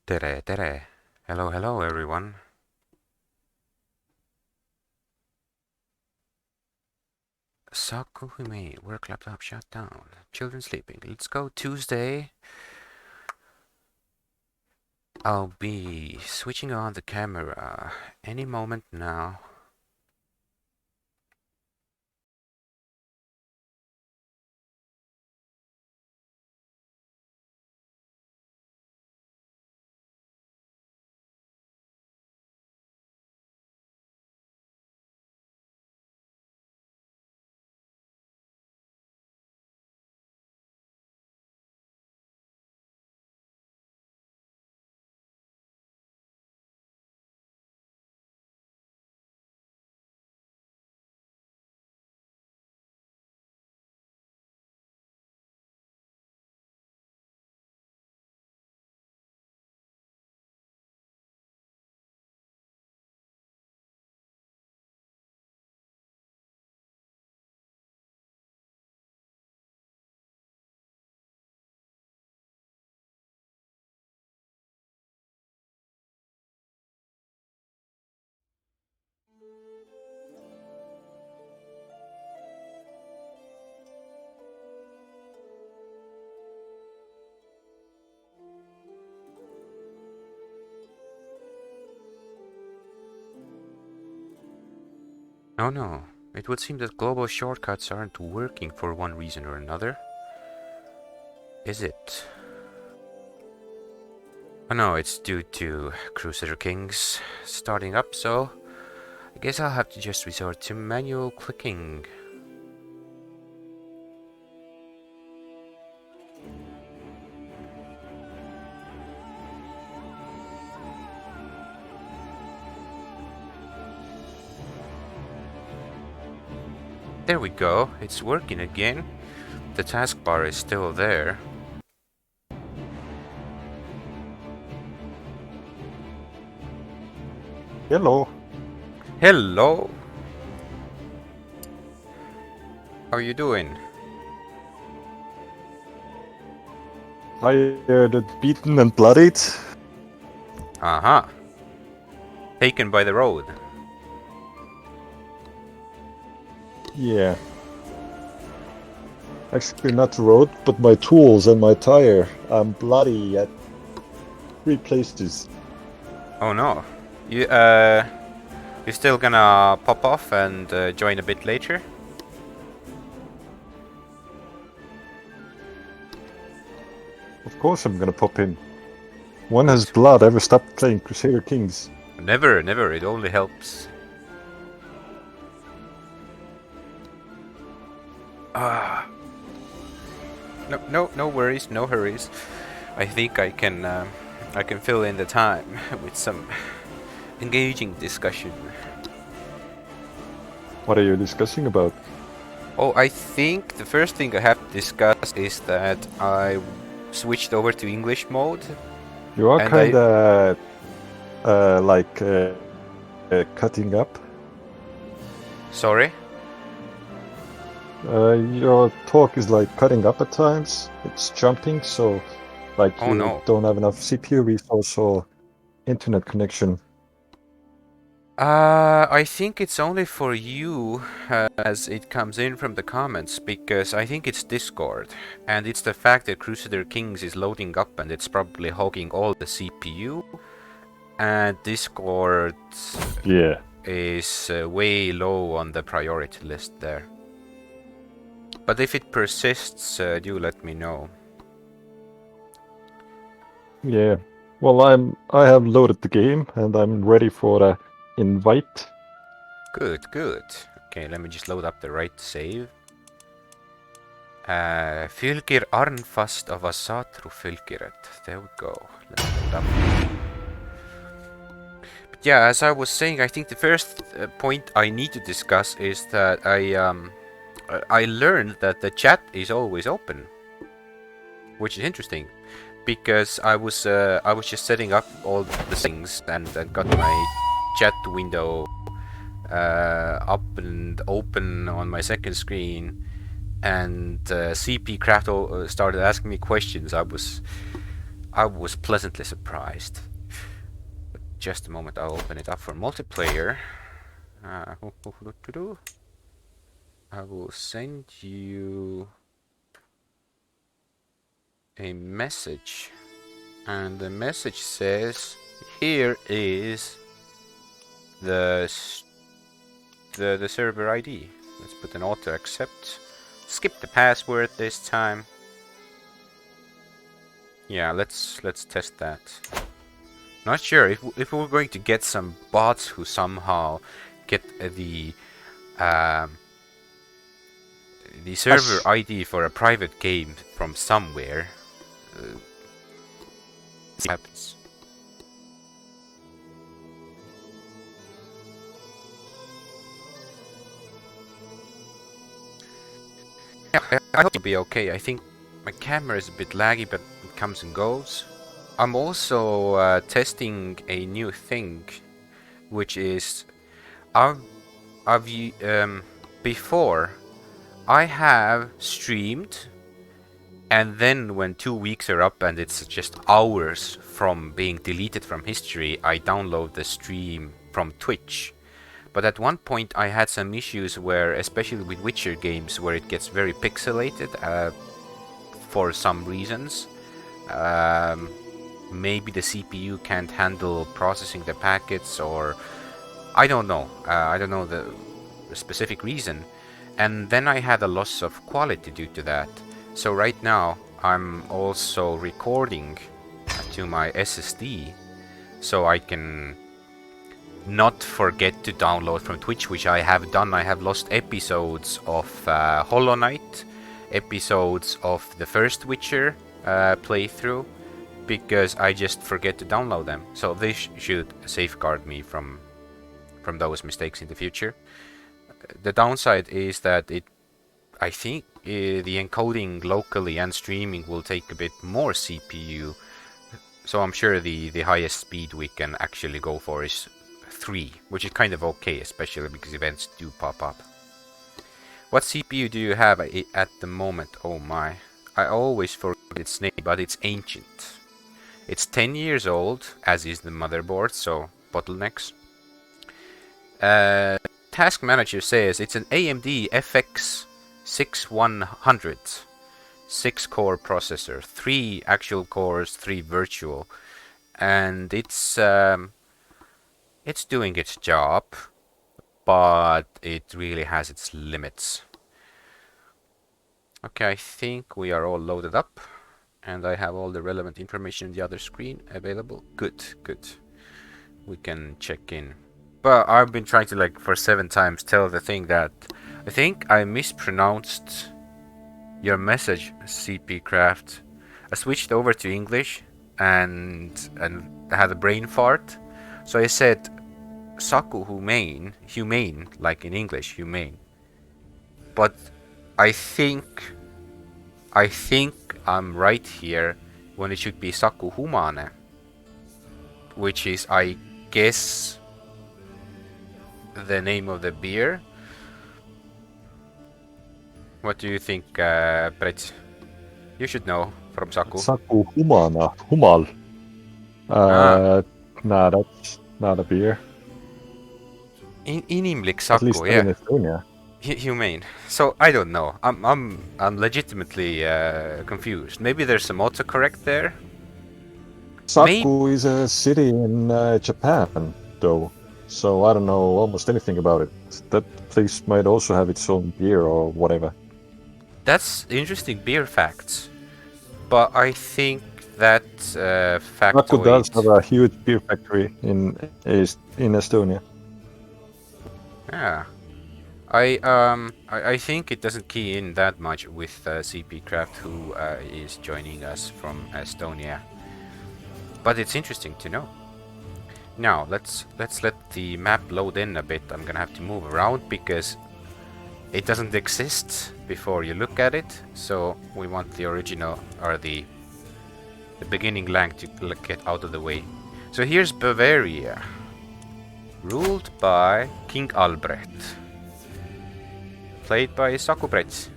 Tere, tere. Hello, hello, everyone. Sakuhime, work laptop shut down. Children sleeping. Let's go Tuesday. I'll be switching on the camera any moment now. Oh no, it would seem that global shortcuts aren't working for one reason or another. Is it? Oh no, it's due to Crusader Kings starting up, so I guess I'll have to just resort to manual clicking. There we go, it's working again. The taskbar is still there. Hello. Hello! How you doing? Tired, beaten and bloodied. Aha! Taken by the road. Yeah. Actually not the road, but my tools and my tire. I'm bloody at 3 places. Oh no. You still gonna pop off and join a bit later? Of course I'm gonna pop in. One has blood, ever stopped playing Crusader Kings? Never, never, it only helps. Ah. No worries, no hurries. I think I can fill in the time with some engaging discussion. What are you discussing about? Oh, I think the first thing I have to discuss is that I switched over to English mode. You are And kinda like cutting up. Sorry? Your talk is like cutting up at times. It's jumping, so like Oh you no. don't have enough CPU resource or internet connection. I think it's only for you as it comes in from the comments, because I think it's Discord, and it's the fact that Crusader Kings is loading up and it's probably hogging all the CPU, and Discord is way low on the priority list there. But if it persists, do let me know. Yeah. Well, I have loaded the game and I'm ready for the invite. Good, good. Okay, let me just load up the right save. Fylgir arnfast av Asatru fylgiret. There we go. Let's load up. But yeah, as I was saying, I think the first point I need to discuss is that I learned that the chat is always open, which is interesting, because I was just setting up all the things and got my chat window up and open on my second screen, and CP Craft started asking me questions. I I was pleasantly surprised. But just a moment, I'll open it up for multiplayer. I will send you a message, and the message says, here is the server ID. Let's put an auto accept. Skip the password this time. Yeah, let's test that. Not sure if we're going to get some bots who somehow get the server ID for a private game from somewhere. Happens. Yeah, I hope it'll be okay. I think my camera is a bit laggy, but it comes and goes. I'm also testing a new thing, which is before I have streamed, and then when 2 weeks are up and it's just hours from being deleted from history, I download the stream from Twitch. But at one point I had some issues where, especially with Witcher games, where it gets very pixelated for some reasons. Maybe the CPU can't handle processing the packets, or I don't know. I don't know the specific reason. And then I had a loss of quality due to that. So right now I'm also recording to my SSD, so I can not forget to download from Twitch, which I have done. I have lost episodes of Hollow Knight, episodes of the first Witcher playthrough, because I just forget to download them. So this should safeguard me from those mistakes in the future. The downside is that I think the encoding locally and streaming will take a bit more CPU. So I'm sure the highest speed we can actually go for is 3, which is kind of okay, especially because events do pop up. What CPU do you have at the moment? Oh my, I always forget its name, but it's ancient. It's 10 years old, as is the motherboard, so bottlenecks. Task Manager says it's an AMD FX 6100, 6-core processor, 3 actual cores, 3 virtual, and it's doing its job, but it really has its limits. Okay, I think we are all loaded up, and I have all the relevant information on the other screen available. Good, good. We can check in. But I've been trying to, like, for 7 times tell the thing that I think I mispronounced your message, CP Craft. I switched over to English and had a brain fart. So I said Saku humane, like in English, humane. But I think I'm right here when it should be Saku humane, which is, I guess, the name of the beer. What do you think, Brett? You should know from Saku. Saku humana, humal. Nah, that's not a beer. Inimlik At least Saku, not in yeah. Estonia. Humane. So I don't know. I'm legitimately confused. Maybe there's some autocorrect there. Saku is a city in Japan, though, so I don't know almost anything about it. That place might also have its own beer or whatever. That's interesting beer facts, but I think that factoid... Saku does have a huge beer factory in Estonia. Yeah. I think it doesn't key in that much with CP Craft, who is joining us from Estonia. But it's interesting to know. Now let's let the map load in a bit. I'm gonna have to move around because it doesn't exist before you look at it. So we want the original, or the beginning lang to get out of the way. So here's Bavaria, ruled by King Albrecht, played by Sakubret.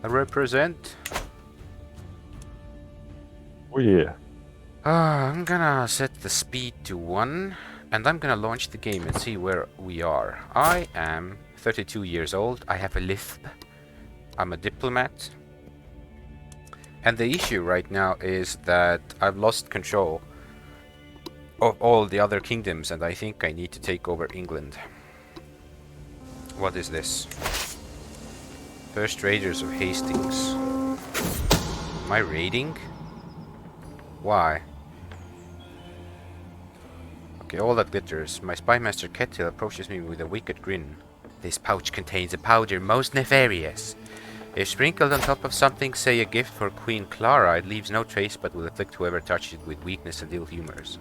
I represent. Oh yeah. I'm gonna set the speed to 1, and I'm gonna launch the game and see where we are. I am 32 years old, I have a lisp, I'm a diplomat, and the issue right now is that I've lost control of all the other kingdoms, and I think I need to take over England. What is this? First Raiders of Hastings. Am I raiding? Why? Okay, all that glitters. My spymaster Kettil approaches me with a wicked grin. This pouch contains a powder most nefarious. If sprinkled on top of something, say a gift for Queen Clara, it leaves no trace but will afflict whoever touches it with weakness and ill humors.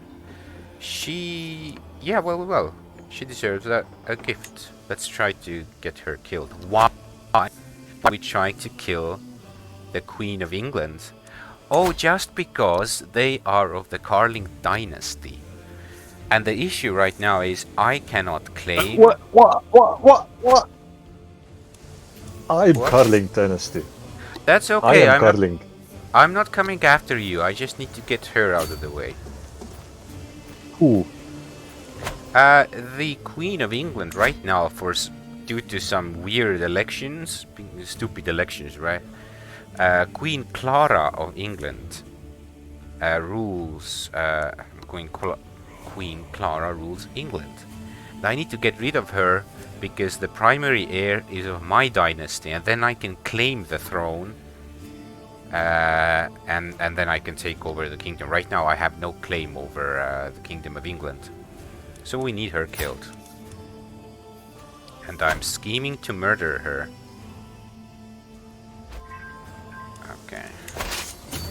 Yeah, well. She deserves a gift. Let's try to get her killed. Why are we trying to kill the Queen of England? Oh, just because they are of the Carling dynasty. And the issue right now is I cannot claim... What? I'm What? Carling dynasty. That's I okay, am Carling. I'm not coming after you, I just need to get her out of the way. Who? The Queen of England right now, due to some weird elections, stupid elections, right? Queen Clara of England rules. Queen Clara rules England. And I need to get rid of her because the primary heir is of my dynasty, and then I can claim the throne. And then I can take over the kingdom. Right now, I have no claim over the Kingdom of England. So we need her killed. And I'm scheming to murder her. Okay.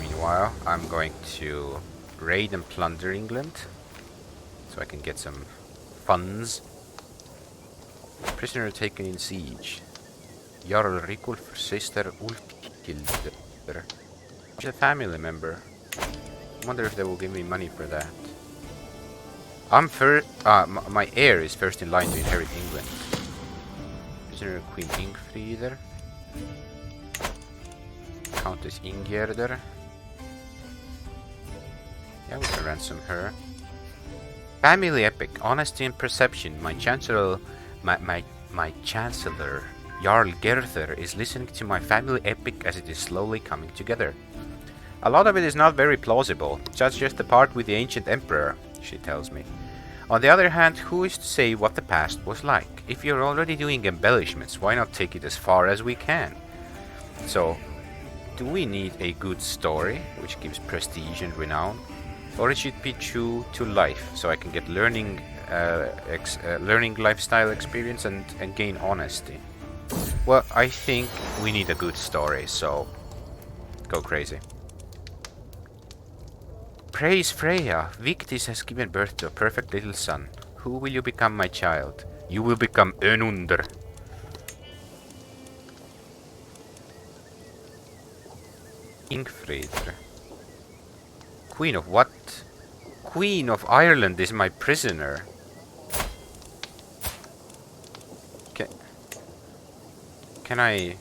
Meanwhile, I'm going to raid and plunder England. So I can get some funds. Prisoner taken in siege. Jarl Rikulf, sister Ulfhildur. She's a family member. I wonder if they will give me money for that. My heir is first in line to inherit England. Prisoner Queen Ingfrider. Countess Ingjerder. Yeah, we can ransom her. Family epic, honesty and perception. My chancellor, Jarl Gerther, is listening to my family epic as it is slowly coming together. A lot of it is not very plausible, just the part with the ancient emperor, she tells me. On the other hand, who is to say what the past was like? If you're already doing embellishments, why not take it as far as we can? So, do we need a good story, which gives prestige and renown? Or it should be true to life, so I can get learning lifestyle experience and gain honesty? Well, I think we need a good story, so go crazy. Praise Freya! Victis has given birth to a perfect little son. Who will you become, my child? You will become Önundr. Ingfriðr. Queen of what? Queen of Ireland is my prisoner. Can I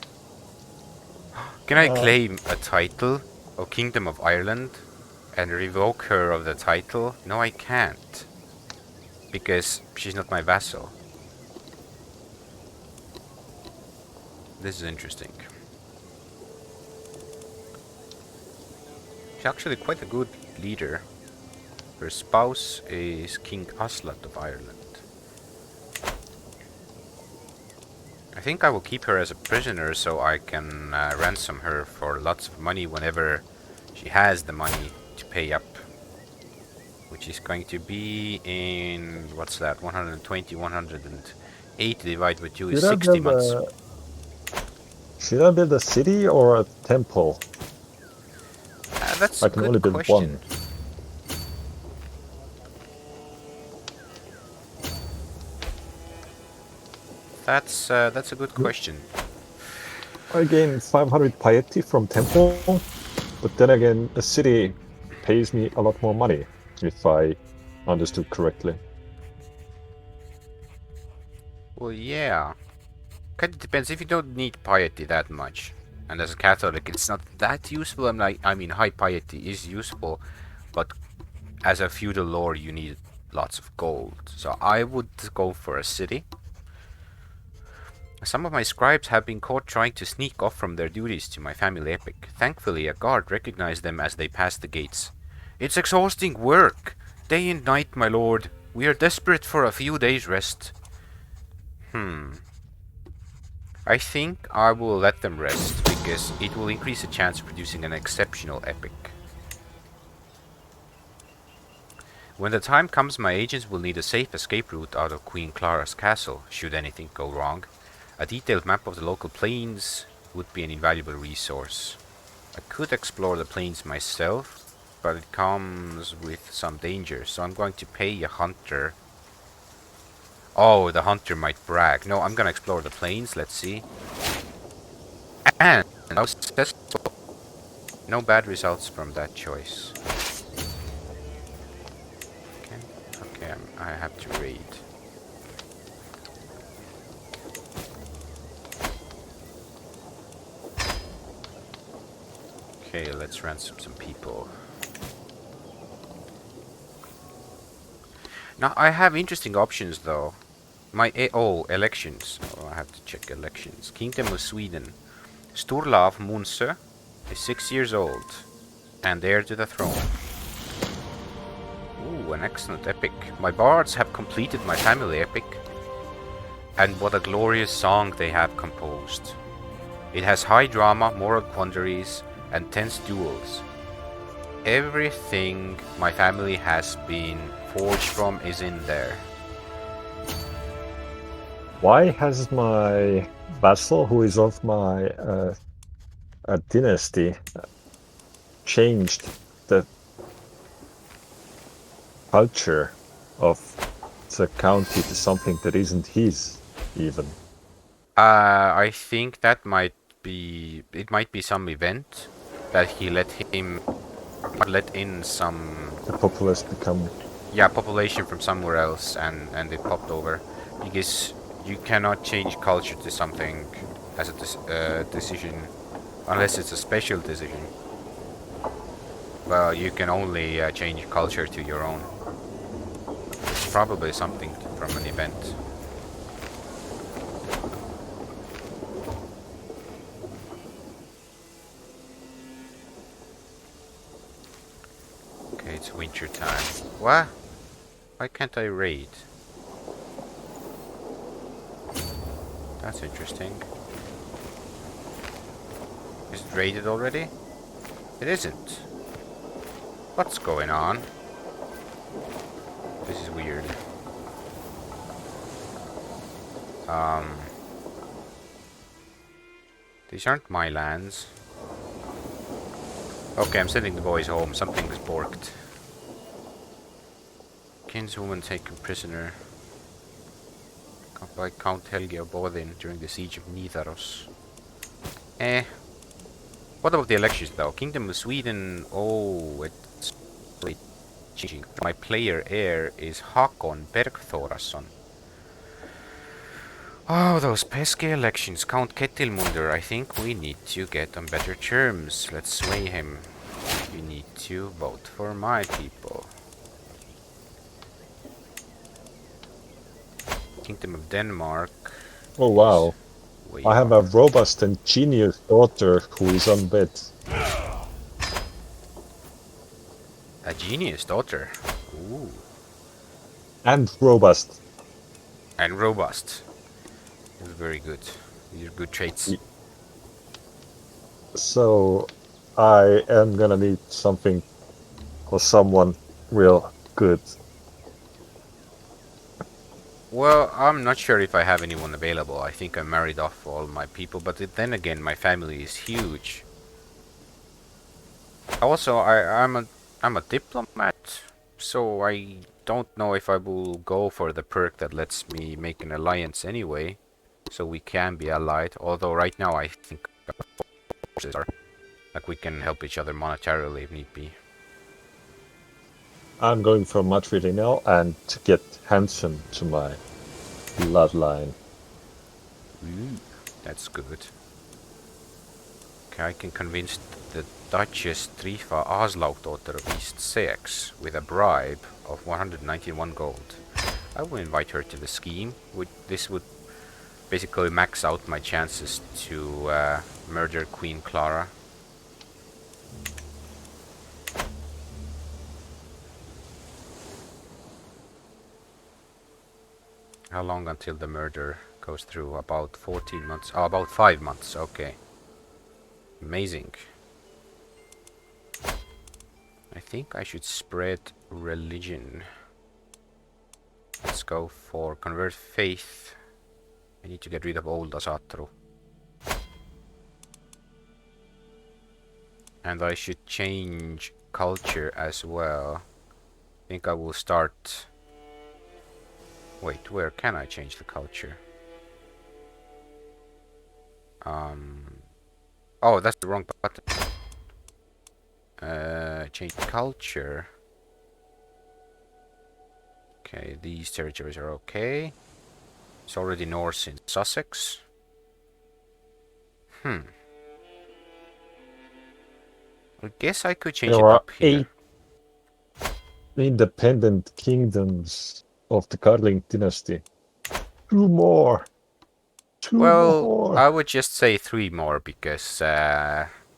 claim a title of Kingdom of Ireland and revoke her of the title? No, I can't. Because she's not my vassal. This is interesting. She's actually quite a good leader. Her spouse is King Aslat of Ireland. I think I will keep her as a prisoner so I can ransom her for lots of money whenever she has the money to pay up. Which is going to be in, what's that, 120, 108 divided by 2 is 60 months. Should I build a city or a temple? That's I can only build one. That's a good question. I gain 500 piety from temple, but then again, a city pays me a lot more money, if I understood correctly. Well, yeah. Kind of depends if you don't need piety that much. And as a Catholic, it's not that useful. I mean, high piety is useful, but as a feudal lord, you need lots of gold. So I would go for a city. Some of my scribes have been caught trying to sneak off from their duties to my family epic. Thankfully, a guard recognized them as they passed the gates. It's exhausting work, day and night, my lord. We are desperate for a few days' rest. I think I will let them rest, because it will increase the chance of producing an exceptional epic. When the time comes, my agents will need a safe escape route out of Queen Clara's castle, should anything go wrong. A detailed map of the local plains would be an invaluable resource. I could explore the plains myself, but it comes with some danger, so I'm going to pay a hunter. Oh, the hunter might brag. No, I'm gonna explore the plains, let's see. And I was successful. No bad results from that choice. Okay, I have to raid. Okay, let's ransom some people. Now, I have interesting options, though. Elections. Oh, I have to check elections. Kingdom of Sweden. Sturla of Munsö is 6 years old and heir to the throne. Ooh, an excellent epic. My bards have completed my family epic. And what a glorious song they have composed. It has high drama, moral quandaries, and tense duels. Everything my family has been forged from is in there. Why has my vassal, who is of my dynasty, changed the culture of the county to something that isn't his, even? I think that might be some event that he let in some The populace become... population from somewhere else, and it popped over, because you cannot change culture to something as a decision unless it's a special decision. Well, you can only change culture to your own. It's probably something from an event. Okay, it's winter time. What? Why can't I raid? That's interesting. Is it raided already? It isn't. What's going on? This is weird. These aren't my lands. Okay, I'm sending the boys home. Something is borked. Kinswoman taken prisoner by Count Helge of Bodin during the siege of Nidaros. What about the elections, though? Kingdom of Sweden. Oh, it's changing. My player heir is Hakon Bergthorason. Oh, those pesky elections. Count Ketilmunder, I think we need to get on better terms. Let's sway him. You need to vote for my people. Kingdom of Denmark. Oh, wow. I have a robust and genius daughter who is unwed. A genius daughter. Ooh. And robust. And robust. That's very good. These are good traits. So I am gonna need something or someone real good. Well, I'm not sure if I have anyone available. I think I married off all my people, but then again, my family is huge. Also, I'm a diplomat, so I don't know if I will go for the perk that lets me make an alliance anyway, so we can be allied. Although right now I think forces are like we can help each other monetarily if need be. I'm going for matrilineal and to get Hanson to my bloodline. Ooh, that's good. I can convince the Duchess Trifa Aslaug, daughter of East Sex, with a bribe of 191 gold. I will invite her to the scheme. This would basically max out my chances to murder Queen Clara. How long until the murder goes through? About 14 months. Oh, about 5 months. Okay. Amazing. I think I should spread religion. Let's go for convert faith. I need to get rid of old Asatru. And I should change culture as well. I think I will start... Wait, where can I change the culture? Oh, that's the wrong button. Change culture. Okay, these territories are okay. It's already Norse in Sussex. I guess I could change it up here. 8 independent kingdoms of the Karling dynasty. 2 more. 2 more. I would just say 3 more because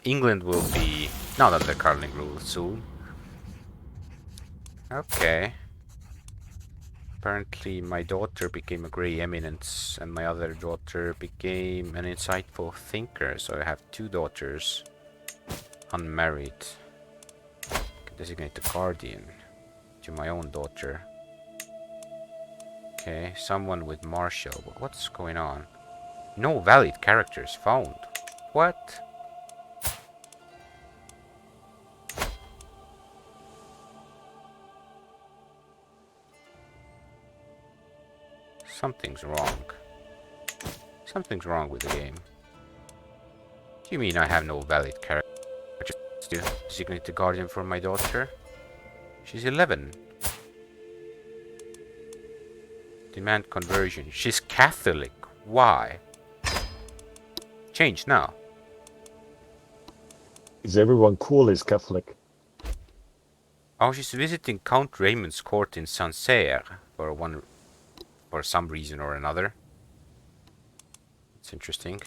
England will be not under Karling rule soon. Okay. Apparently my daughter became a Grey Eminence and my other daughter became an insightful thinker, so I have 2 daughters unmarried. Can designate the guardian to my own daughter. Okay, someone with martial. What's going on? No valid characters found. What? Something's wrong. Something's wrong with the game. Do you mean I have no valid character? Just to designate the guardian for my daughter? She's 11. Demand conversion. She's Catholic. Why? Change now. Is everyone cool is Catholic? Oh, she's visiting Count Raymond's court in Sancerre for some reason or another. It's interesting.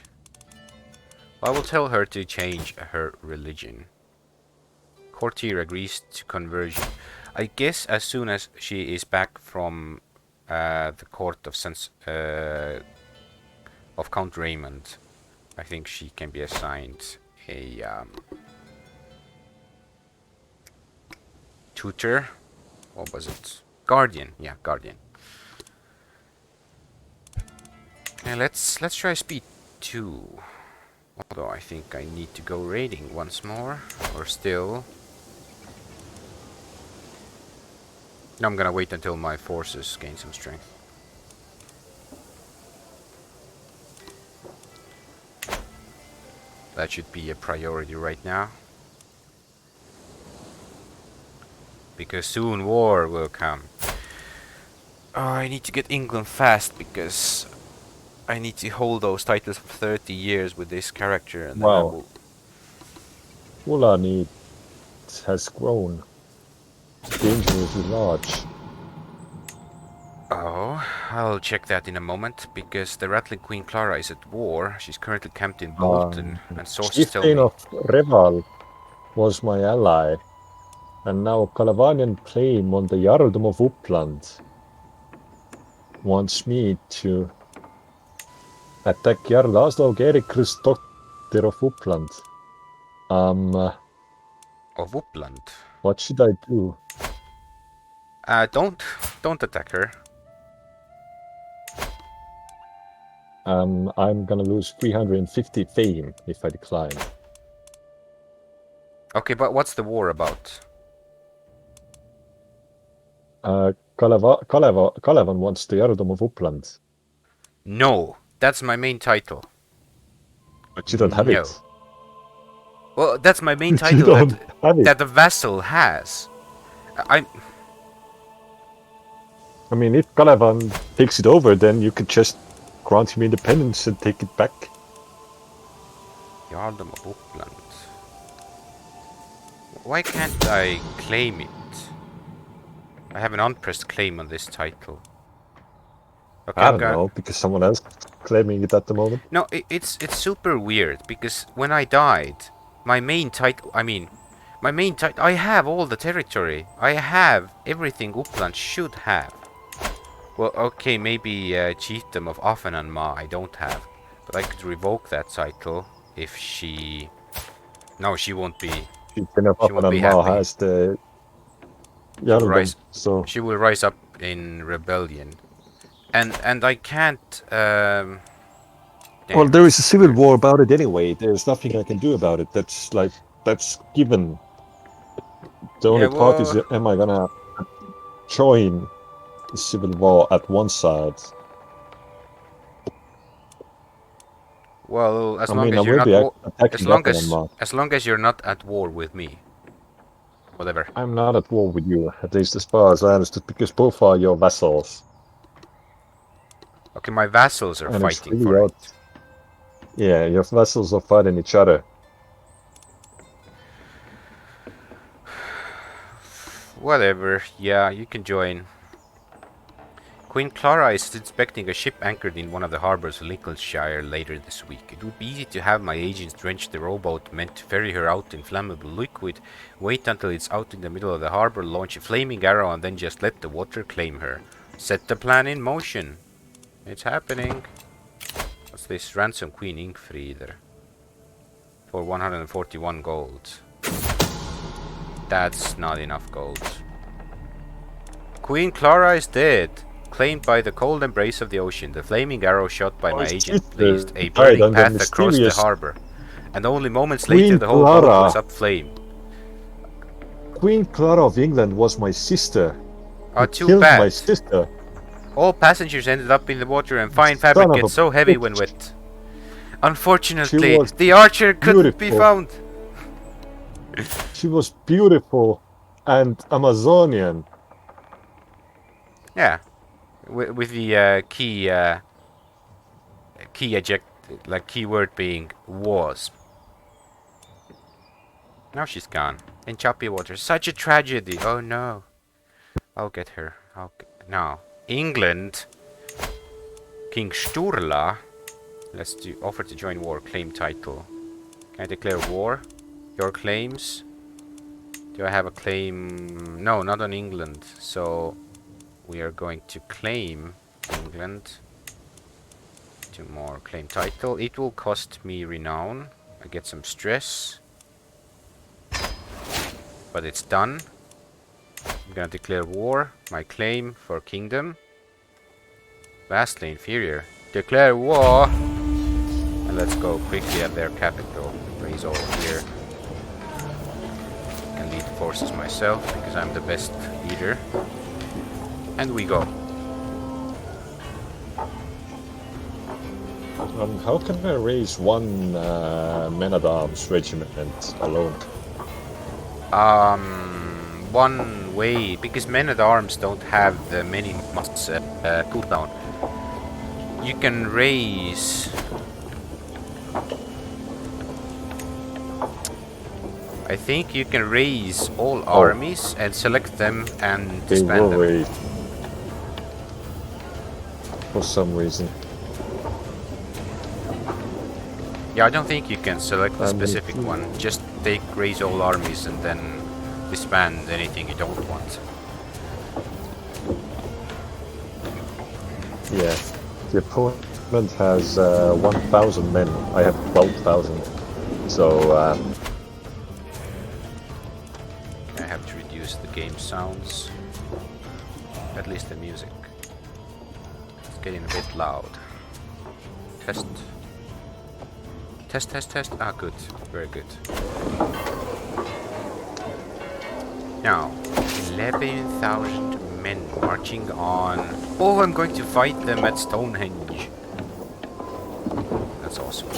Well, I will tell her to change her religion. Courtier agrees to conversion. I guess as soon as she is back from the court of Count Raymond, I think she can be assigned a tutor. What was it? Guardian. Yeah, guardian. Okay, let's try speed 2. Although I think I need to go raiding once more, or still. No, I'm gonna wait until my forces gain some strength. That should be a priority right now. Because soon war will come. Oh, I need to get England fast because I need to hold those titles for 30 years with this character, and then I will... Ulani has grown dangerously large. Oh, I'll check that in a moment, because the Rattling Queen Clara is at war. She's currently camped in Bolton, and sources tell me... of Reval was my ally, and now Kalavanian claim on the Jarldom of Uppland wants me to attack Jarl Aslaug Erikr's daughter of Uppland. Of Uppland? What should I do? Don't attack her. I'm gonna lose 350 fame if I decline. Okay, but what's the war about? Kalevan wants the Jarldom of Uppland. No, that's my main title. But you don't have it. Well, that's my main title that the vassal has. I mean, if Kalevan takes it over, then you could just grant him independence and take it back. Jarldom of Uppland. Why can't I claim it? I have an unpressed claim on this title. Okay, I I'm don't gonna... know, because someone else claiming it at the moment. No, it's super weird, because when I died, my main title... I have all the territory. I have everything Uppland should have. Well, okay, maybe Chiefdom of Offenanma I don't have. But I could revoke that title if she... No, she won't be... Chieftain of She won't be Offenanma happy. has the She will Jarldom, rise... so... She will rise up in rebellion. And I can't... Well, Damn, there is it's a civil weird. war about it anyway. There's nothing I can do about it. That's given. The Yeah, only part is, well... am I gonna join the civil war at one side? Well, as I long mean, I as you're will not be war... attacking Offenanma. As long as you're not at war with me. Whatever. I'm not at war with you, at least as far as I understood, because both are your vassals. Okay, my vassals are And it's fighting really for odd. it. Yeah, your vassals are fighting each other. Whatever, yeah, you can join. Queen Clara is inspecting a ship anchored in one of the harbors of Lincolnshire later this week. It would be easy to have my agents drench the rowboat meant to ferry her out in flammable liquid, wait until it's out in the middle of the harbor, launch a flaming arrow, and then just let the water claim her. Set the plan in motion. It's happening. What's this? Ransom Queen Ingfrieder. For 141 gold. That's not enough gold. Queen Clara is dead. Claimed by the cold embrace of the ocean. The flaming arrow shot by my My agent sister blazed a died burning under path across the mysterious harbor. And only moments later Queen the whole boat was Clara. up flame. Queen Clara of England was my sister. Oh, You too killed my bad. sister. All passengers ended up in the water and fine Son fabric of a gets so heavy when bitch. wet. She Unfortunately, was the archer couldn't be beautiful. found. She was beautiful and Amazonian. Yeah, with the keyword being was. Now she's gone in choppy water. Such a tragedy. Oh no. I'll get her. Now England. King Sturla. Let's do offer to join war. Claim title. Can I declare war? Your claims. Do I have a claim? No, not on England. So we are going to claim England. 2 more. Claim title. It will cost me renown. I get some stress. But it's done. I'm gonna declare war. My claim for kingdom. Vastly inferior. Declare war! And let's go quickly at their capital. Raise all here. Can lead forces myself because I'm the best leader. And we go. How can I raise one men-at-arms regiment alone? One way, because men-at-arms don't have the many months cooldown. You can raise... I think you can raise all armies and select them and disband them. Raised. For some reason. Yeah, I don't think you can select a specific one. Just take raise all armies and then disband anything you don't want. Yeah. The opponent has 1,000 men. I have 12,000. So, I have to reduce the game sounds. At least the music. It's getting a bit loud. Test. Test. Ah, good. Very good. Now, 11,000 men marching on. Oh, I'm going to fight them at Stonehenge. That's awesome.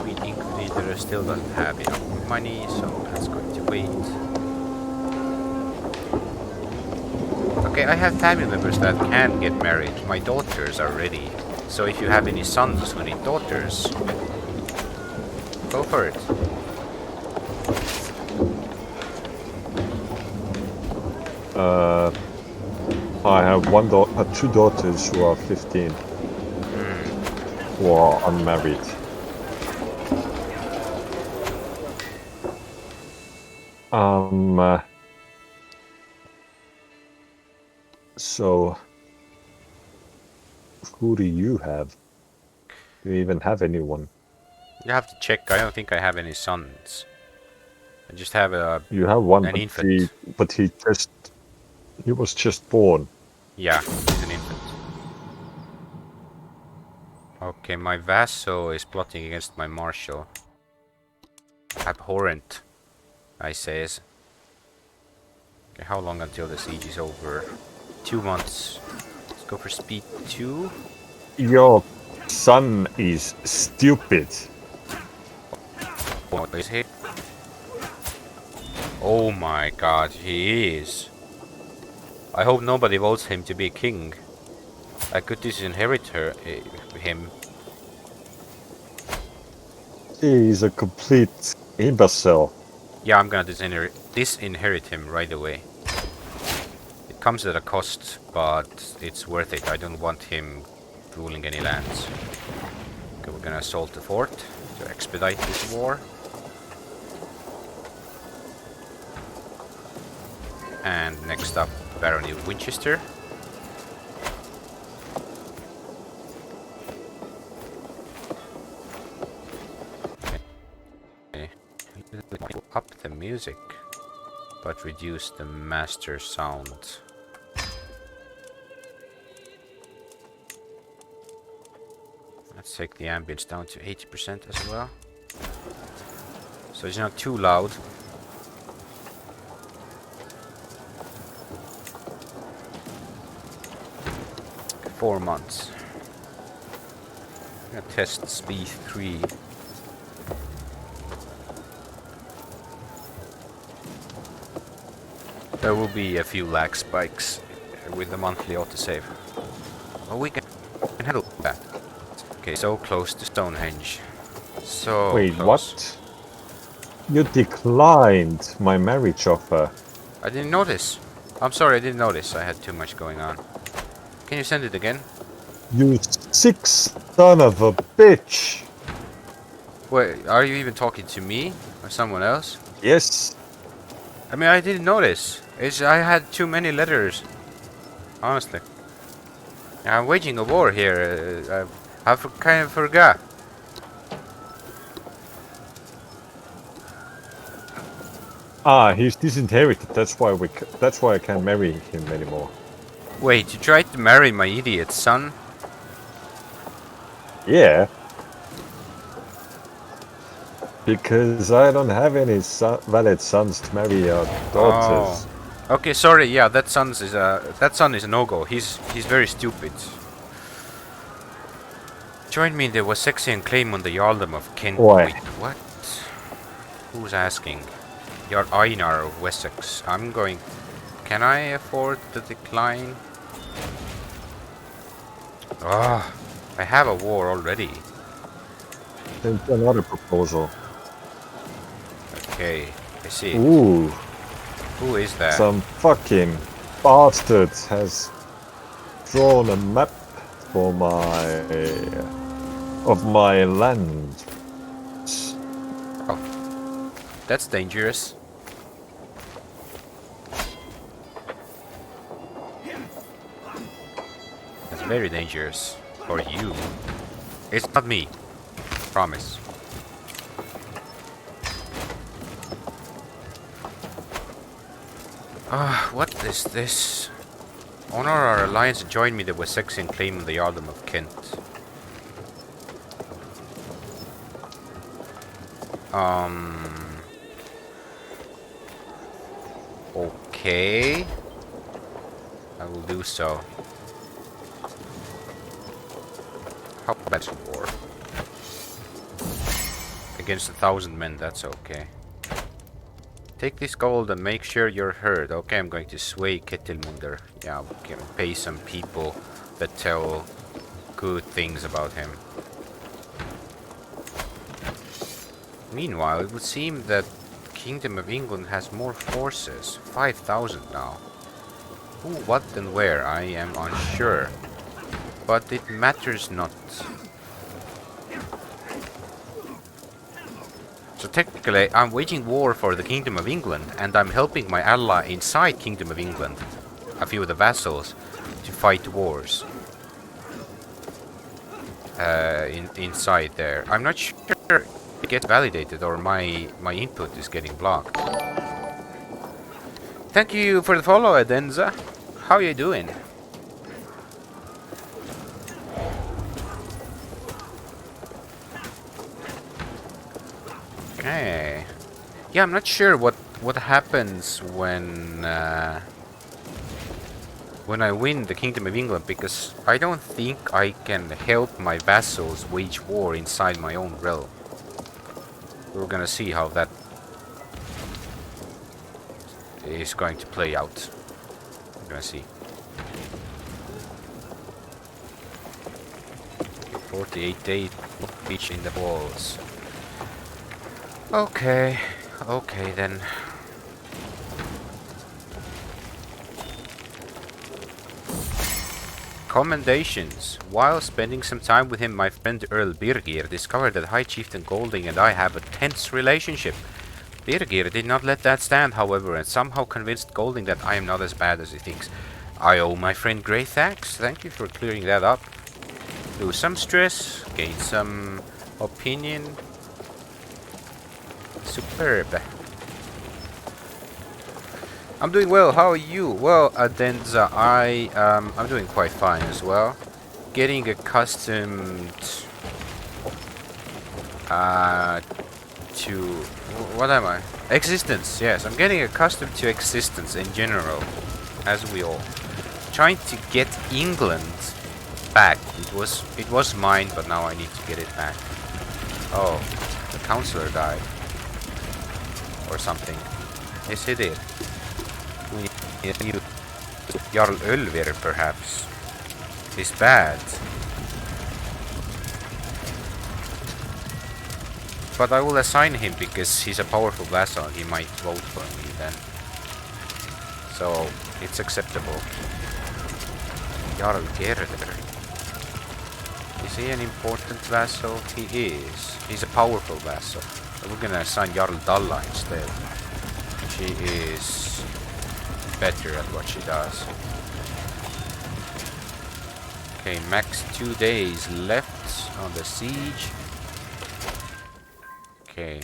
Queen Inquisitor still doesn't have enough money, so that's going to wait. Okay, I have family members that can get married. My daughters are ready. So if you have any sons who need daughters, go for it. I have two daughters who are 15, who are unmarried. So, who do you have? Do you even have anyone? You have to check. I don't think I have any sons. I just have You have one, an infant. but he was just born. Yeah, he's an infant. Okay, my vassal is plotting against my marshal. Abhorrent, I says. Okay, how long until the siege is over? 2 months. Let's go for speed 2. Your son is stupid. What is he? Oh my god, he is. I hope nobody votes him to be king. I could disinherit him. He is a complete imbecile. Yeah, I'm gonna disinherit him right away. It comes at a cost, but it's worth it. I don't want him ruling any lands. Okay, we're gonna assault the fort to expedite this war. And next up, Barony of Winchester. Okay. Up the music, but reduce the master sound. Let's take the ambience down to 80% as well. So it's not too loud. Okay, 4 months. I'm gonna test speed 3. There will be a few lag spikes with the monthly autosave. Well, we can handle that. Okay, so close to Stonehenge. So Wait, close. what? You declined my marriage offer. I didn't notice. I'm sorry, I didn't notice. I had too much going on. Can you send it again? You sick son of a bitch! Wait, are you even talking to me or someone else? Yes. I mean, I didn't notice. I had too many letters. Honestly. I'm waging a war here. I kind of forgot. Ah, he's disinherited. That's why I can't marry him anymore. Wait, you tried to marry my idiot son? Yeah. Because I don't have any valid sons to marry your daughters. Oh. Okay, sorry. Yeah, that son is a no-go. He's very stupid. Join me in the Wessexian claim on the Jarldom of Kent. Why? Wait, what? Who's asking? Jarl Einar of Wessex. I'm going. Can I afford the decline? Ah, I have a war already. Then another proposal. Okay, I see. Ooh. Who is that? Some fucking bastard has drawn a map for of my land. Oh, that's dangerous. That's very dangerous for you. It's not me. Promise. What is this? Honor our alliance and join me the Wessexian claim on the Jarldom of Kent. Okay. I will do so. How about war? Against 1,000 men, that's okay. Take this gold and make sure you're heard. Okay, I'm going to sway Ketilmunder. Yeah, we can pay some people that tell good things about him. Meanwhile, it would seem that Kingdom of England has more forces. 5,000 now. Who, what, and where? I am unsure. But it matters not. So technically, I'm waging war for the Kingdom of England, and I'm helping my ally inside Kingdom of England, a few of the vassals, to fight wars. Inside there. I'm not sure it gets validated or my input is getting blocked. Thank you for the follow, Adenza. How you doing? Okay. Yeah, I'm not sure what happens when I win the Kingdom of England, because I don't think I can help my vassals wage war inside my own realm. We're gonna see how that is going to play out. We're gonna see. 48 days beach in the walls. Okay, okay then. Commendations. While spending some time with him, my friend Earl Birgir discovered that High Chieftain Golding and I have a tense relationship. Birgir did not let that stand, however, and somehow convinced Golding that I am not as bad as he thinks. I owe my friend great thanks. Thank you for clearing that up. Lose some stress, gain some opinion. Superb. I'm doing well. How are you? Well, Adenza, I'm doing quite fine as well. Getting accustomed to what am I? Existence. Yes, I'm getting accustomed to existence in general, as we all. Trying to get England back. It was mine, but now I need to get it back. Oh, the counselor died. Or something. Yes, he did. We need Jarl Ölvir, perhaps. He's bad. But I will assign him because he's a powerful vassal and he might vote for me then. So, it's acceptable. Jarl Gerder. Is he an important vassal? He is. He's a powerful vassal. So we're gonna assign Jarl Dalla instead. She is better at what she does. Okay, max 2 days left on the siege. Okay,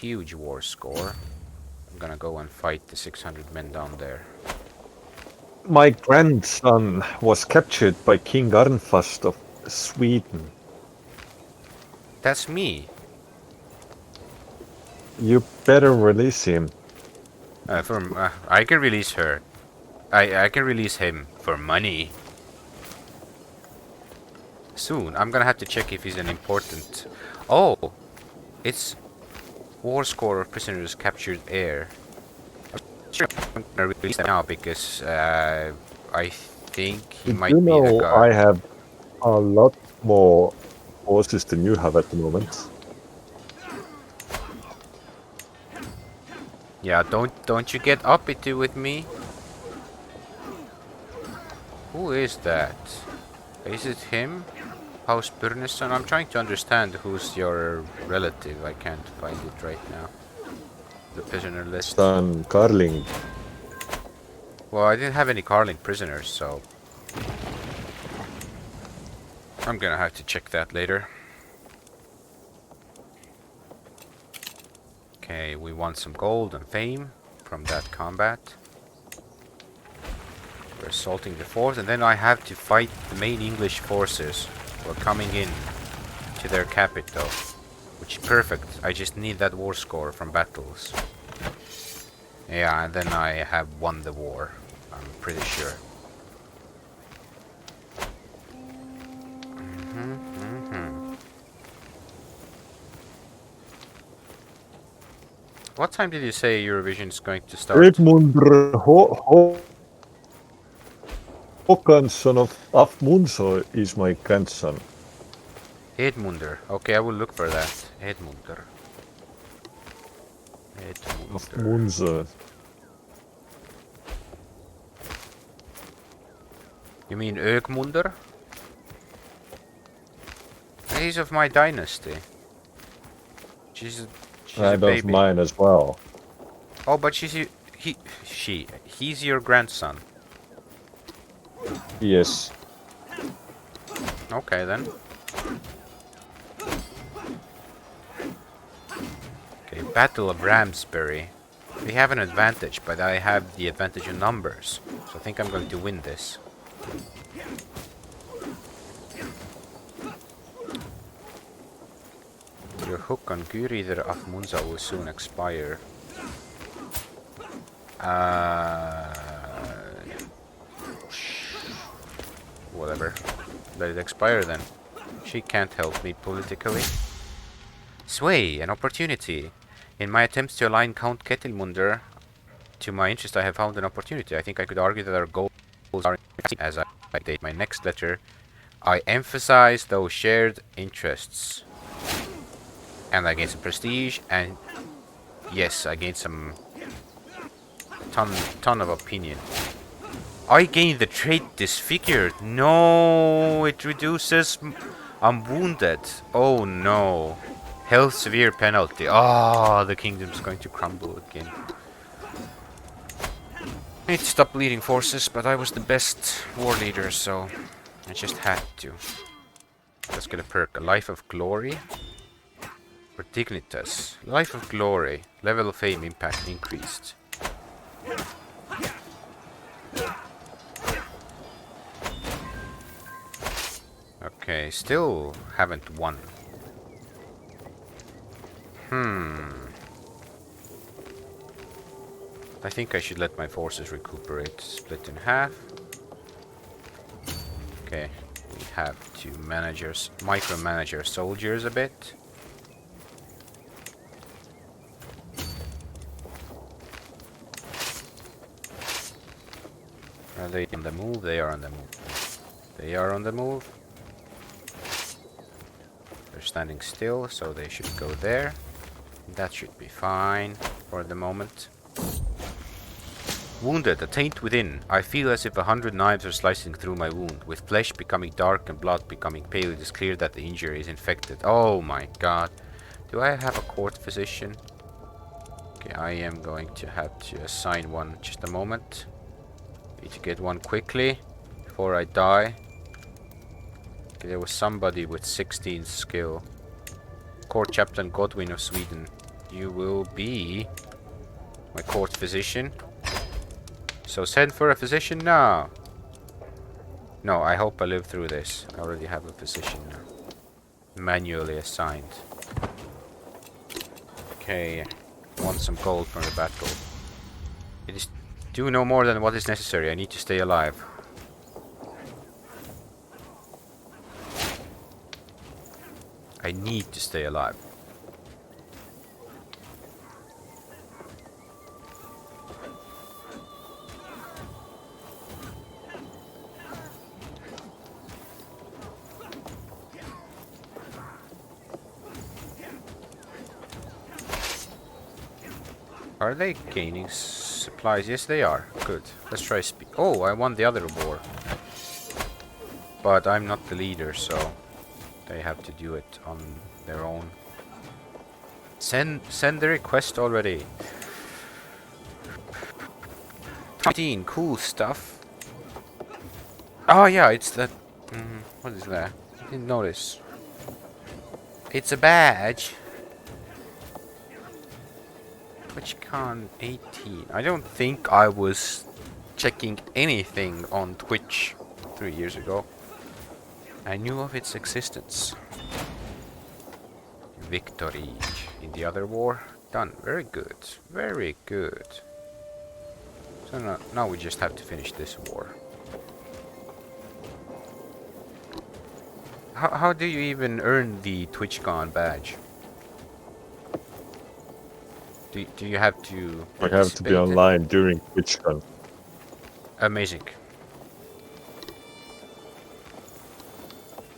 huge war score. I'm gonna go and fight the 600 men down there. My grandson was captured by King Arnfast of Sweden. That's me. You better release him. I can release her. I can release him for money. Soon. I'm gonna have to check if he's an important... Oh! It's war score of prisoners captured heir. I'm sure I'm gonna release him now because I think he might be the guy. I have a lot more forces than you have at the moment. Yeah, don't you get uppity with me. Who is that? Is it him? House Byrnesson? I'm trying to understand who's your relative. I can't find it right now. The prisoner list. Son Carling. Well, I didn't have any Carling prisoners, so I'm gonna have to check that later. Okay, we won some gold and fame from that combat. We're assaulting the fort, and then I have to fight the main English forces who are coming in to their capital. Which is perfect. I just need that war score from battles. Yeah, and then I have won the war. I'm pretty sure. What time did you say Eurovision is going to start? Edmundur Håkansson of Munso is my grandson. Edmunder. Okay, I will look for that. Edmunder. Of Edmunder. Munso. You mean Ögmunder? He's of my dynasty. She's a And of baby. mine as well. Oh, but he's your grandson. Yes. Okay then. Okay, Battle of Ramsbury. We have an advantage, but I have the advantage in numbers. So I think I'm going to win this. Your hook on Gyrider of Munza will soon expire. Whatever. Let it expire then. She can't help me politically. Sway, an opportunity. In my attempts to align Count Ketilmunder to my interest, I have found an opportunity. I think I could argue that our goals are as I date my next letter. I emphasize those shared interests. And I gain some prestige, and yes, I gain some ton of opinion. I gain the trait disfigured. No, it reduces. I'm wounded. Oh no. Health severe penalty. Ah, the kingdom's going to crumble again. I need to stop leading forces, but I was the best war leader, so I just had to. Let's get a perk. A Life of Glory. Or Dignitas. Life of Glory. Level of fame impact increased. Okay, still haven't won. I think I should let my forces recuperate. Split in half. Okay, we have to micromanage our soldiers a bit. Are they on the move? They are on the move. They are on the move. They're standing still, so they should go there. That should be fine for the moment. Wounded, a taint within. I feel as if 100 knives are slicing through my wound. With flesh becoming dark and blood becoming pale, it is clear that the injury is infected. Oh my god. Do I have a court physician? Okay, I am going to have to assign one. Just a moment. Need to get one quickly before I die. Okay, there was somebody with 16 skill. Court Chaplain Godwin of Sweden. You will be my court physician. So send for a physician now. No, I hope I live through this. I already have a physician now. Manually assigned. Okay. Want some gold from the battle. It is do no more than what is necessary. I need to stay alive. I need to stay alive. Are they gaining supplies? Yes, they are. Good. Let's try speed. Oh, I won the other war. But I'm not the leader, so they have to do it on their own. Send the request already. 15, cool stuff. Oh yeah, it's that. What is that? I didn't notice. It's a badge. TwitchCon 18. I don't think I was checking anything on Twitch 3 years ago. I knew of its existence. Victory in the other war. Done. Very good. Very good. So now we just have to finish this war. How do you even earn the TwitchCon badge? Do you have to You have to be participate in? online during TwitchCon. Amazing.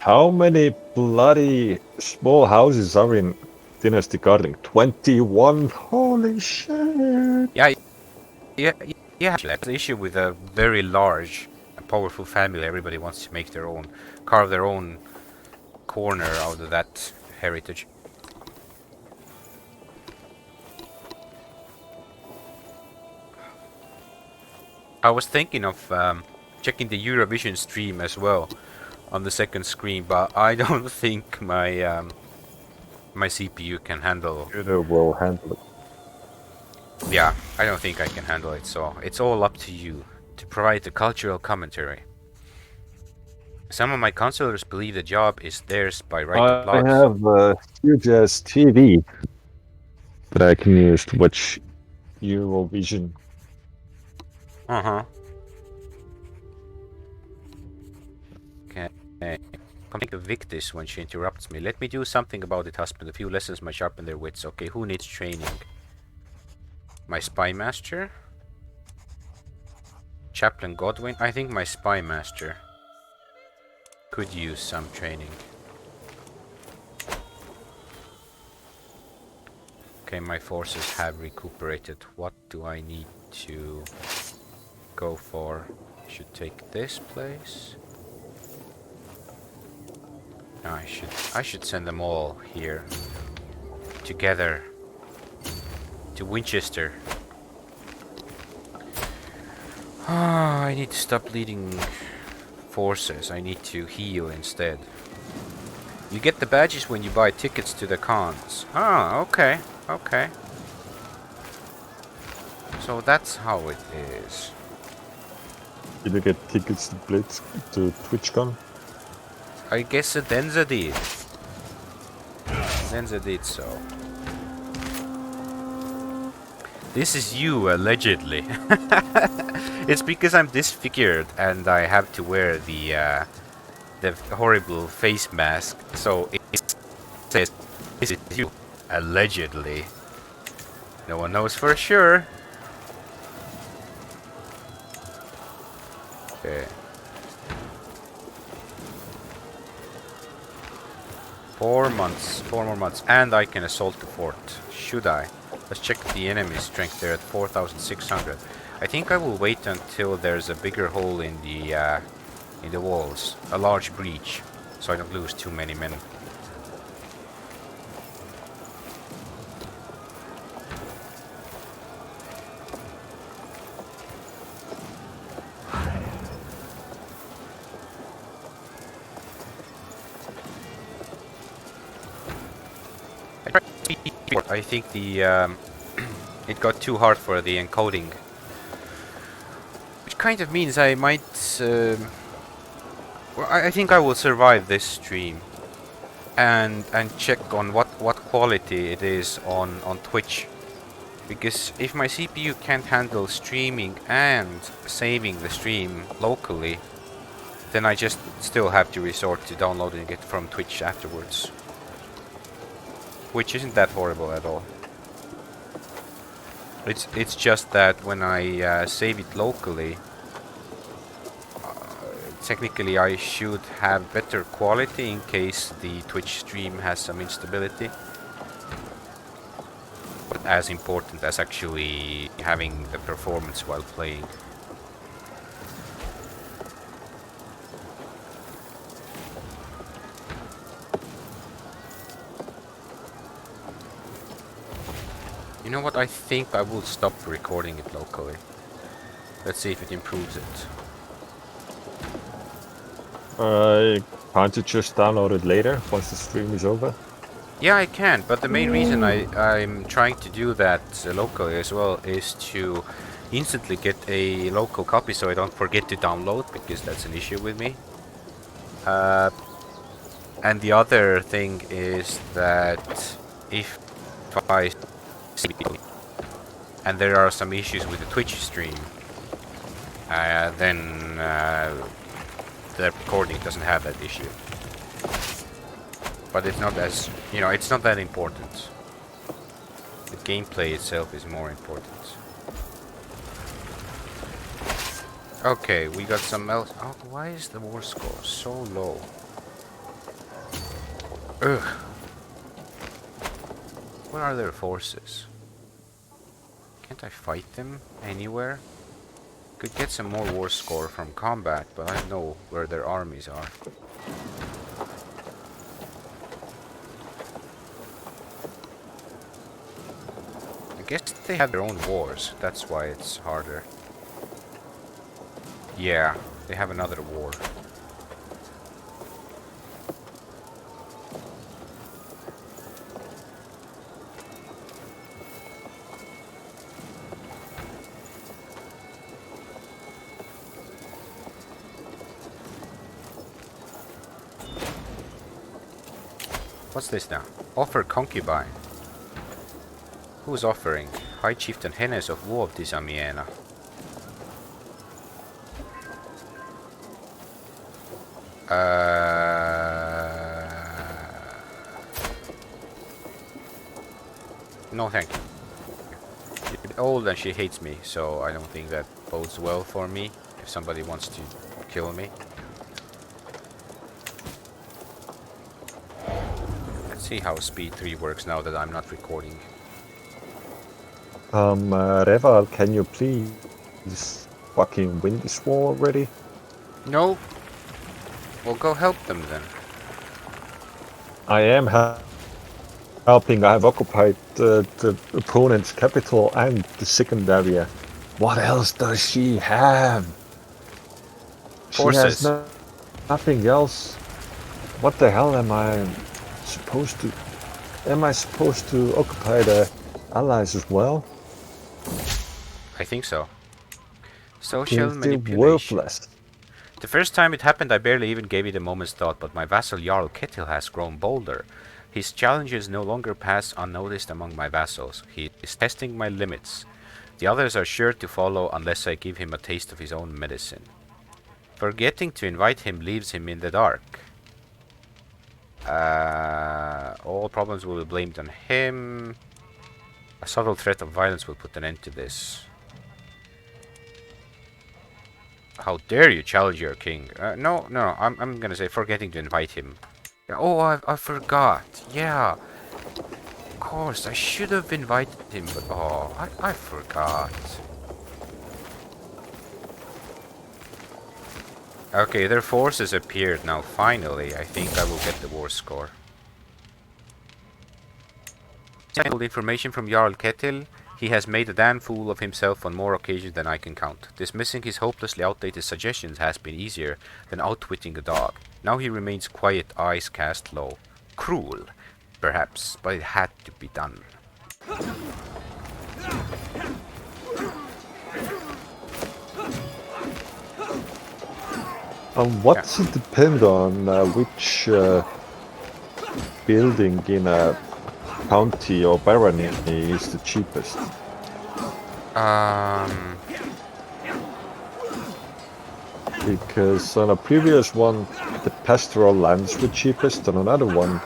How many bloody small houses are in Dynasty Gardening? 21? Holy shit! Yeah, yeah, yeah. That's the issue with a very large and powerful family. Everybody wants to make their own, carve their own corner out of that heritage. I was thinking of checking the Eurovision stream as well on the second screen, but I don't think my CPU can handle. Computer will handle it. Yeah, I don't think I can handle it. So it's all up to you to provide the cultural commentary. Some of my counselors believe the job is theirs by right of I blogs. have a huge ass TV that I can use to watch Eurovision. Uh-huh. Okay. Come think of Victis when she interrupts me. Let me do something about it, husband. A few lessons might sharpen their wits. Okay, who needs training? My spy master? Chaplain Godwin? I think my spy master could use some training. Okay, my forces have recuperated. What do I need to go for? Should take this place. No, I should send them all here together to Winchester. Ah, I need to stop leading forces. I need to heal instead. You get the badges when you buy tickets to the cons. Ah, okay, okay. So that's how it is. Did you get tickets to Blitz to TwitchCon? I guess Denza did. Denza did so. This is you, allegedly. It's because I'm disfigured and I have to wear the horrible face mask. So it says, "This is you, allegedly." No one knows for sure. Okay. 4 months, 4 more months, and I can assault the fort. Should I? Let's check the enemy strength. They're at 4,600. I think I will wait until there's a bigger hole in the walls, a large breach, so I don't lose too many men. I think the it got too hard for the encoding, which kind of means I might. Well, I think I will survive this stream, and check on what quality it is on Twitch, because if my CPU can't handle streaming and saving the stream locally, then I just still have to resort to downloading it from Twitch afterwards. Which isn't that horrible at all. It's just that when I save it locally, technically I should have better quality in case the Twitch stream has some instability. But as important as actually having the performance while playing. You know what, I think I will stop recording it locally. Let's see if it improves it. Can't you just download it later once the stream is over? Yeah, I can, but the main reason I'm trying to do that locally as well is to instantly get a local copy so I don't forget to download, because that's an issue with me. And the other thing is that if I and there are some issues with the Twitch stream, then the recording doesn't have that issue. But it's not as, it's not that important. The gameplay itself is more important. Okay, we got some else. Oh, why is the war score so low? Ugh. What are their forces? Can't I fight them anywhere? Could get some more war score from combat, but I don't know where their armies are. I guess they have their own wars, that's why it's harder. Yeah, they have another war. What's this now? Offer concubine. Who's offering? High Chieftain Hennes of Vuovtisamiena. No thank you. She's a bit old and she hates me, so I don't think that bodes well for me if somebody wants to kill me. Let's see how speed 3 works now that I'm not recording. Reval, can you please fucking win this war already? No. Well, go help them then. I am helping. I have occupied the opponent's capital and the second area. What else does she have? Forces. She has nothing else. What the hell am I supposed to... Am I supposed to occupy the allies as well? I think so. Social They're manipulation. worthless. The first time it happened, I barely even gave it a moment's thought, but my vassal Jarl Ketil has grown bolder. His challenges no longer pass unnoticed among my vassals. He is testing my limits. The others are sure to follow unless I give him a taste of his own medicine. Forgetting to invite him leaves him in the dark. All problems will be blamed on him. A subtle threat of violence will put an end to this. How dare you challenge your king? No, I'm gonna say forgetting to invite him. Oh, I forgot. Yeah. Of course, I should have invited him, but oh, I forgot. Okay, their forces appeared now, finally. I think I will get the war score. Information from Jarl Ketil. He has made a damn fool of himself on more occasions than I can count. Dismissing his hopelessly outdated suggestions has been easier than outwitting a dog. Now he remains quiet, eyes cast low. Cruel, perhaps, but it had to be done. What does it depend on which building in a county or barony is the cheapest? Because on a previous one, the pastoral lands were cheapest, on another one,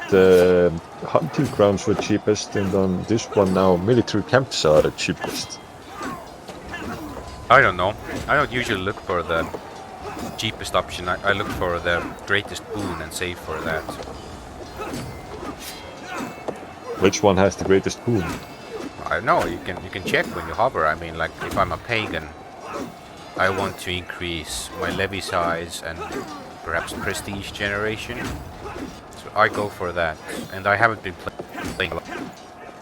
the hunting grounds were cheapest, and on this one now, military camps are the cheapest. I don't know. I don't usually look for the cheapest option. I look for the greatest boon and save for that. Which one has the greatest boon? I don't know. You can check when you hover. I mean, like if I'm a pagan, I want to increase my levy size and perhaps prestige generation. So I go for that, and I haven't been playing a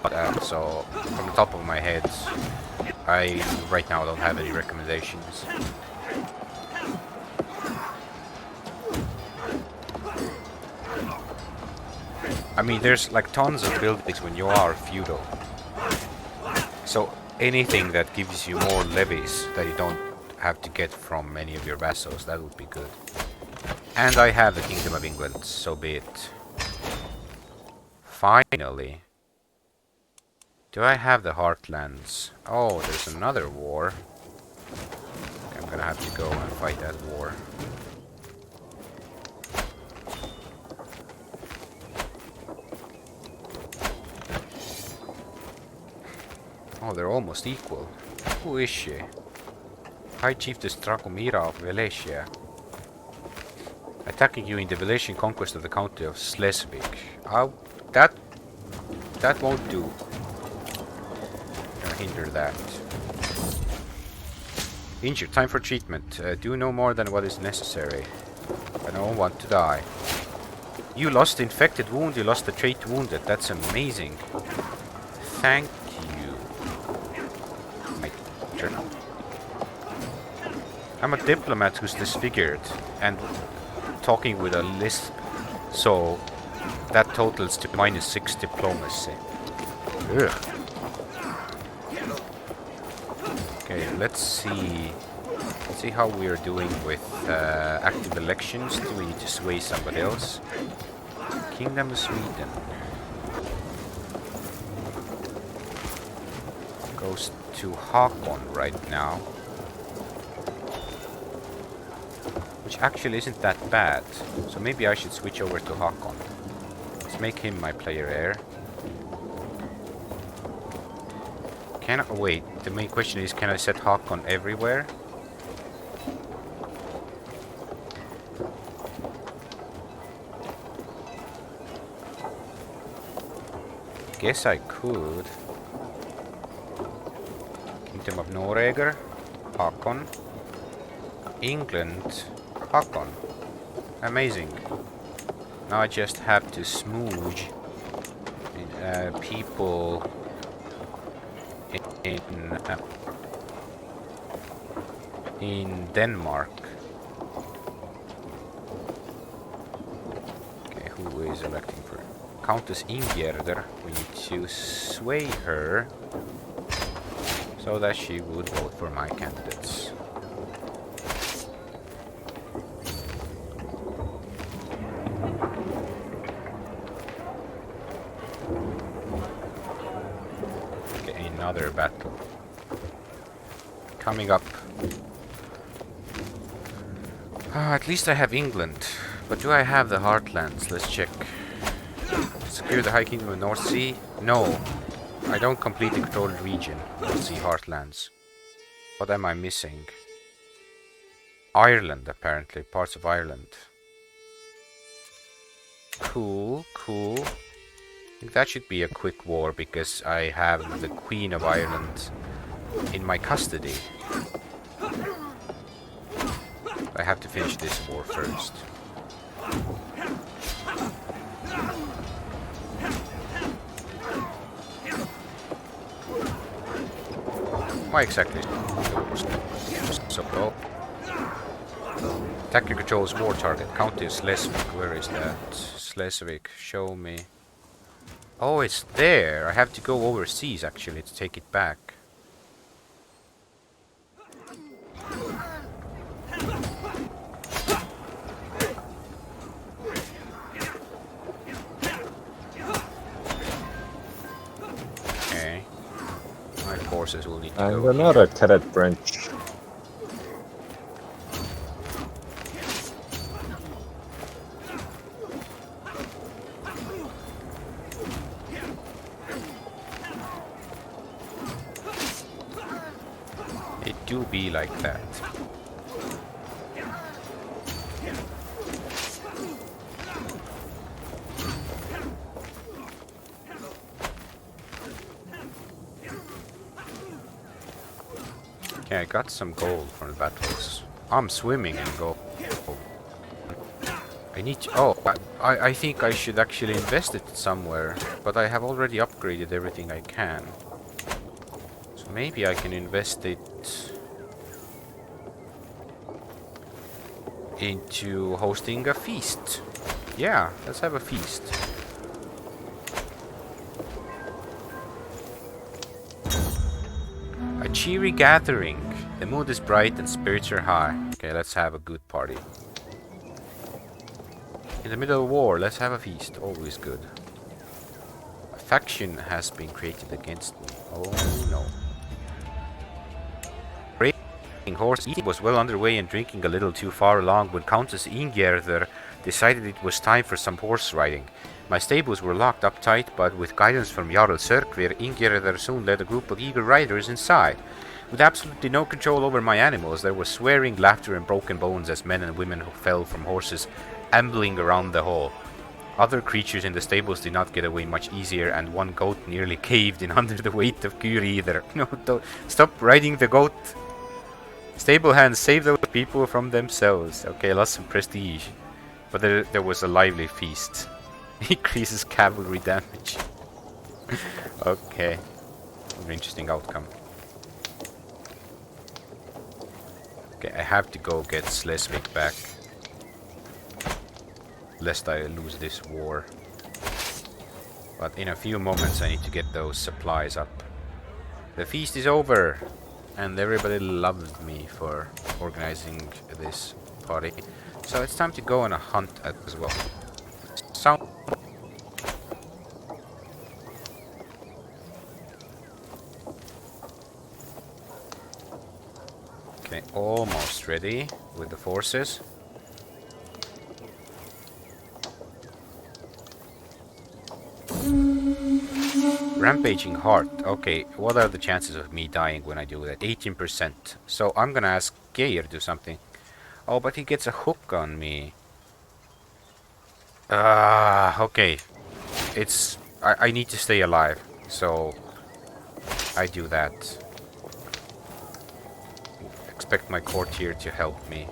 lot, so from the top of my head, I right now don't have any recommendations. I mean, there's like tons of buildings when you are feudal. So anything that gives you more levies that you don't have to get from any of your vassals, that would be good. And I have the Kingdom of England, so be it. Finally. Do I have the Heartlands? Oh, there's another war. I'm gonna have to go and fight that war. Oh, they're almost equal. Who is she? High Chiefess Dragomira of Wallachia. Attacking you in the Wallachian conquest of the county of Schleswig. Oh, that won't do. Gonna hinder that. Injured. Time for treatment. Do no more than what is necessary. I don't want to die. You lost the infected wound. You lost the trait wounded. That's amazing. Thank you. My turn. I'm a diplomat who's disfigured and talking with a lisp, so that totals to -6 diplomacy. Ugh. Okay, let's see how we are doing with active elections. Do we need to sway somebody else? Kingdom of Sweden goes to Hakon right now, which actually isn't that bad. So maybe I should switch over to Hakon. Let's make him my player heir. Wait, the main question is, can I set Hakon everywhere? Guess I could. Kingdom of Noreger, Hakon. England, Hakon. Amazing. Now I just have to smooch people in Denmark. Okay, who is electing for Countess Ingjerder? We need to sway her so that she would vote for my candidates. Okay, another battle coming up. At least I have England, but do I have the Heartlands? Let's check. Secure the High Kingdom of North Sea? No, I don't complete the controlled region. North Sea Heartlands. What am I missing? Ireland, apparently. Parts of Ireland. Cool, cool. I think that should be a quick war because I have the Queen of Ireland in my custody. I have to finish this war first. Why exactly? So low. Attacker controls war target. County of Schleswig. Where is that? Schleswig. Show me. Oh, it's there. I have to go overseas actually to take it back. Okay. My forces will need to and go another here. cadet branch. It do be like that. Okay, I got some gold from the battles. I'm swimming in gold. I need to... Oh, I think I should actually invest it somewhere. But I have already upgraded everything I can. So maybe I can invest it into hosting a feast. Yeah, let's have a feast. A cheery gathering. The mood is bright and spirits are high. Okay, let's have a good party. In the middle of war, let's have a feast. Always good. A faction has been created against me. Oh no. Raging horse eating was well underway and drinking a little too far along when Countess Ingjerder decided it was time for some horse riding. My stables were locked up tight, but with guidance from Jarl Sörkvir, Ingirðar soon led a group of eager riders inside. With absolutely no control over my animals, there was swearing, laughter, and broken bones as men and women who fell from horses ambling around the hall. Other creatures in the stables did not get away much easier, and one goat nearly caved in under the weight of Gyriðr. No, don't stop riding the goat. Stable hands save those people from themselves. Okay, lost some prestige. But there was a lively feast. Increases cavalry damage. Okay. An interesting outcome. Okay, I have to go get Slesvig back. Lest I lose this war. But in a few moments I need to get those supplies up. The feast is over! And everybody loved me for organizing this party. So it's time to go on a hunt as well. Sound. Okay, almost ready with the forces. Rampaging heart. Okay, what are the chances of me dying when I do that? 18%. So I'm gonna ask Geir to do something. Oh, but he gets a hook on me. Okay. It's... I need to stay alive. So... I do that. Expect my courtier to help me.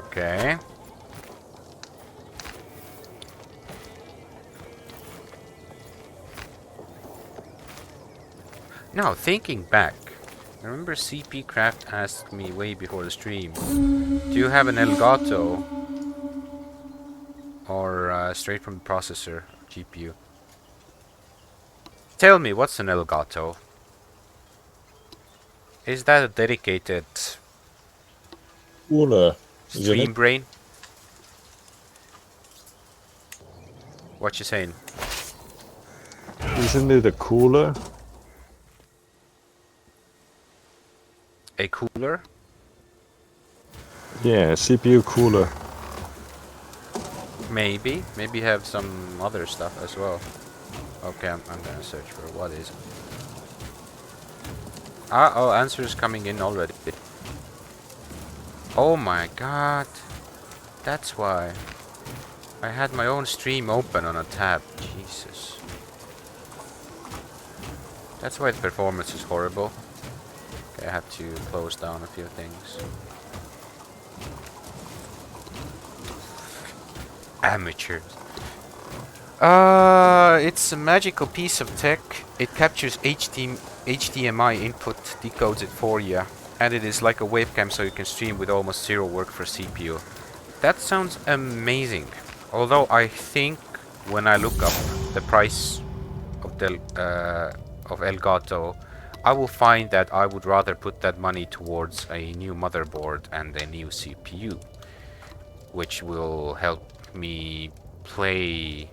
Okay. Now, thinking back, I remember CP Craft asked me way before the stream, do you have an Elgato? Or straight from the processor, GPU? Tell me, what's an Elgato? Is that a dedicated Cooler. stream brain? What you saying? Isn't it a cooler? A cooler? Yeah, CPU cooler. Maybe. Maybe have some other stuff as well. Okay, I'm gonna search for it. What is it? Oh, answers coming in already. Oh my god. That's why. I had my own stream open on a tab. Jesus. That's why the performance is horrible. Okay, I have to close down a few things. Amateurs. It's a magical piece of tech. It captures HDMI input, decodes it for you, and it is like a webcam so you can stream with almost zero work for CPU. That sounds amazing. Although I think when I look up the price of the of Elgato, I will find that I would rather put that money towards a new motherboard and a new CPU, which will help me play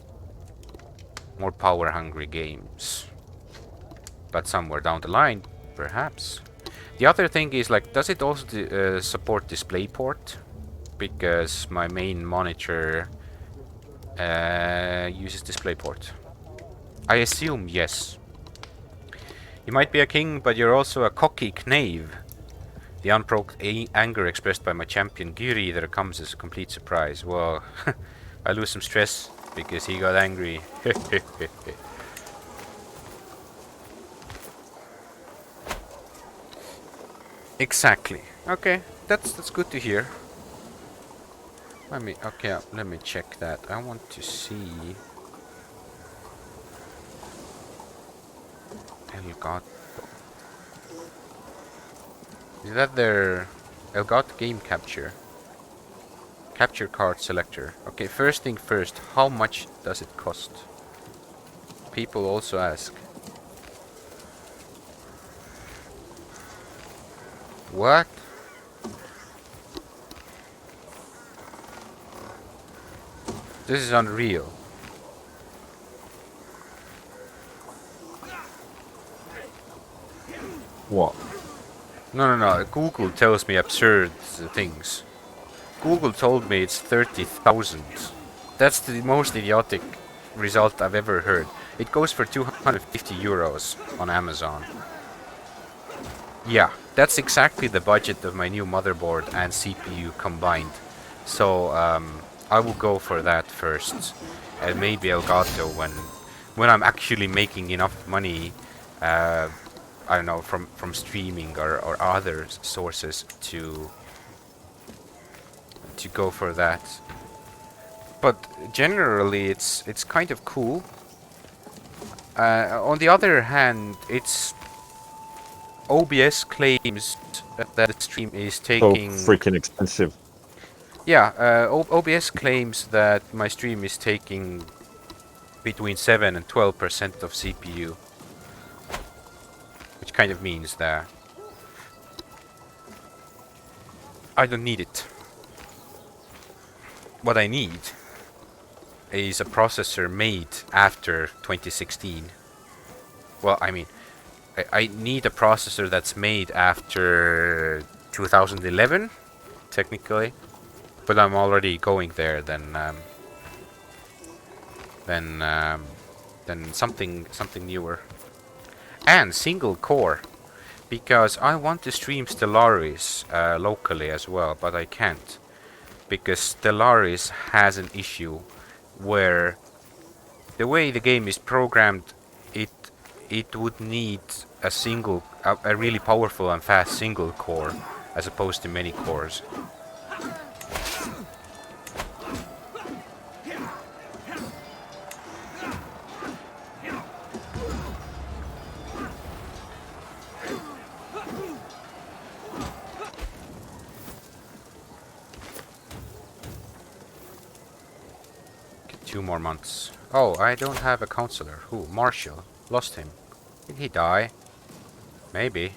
more power-hungry games. But somewhere down the line, perhaps. The other thing is, like, does it also support DisplayPort? Because my main monitor uses DisplayPort. I assume yes. You might be a king, but you're also a cocky knave. The unprovoked anger expressed by my champion Gyriðr comes as a complete surprise. Well, I lose some stress because he got angry. Exactly. Okay, that's good to hear. Let me check that. I want to see Elgato. Is that their Elgato game capture? Capture card selector. Okay, first thing first, how much does it cost? People also ask. What? This is unreal. What? No. Google tells me absurd things. Google told me it's 30,000. That's the most idiotic result I've ever heard. It goes for 250 euros on Amazon. Yeah, that's exactly the budget of my new motherboard and CPU combined. So I will go for that first, and maybe Elgato when I'm actually making enough money. I don't know, from streaming or other sources to go for that. But generally, it's kind of cool. On the other hand, it's OBS claims that the stream is So taking. freaking expensive. Yeah, OBS claims that my stream is taking between 7 and 12% of CPU, which kind of means that I don't need it. What I need is a processor made after 2016. Well, I mean, I need a processor that's made after 2011, technically, but I'm already going there. Then something newer and single core, because I want to stream Stellaris locally as well, but I can't because Stellaris has an issue where the way the game is programmed, it would need a really powerful and fast single core as opposed to many cores. Okay, 2 more months. Oh, I don't have a counselor. Who? Marshall. Lost him. Did he die? Maybe.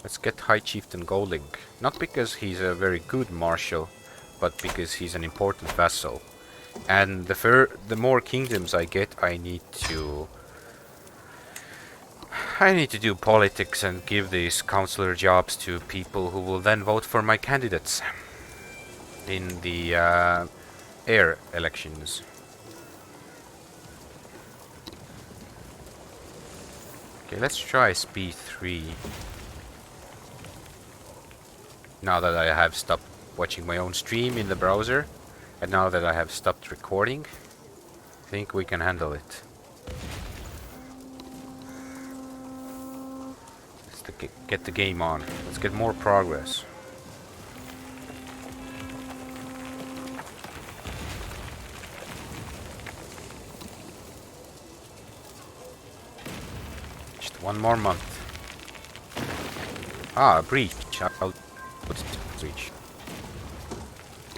Let's get High Chieftain Golding. Not because he's a very good marshal, but because he's an important vassal. And the more kingdoms I get, I need to do politics and give these counselor jobs to people who will then vote for my candidates in the air elections. Okay, let's try speed 3. Now that I have stopped watching my own stream in the browser, and now that I have stopped recording, I think we can handle it. Let's get the game on. Let's get more progress. Just 1 more month. Ah, a breach. I'll put it breach.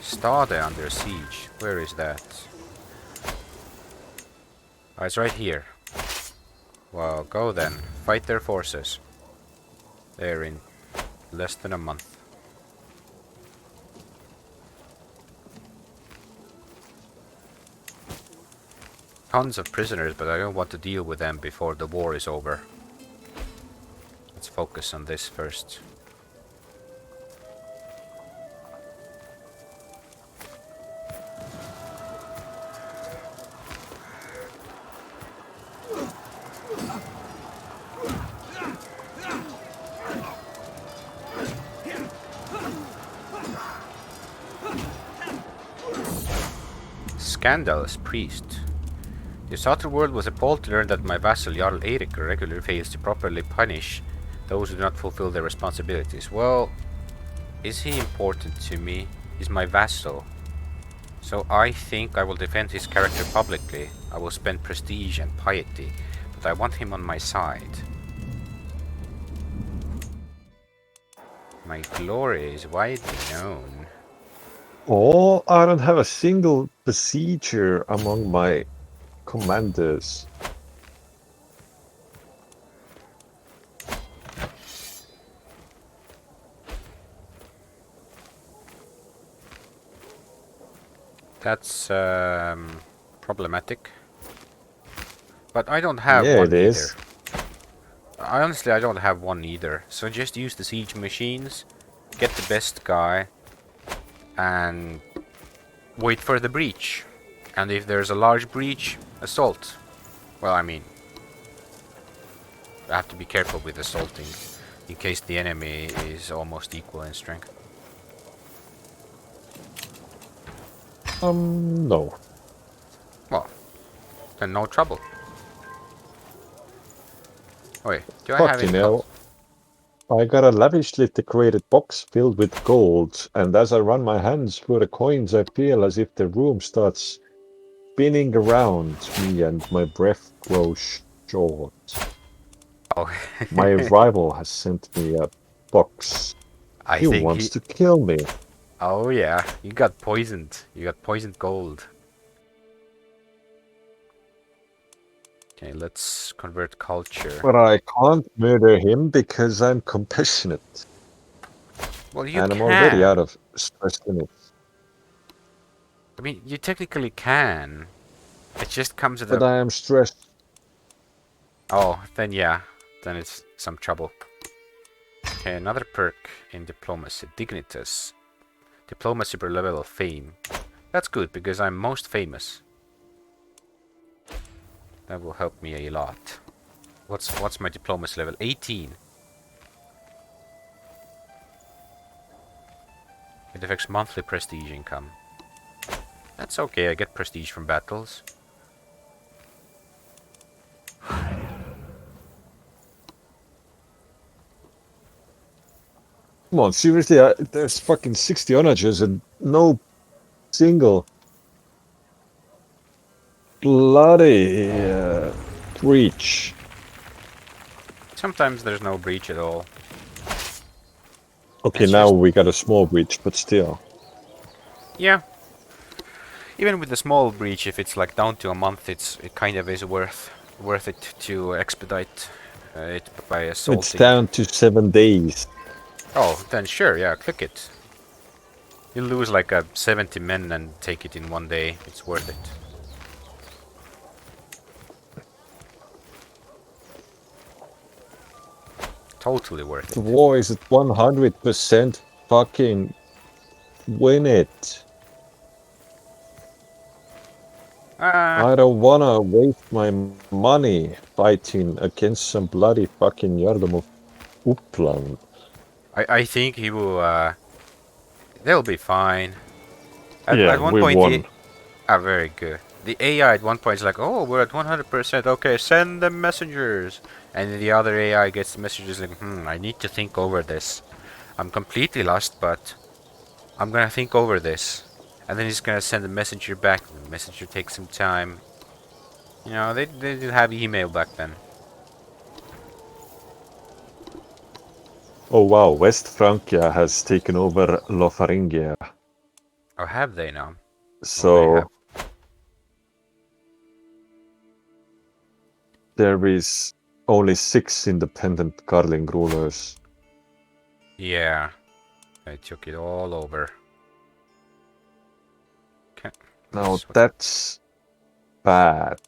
Stade under siege. Where is that? Oh, it's right here. Well, go then. Fight their forces. They're in less than a month. Tons of prisoners, but I don't want to deal with them before the war is over. Let's focus on this first. Scandalous priest. The outer world was appalled to learn that my vassal Jarl Eirik regularly fails to properly punish those who do not fulfill their responsibilities. Well, is he important to me? He's my vassal. So I think I will defend his character publicly. I will spend prestige and piety, but I want him on my side. My glory is widely known. Oh, I don't have a single besieger among my commanders. That's problematic. But I don't have Yeah, one it either. is. Honestly, I don't have one either. So just use the siege machines, get the best guy, and wait for the breach. And if there's a large breach, assault. Well, I mean, I have to be careful with assaulting, in case the enemy is almost equal in strength. No. Well, then no trouble. Wait, do I have Fucking any clothes? hell. I got a lavishly decorated box filled with gold, and as I run my hands through the coins, I feel as if the room starts spinning around me and my breath grows short. Oh, My rival has sent me a box. I He think wants he... to kill me. Oh yeah, you got poisoned. You got poisoned gold. Okay, let's convert culture. But I can't murder him because I'm compassionate. Well, you And I'm already out can. of stress limits. I mean, you technically can. It just comes at But a... I am stressed. Oh, then yeah. Then it's some trouble. Okay, another perk in diplomacy. Dignitas. Diplomacy per level of fame. That's good, because I'm most famous. That will help me a lot. What's my diplomacy level? 18. It affects monthly prestige income. That's okay, I get prestige from battles. Come on, seriously, there's fucking 60 onagers and no single bloody breach. Sometimes there's no breach at all. Okay, It's now just... we got a small breach, but still. Yeah. Even with the small breach, if it's like down to a month, it kind of is worth it to expedite it by It's assaulting. down to 7 days. Oh, then sure, yeah, click it. You lose like 70 men and take it in one day. It's worth it. Totally worth The it. war is at 100% fucking win it. Ah, I don't wanna waste my money fighting against some bloody fucking Yardom of Uppland. I think he will. They'll be fine. At Yeah, one we point, won. very good. The AI at one point is like, oh, we're at 100%. Okay, send them messengers. And then the other AI gets the messages like, I need to think over this. I'm completely lost, but I'm gonna think over this. And then he's gonna send a messenger back. The messenger takes some time. You know, they didn't have email back then. Oh wow, West Francia has taken over Lotharingia. Or have they now? Well, they have. So there is only 6 independent Carling rulers. Yeah, they took it all over. Okay. Now that's bad.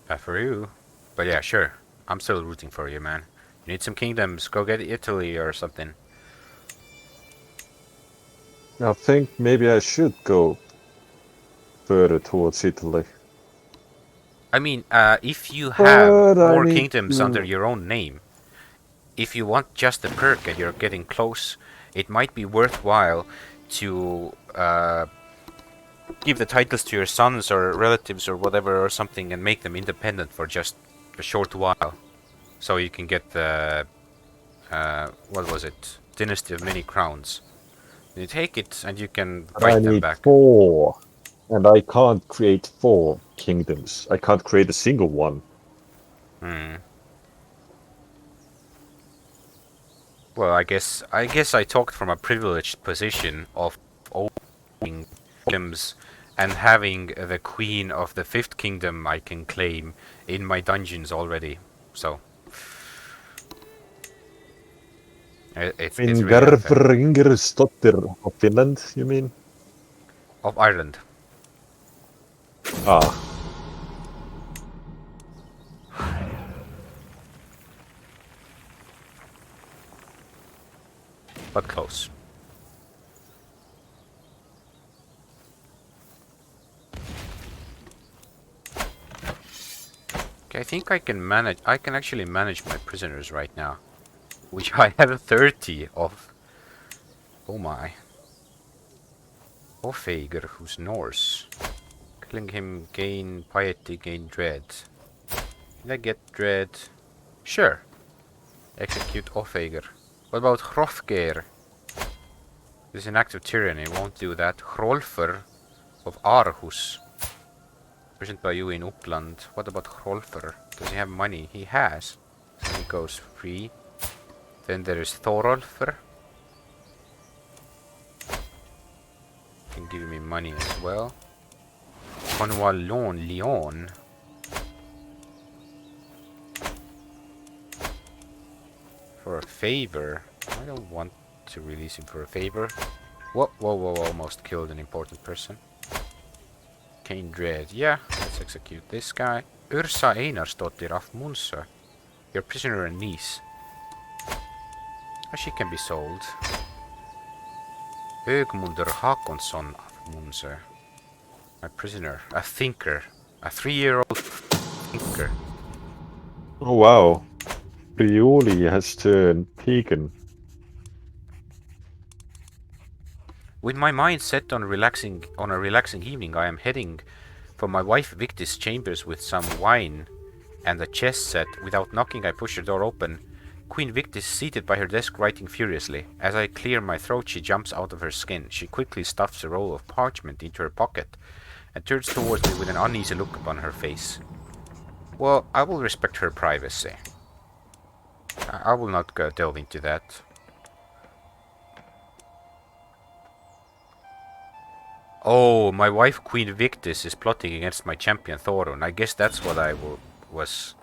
Bad for you. But yeah, sure. I'm still rooting for you, man. You need some kingdoms. Go get Italy or something. I think maybe I should go further towards Italy. I mean, if you have But I more need kingdoms under to... your own name, if you want just the perk and you're getting close, it might be worthwhile to give the titles to your sons or relatives or whatever or something and make them independent for just a short while. So you can get the, what was it? Dynasty of Many Crowns. You take it and you can But I fight them need back. 4. And I can't create 4 kingdoms. I can't create a single one. Well, I guess I talked from a privileged position of owning kingdoms and having the queen of the fifth kingdom I can claim in my dungeons already. So it's really unfair. Vingarfringersdotter of Finland, you mean? Of Ireland. Ah. but close. Okay, I think I can manage. I can actually manage my prisoners right now, which I have 30 of. Oh my. Ofager, who's Norse. Killing him, gain piety, gain dread. Did I get dread? Sure. Execute Ofager. What about Hrothgeir? This is an act of tyranny, won't do that. Hrolfr of Aarhus. Present by you in Uppland. What about Hrolfr? Does he have money? He has. So he goes free. Then there is Thorolfr. Can give me money as well. Conwallon Lyon. For a favor. I don't want to release him for a favor. Whoa, whoa, whoa, almost killed an important person. Kane Dread. Yeah, let's execute this guy. Ursa Einarsdottir af Munse. Your prisoner and niece. She can be sold. Ögmundur Hakonsson af Munse. My prisoner. A thinker. A 3-year-old thinker. Oh wow. Friuli has turned pagan. With my mind set on a relaxing evening, I am heading for my wife Victis' chambers with some wine and a chess set. Without knocking, I push the door open. Queen Victis seated by her desk writing furiously. As I clear my throat, she jumps out of her skin. She quickly stuffs a roll of parchment into her pocket and turns towards me with an uneasy look upon her face. Well, I will respect her privacy. I will not delve into that. Oh, my wife Queen Victis is plotting against my champion Thorun. I guess that's what I was...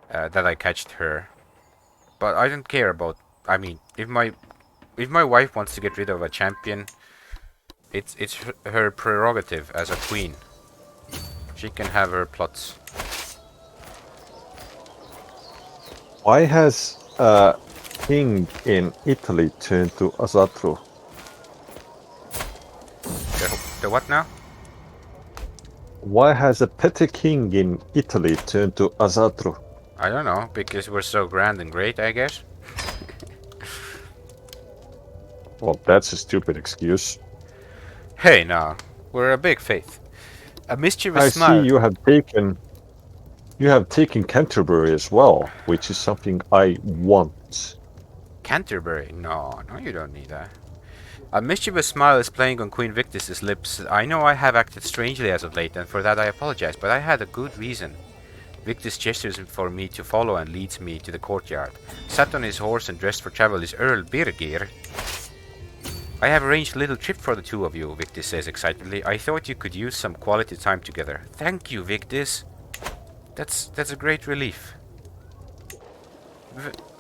that I catched her. But I don't care about... I mean, if my wife wants to get rid of a champion, it's her prerogative as a queen. She can have her plots. Why has a king in Italy turned to Asatru? The what now? Why has a petty king in Italy turned to Asatru? I don't know, because we're so grand and great, I guess. Well, that's a stupid excuse. Hey, now, we're a big faith. A mischievous I smile. see you have taken Canterbury as well, which is something I want. Canterbury? No, you don't need that. A mischievous smile is playing on Queen Victis' lips. I know I have acted strangely as of late, and for that I apologize, but I had a good reason. Victis gestures for me to follow and leads me to the courtyard. Sat on his horse and dressed for travel is Earl Birgir. I have arranged a little trip for the two of you, Victis says excitedly. I thought you could use some quality time together. Thank you, Victis. That's a great relief.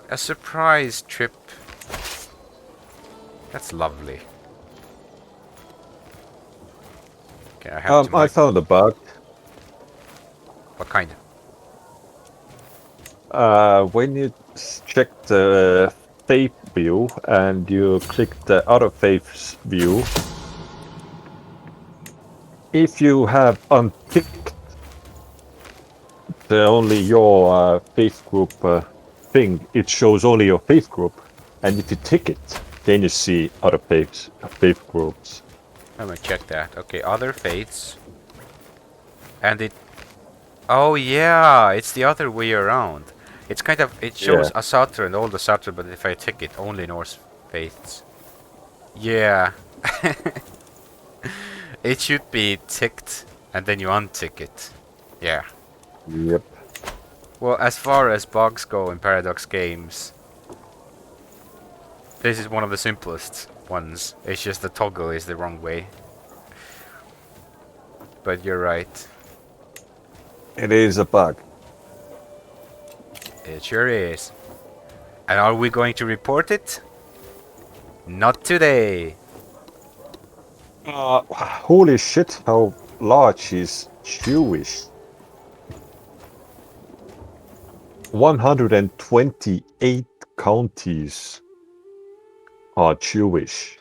A surprise trip. That's lovely. Okay, I have to... I found a bug. What kind? When you check the faith view and you click the other faiths view, if you have unticked the only your faith group thing, it shows only your faith group, and if you tick it, then you see other faith groups. I'm gonna check that. Okay, other faiths. And it... Oh yeah, it's the other way around. It's kind of... It shows Asatru and all the Asatru, but if I tick it, only Norse faiths. Yeah. It should be ticked, and then you untick it. Yeah. Yep. Well, as far as bugs go in Paradox games, this is one of the simplest ones. It's just the toggle is the wrong way. But you're right. It is a bug. It sure is. And are we going to report it? Not today. Holy shit, how large is Jewish? 128 counties. are Jewish.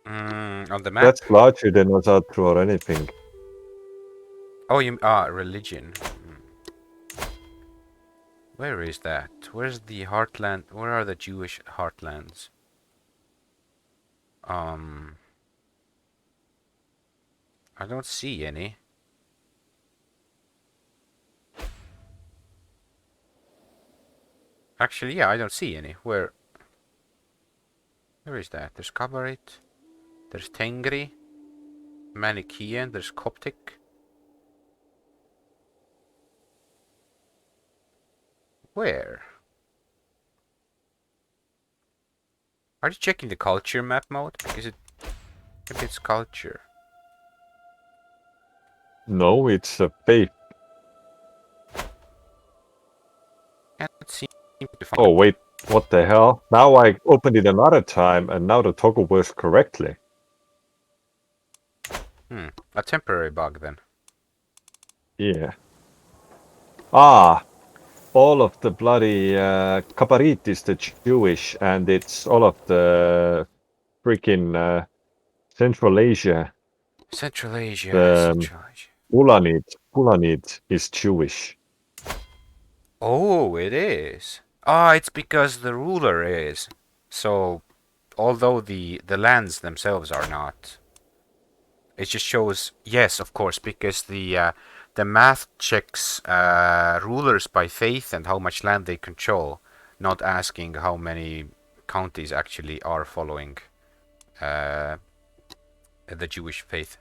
On the map? That's larger than Asatru or anything. Oh, religion. Where is that? Where's the heartland? Where are the Jewish heartlands? I don't see any. Actually, yeah, I don't see any. Where is that? There's Kabarit, there's Tengri, Manichaean, there's Coptic. Where? Are you checking the culture map mode? Because maybe it's culture. No, it's a faith. Can't seem to find. Oh, wait. What the hell? Now I opened it another time and now the toggle works correctly. A temporary bug then. Yeah. Ah, all of the bloody Kabarit is the Jewish, and it's all of the freaking Central Asia. Central Asia. The Pulanid is Jewish. Oh, it is. Ah, it's because the ruler is. So, although the lands themselves are not, it just shows. Yes, of course, because the math checks rulers by faith and how much land they control, not asking how many counties actually are following the Jewish faith.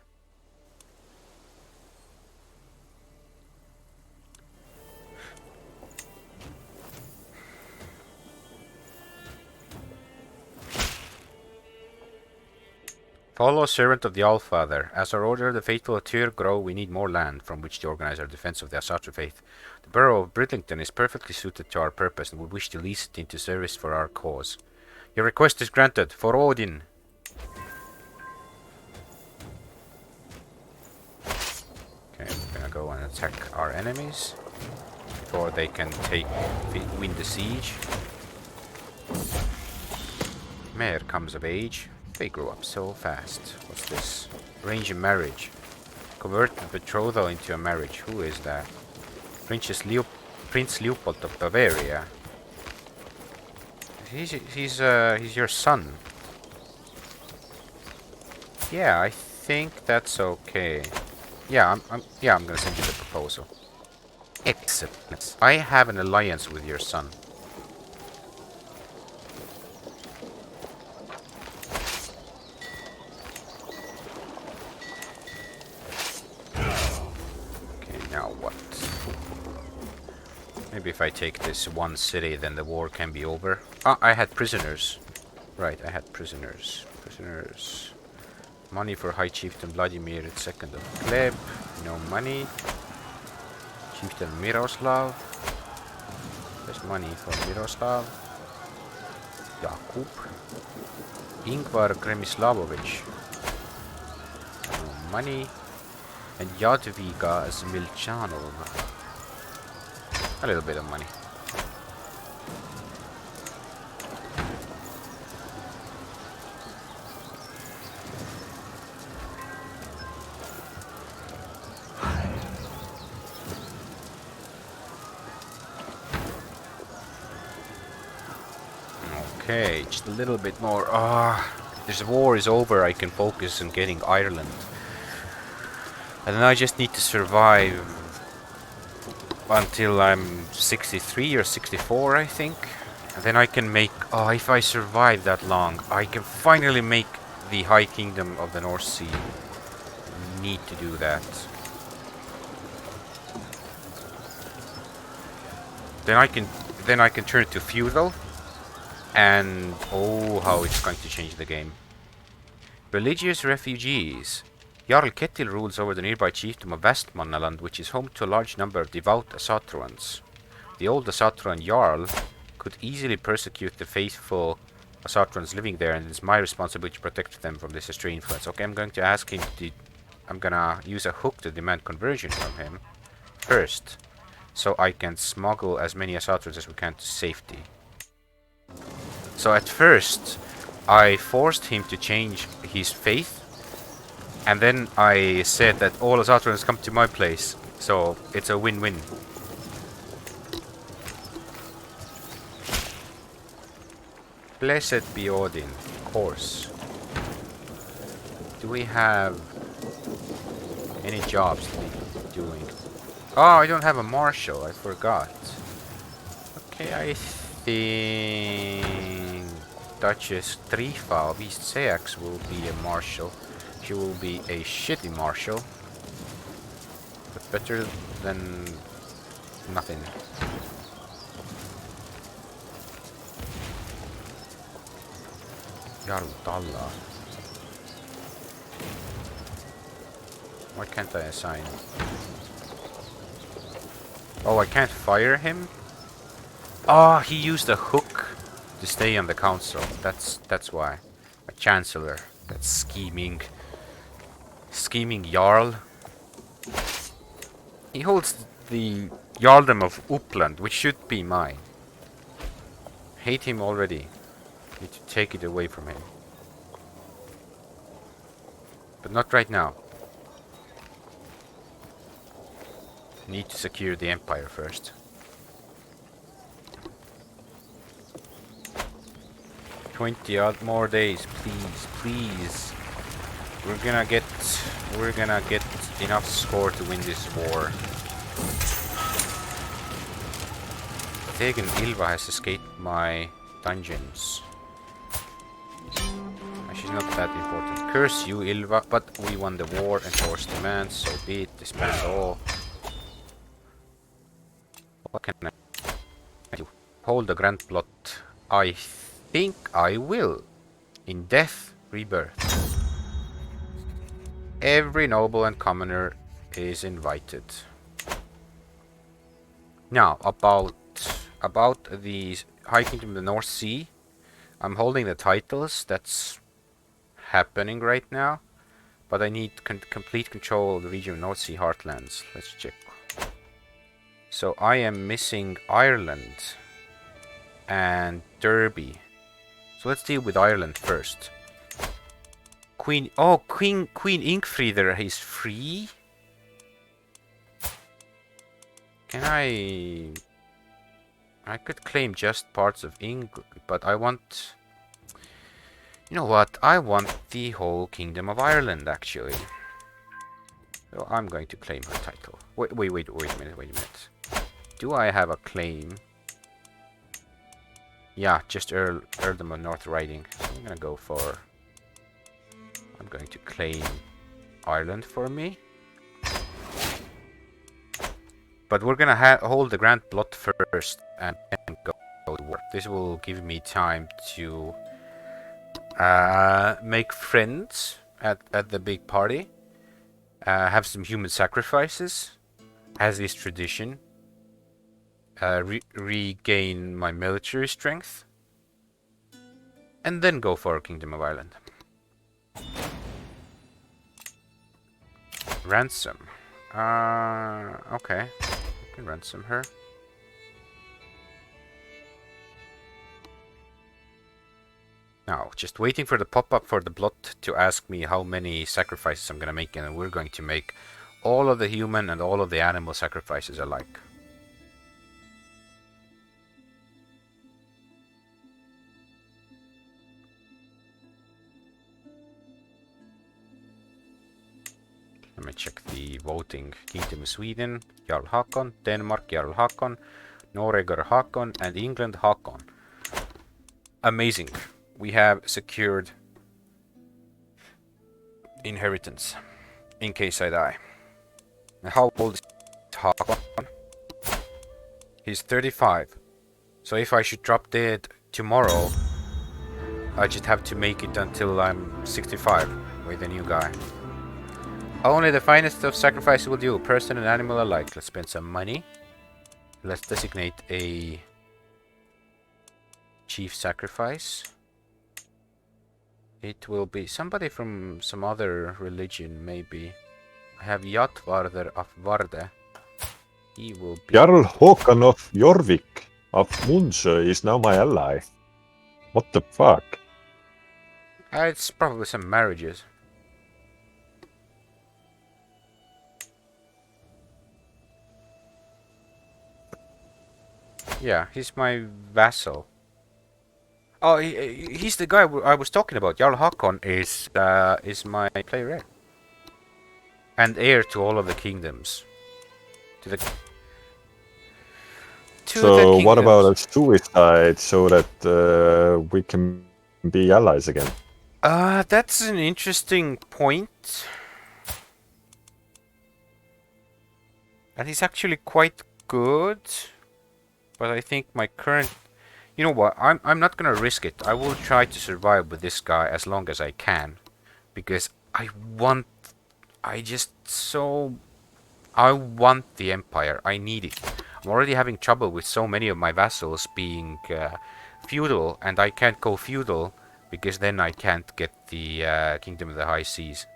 Follow servant of the Allfather. As our order, the faithful Tyr grow, we need more land from which to organize our defense of the Asatru faith. The borough of Bridlington is perfectly suited to our purpose and would wish to lease it into service for our cause. Your request is granted, for Odin. Okay, we're gonna go and attack our enemies before they can win the siege. Mayor comes of age. They grew up so fast. What's this? Arrange a marriage. Convert the betrothal into a marriage. Who is that? Prince Leopold of Bavaria. He's your son. Yeah, I think that's okay. Yeah, I'm gonna send you the proposal. Excellent. I have an alliance with your son. Now what? Maybe if I take this one city, then the war can be over. Ah, I had prisoners. Right, I had prisoners. Money for High Chieftain Vladimir II of Gleb. No money. Chieftain Miroslav. There's money for Miroslav. Jakub. Ingvar Kremislavovich. No money. And Jadwiga Zmilchanova. A little bit of money. Okay, just a little bit more. This war is over, I can focus on getting Ireland. And then I just need to survive until I'm 63 or 64, I think. And then I can make... Oh, if I survive that long, I can finally make the High Kingdom of the North Sea. Need to do that. Then I can turn it to feudal. And oh, how it's going to change the game. Religious refugees. Jarl Ketil rules over the nearby chiefdom of Vestmannaland, which is home to a large number of devout Asatruans. The old Asatruan Jarl could easily persecute the faithful Asatruans living there, and it is my responsibility to protect them from this stray influence. Okay, I'm going to ask him to... I'm gonna use a hook to demand conversion from him first, so I can smuggle as many Asatruans as we can to safety. So at first, I forced him to change his faith, and then I said that all Asaturans come to my place, so it's a win-win. Blessed be Odin, of course. Do we have any jobs to be doing? Oh, I don't have a marshal, I forgot. Okay, I think Duchess Trifa of East Sayax will be a marshal. She will be a shitty marshal, but better than nothing. Jarl Dalla. Why can't I assign? Oh, I can't fire him? Oh, he used a hook to stay on the council. That's why. A chancellor. That scheming Jarl. He holds the Jarldom of Uppland, which should be mine. Hate him already. Need to take it away from him. But not right now. Need to secure the Empire first. 20 odd more days, please, please. We're gonna get enough score to win this war. Tegan Ilva has escaped my dungeons. She's not that important. Curse you, Ilva, but we won the war, enforced demands, so be it, disband all. What can I do? Hold the Grand Plot. I think I will. In death, rebirth. Every noble and commoner is invited. Now, about the High Kingdom of the North Sea. I'm holding the titles. That's happening right now. But I need complete control of the region of North Sea Heartlands. Let's check. So I am missing Ireland and Derby. So let's deal with Ireland first. Queen Ingfriðr is free. Can I could claim just parts of England, but I want... You know what? I want the whole Kingdom of Ireland, actually. So I'm going to claim her title. Wait a minute. Do I have a claim? Yeah, just Earldom of North Riding. So I'm gonna go for... I'm going to claim Ireland for me. But we're gonna hold the Grand Plot first and go to work. This will give me time to make friends at the big party. Have some human sacrifices, as is tradition. Regain my military strength. And then go for Kingdom of Ireland. Ransom. Okay. I can ransom her. Now, just waiting for the pop-up for the Blot to ask me how many sacrifices I'm gonna make, and we're going to make all of the human and all of the animal sacrifices alike. Let me check the voting. Kingdom of Sweden, Jarl Hakon, Denmark, Jarl Hakon, Noregar Hakon, and England Hakon. Amazing. We have secured inheritance in case I die. How old is Hakon? He's 35. So if I should drop dead tomorrow, I just have to make it until I'm 65 with a new guy. Only the finest of sacrifices will do, person and animal alike. Let's spend some money. Let's designate a chief sacrifice. It will be somebody from some other religion, maybe. I have Jatvarder of Varde. He will be... Jarl Håkan of Jorvik of Mundsö is now my ally. What the fuck? It's probably some marriages. Yeah, he's my vassal. Oh, he's the guy I was talking about. Jarl Hakon is my player heir and heir to all of the kingdoms. To the So what about kingdoms. a suicide so that we can be allies again? That's an interesting point. And he's actually quite good. But I think my current... You know what? I'm not gonna risk it. I will try to survive with this guy as long as I can. Because I want... I just so... I want the Empire. I need it. I'm already having trouble with so many of my vassals being feudal. And I can't go feudal. Because then I can't get the Kingdom of the High Seas.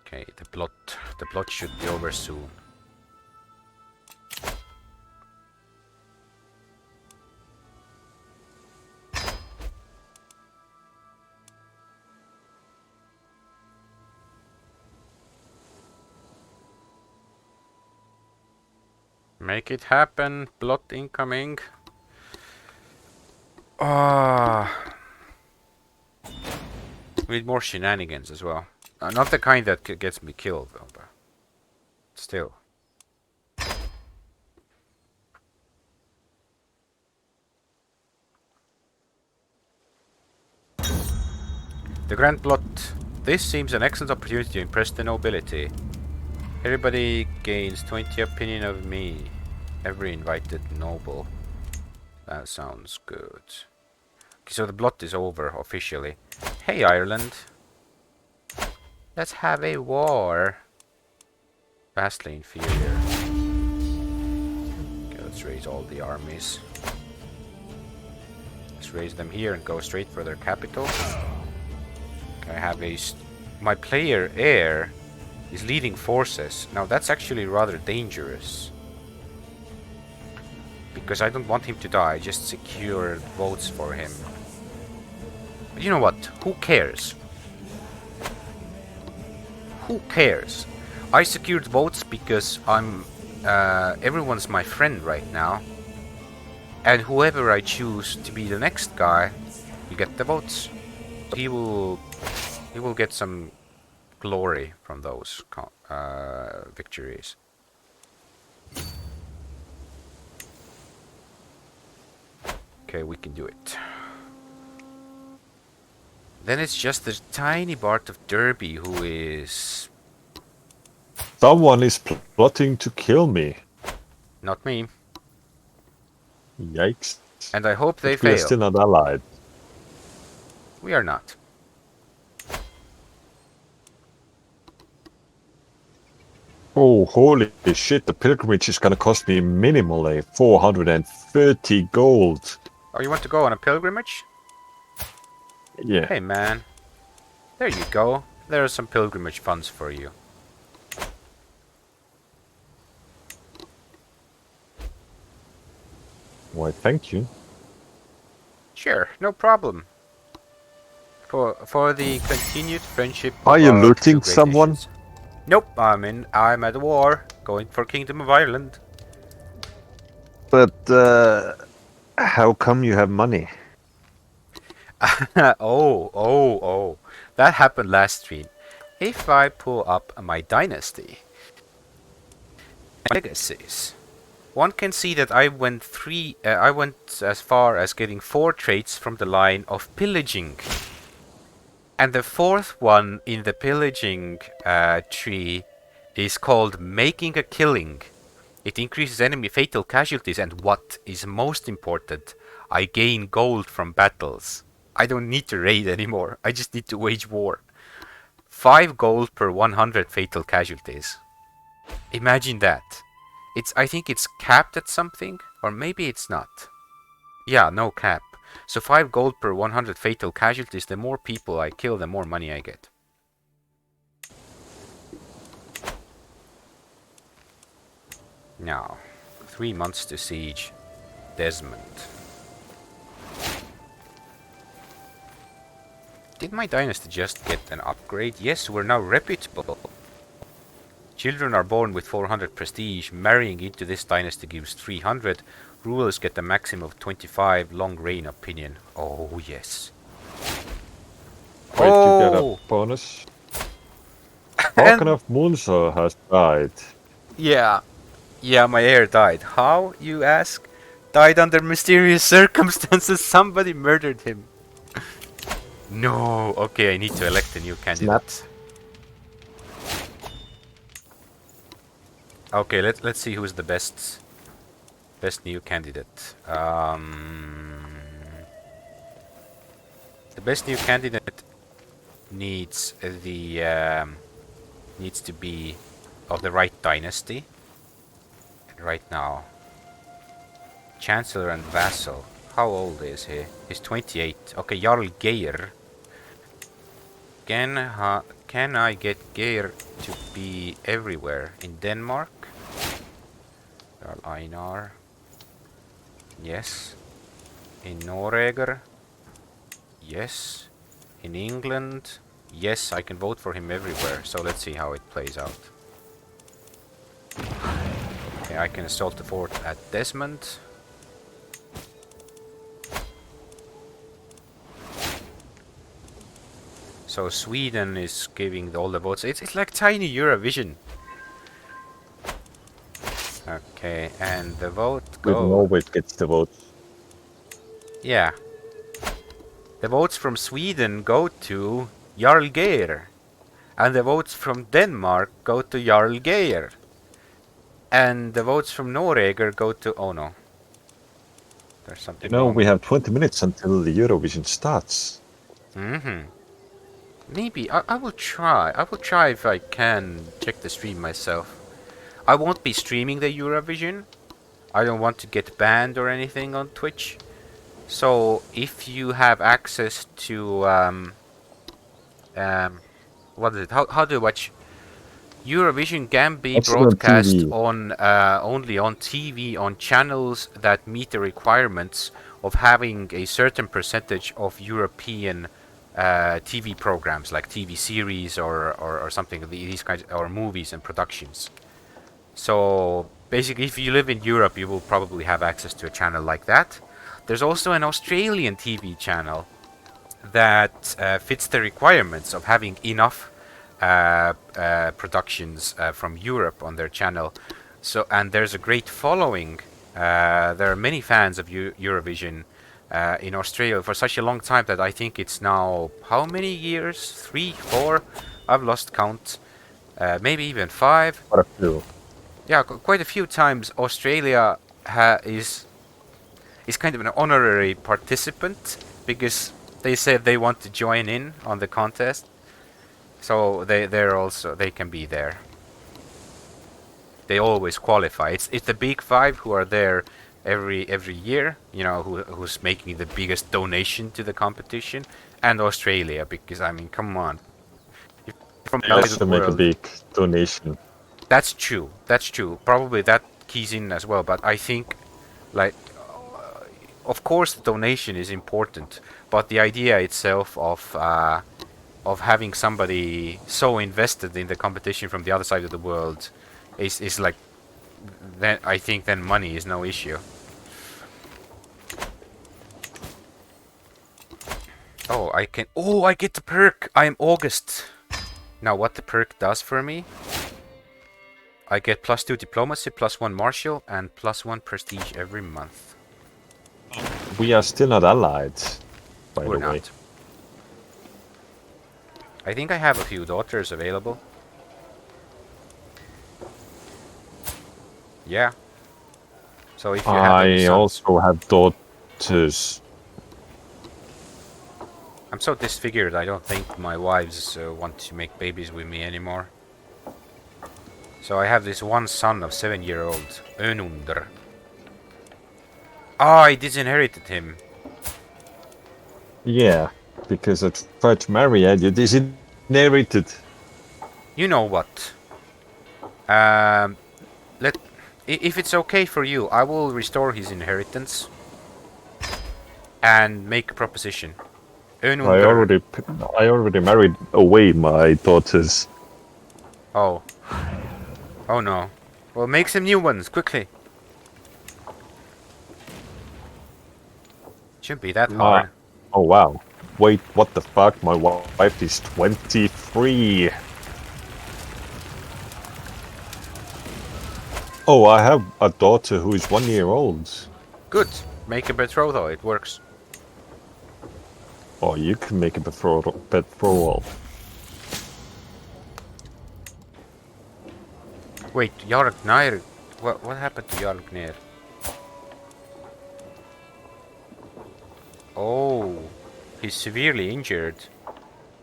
Okay, the plot should be over soon. Make it happen, plot incoming. Ah, we need more shenanigans as well. Not the kind that gets me killed though, but still. The grand plot. This seems an excellent opportunity to impress the nobility. Everybody gains 20 opinion of me. Every invited noble. That sounds good. Okay, so the plot is over officially. Hey Ireland. Let's have a war. Vastly inferior. Okay, let's raise all the armies. Let's raise them here and go straight for their capital. I have my player heir is leading forces. Now that's actually rather dangerous. Because I don't want him to die, just secure votes for him. But you know what? Who cares? Who cares? I secured votes because everyone's my friend right now. And whoever I choose to be the next guy will get the votes. He will get some glory from those victories. Okay, we can do it. Then it's just the tiny Bart of Derby who is... Someone is plotting to kill me. Not me. Yikes. And I hope they But we are fail. still not allied. We are not. Oh, holy shit, the pilgrimage is gonna cost me minimally 430 gold. Oh, you want to go on a pilgrimage? Yeah. Hey, man. There you go. There are some pilgrimage funds for you. Why, thank you. Sure, no problem. For the continued friendship of Are you our looting two great someone? nations. Nope, I'm at war, going for Kingdom of Ireland. But, how come you have money? Oh. That happened last stream. If I pull up my dynasty legacies, one can see that I went as far as getting 4 traits from the line of pillaging. And the 4th one in the pillaging tree is called making a killing. It increases enemy fatal casualties, and what is most important, I gain gold from battles. I don't need to raid anymore, I just need to wage war. 5 gold per 100 fatal casualties. Imagine that. I think it's capped at something, or maybe it's not. Yeah, no cap. So 5 gold per 100 fatal casualties, the more people I kill, the more money I get. Now, 3 months to siege. Desmond. Did my dynasty just get an upgrade? Yes, we're now reputable. Children are born with 400 prestige. Marrying into this dynasty gives 300. Rulers get a maximum of 25. Long reign opinion. Oh, yes. Wait, you get a Oh! bonus? And Hakan of Munso has died. yeah, my heir died. How, you ask? Died under mysterious circumstances. Somebody murdered him. No. Okay, I need to elect a new candidate. Okay, let's see who's the best new candidate. The best new candidate needs needs to be of the right dynasty. Right now, Chancellor and Vassal. How old is he? He's 28. Okay, Jarl Geir. Can I get Geir to be everywhere? In Denmark? Jarl Einar. Yes. In Noreger? Yes. In England? Yes, I can vote for him everywhere. So let's see how it plays out. Okay, I can assault the fort at Desmond. So Sweden is giving all the votes. It's like tiny Eurovision. Okay, and the vote Sweden go. always gets the vote. Yeah. The votes from Sweden go to Jarl Geir. And the votes from Denmark go to Jarl Geir. And the votes from Noreger go to... Oh no. There's something You know, wrong. we have 20 minutes until the Eurovision starts. Maybe. I will try. I will try if I can check the stream myself. I won't be streaming the Eurovision. I don't want to get banned or anything on Twitch. So if you have access to what is it? How do you watch? Eurovision can be Watch it on broadcast TV. on only on TV on channels that meet the requirements of having a certain percentage of European TV programs, like TV series or something, these kinds, or movies and productions. So basically, if you live in Europe, you will probably have access to a channel like that. There's also an Australian TV channel that fits the requirements of having enough productions from Europe on their channel. So, and there's a great following. There are many fans of Eurovision in Australia for such a long time that I think it's now how many years? 3, 4? I've lost count. Maybe even 5. What a few. Yeah, quite a few times Australia is kind of an honorary participant because they said they want to join in on the contest. So they can be there. They always qualify. It's the big 5 who are there every year. You know, who's making the biggest donation to the competition, and Australia, because I mean, come on. From They the also make a world. big donation. That's true. That's true. Probably that keys in as well. But I think, like, of course, the donation is important. But the idea itself of having somebody so invested in the competition from the other side of the world is like, then I think then money is no issue. Oh, I get the perk. I am August. Now, what the perk does for me? I get +2 diplomacy, +1 martial, and +1 prestige every month. We are still not allied, by We're the way. not. I think I have a few daughters available. Yeah. So if you have any I sons... also have daughters. I'm so disfigured, I don't think my wives want to make babies with me anymore. So I have this one son of 7-year-old, Önundr. Ah, I disinherited him. Yeah, because I tried to marry and you disinherited. You know what? Let If it's okay for you, I will restore his inheritance and make a proposition. I Önungar. already, I already married away my daughters. Oh. Oh no. Well, make some new ones, quickly. Shouldn't be that My, hard. oh wow. Wait, what the fuck? My wife is 23. Oh, I have a daughter who is 1 year old. Good. Make a betrothal, it works. Oh, you can make a betrothal. Wait, Jargnair. What happened to Jargnair? Oh, he's severely injured,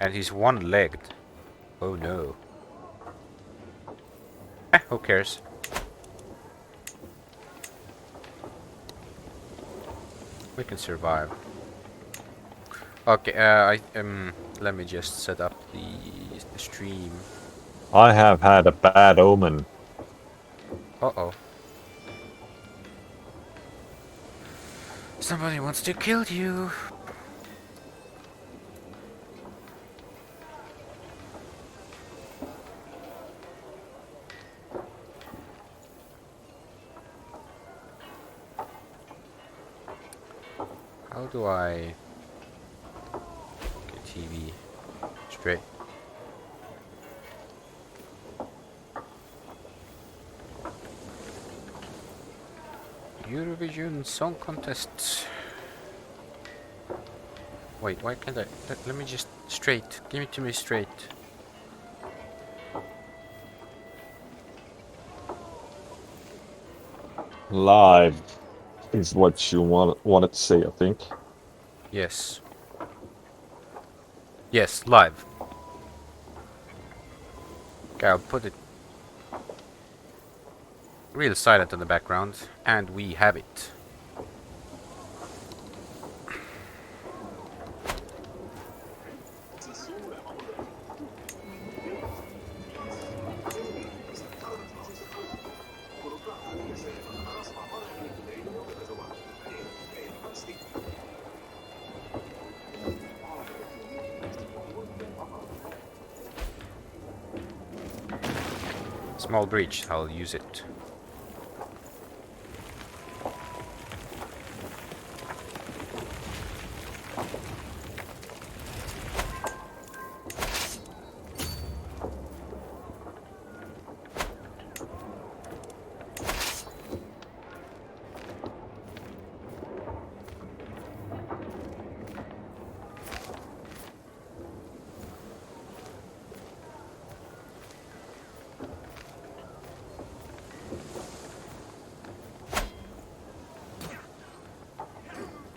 and he's one-legged. Oh no. Who cares? We can survive. Okay, let me just set up the stream. I have had a bad omen. Uh-oh. Somebody wants to kill you. How do I get TV straight? Eurovision Song Contest. Wait, why can't I? Let me just straight. Give it to me straight. Live is what you wanted to say, I think. Yes. Yes, live. Okay, I'll put it real silent in the background, and we have it. Small breach, I'll use it.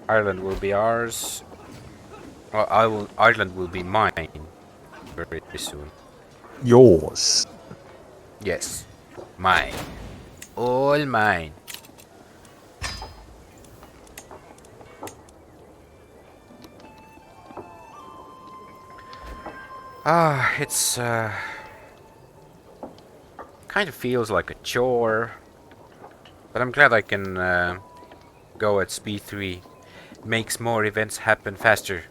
Ireland will be ours. Well, Ireland will be mine very soon. Yours. Yes, mine. All mine. It's kind of feels like a chore, but I'm glad I can go at speed 3. Makes more events happen faster.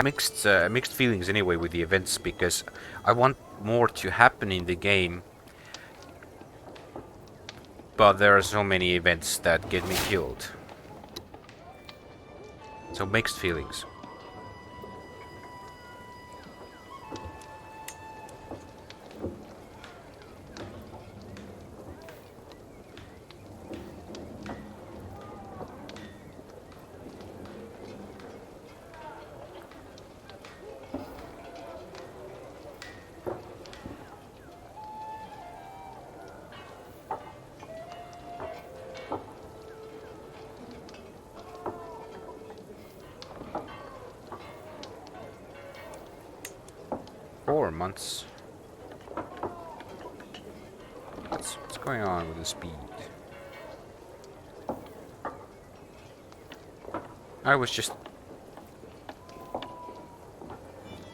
Mixed feelings anyway with the events, because I want more to happen in the game, but there are so many events that get me killed. So mixed feelings. Months. What's going on with the speed?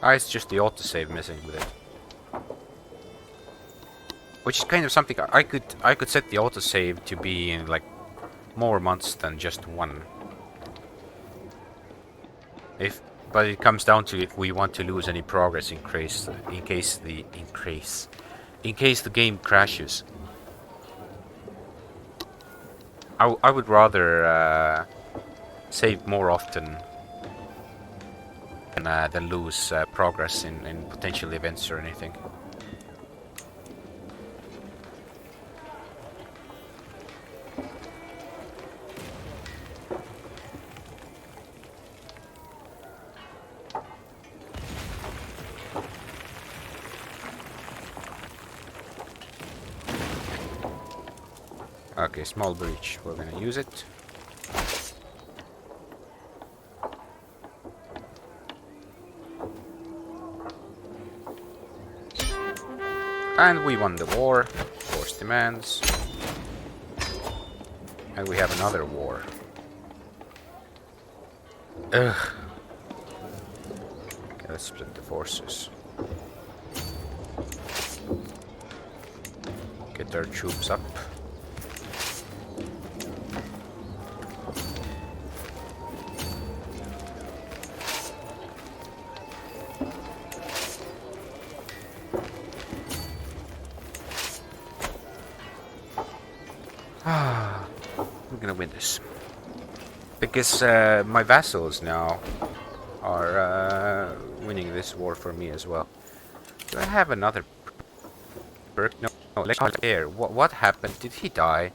It's just the autosave messing with it. which is kind of something I could set the autosave to be in like more months than just one. But it comes down to if we want to lose any progress in case the game crashes. I would rather save more often than lose progress in potential events or anything. Okay, small breach. We're gonna use it. And we won the war. Force demands. And we have another war. Ugh. Okay, let's split the forces. Get our troops up. We're gonna win this. Because my vassals now are winning this war for me as well. Do I have another perk? No, let's air. What happened? Did he die?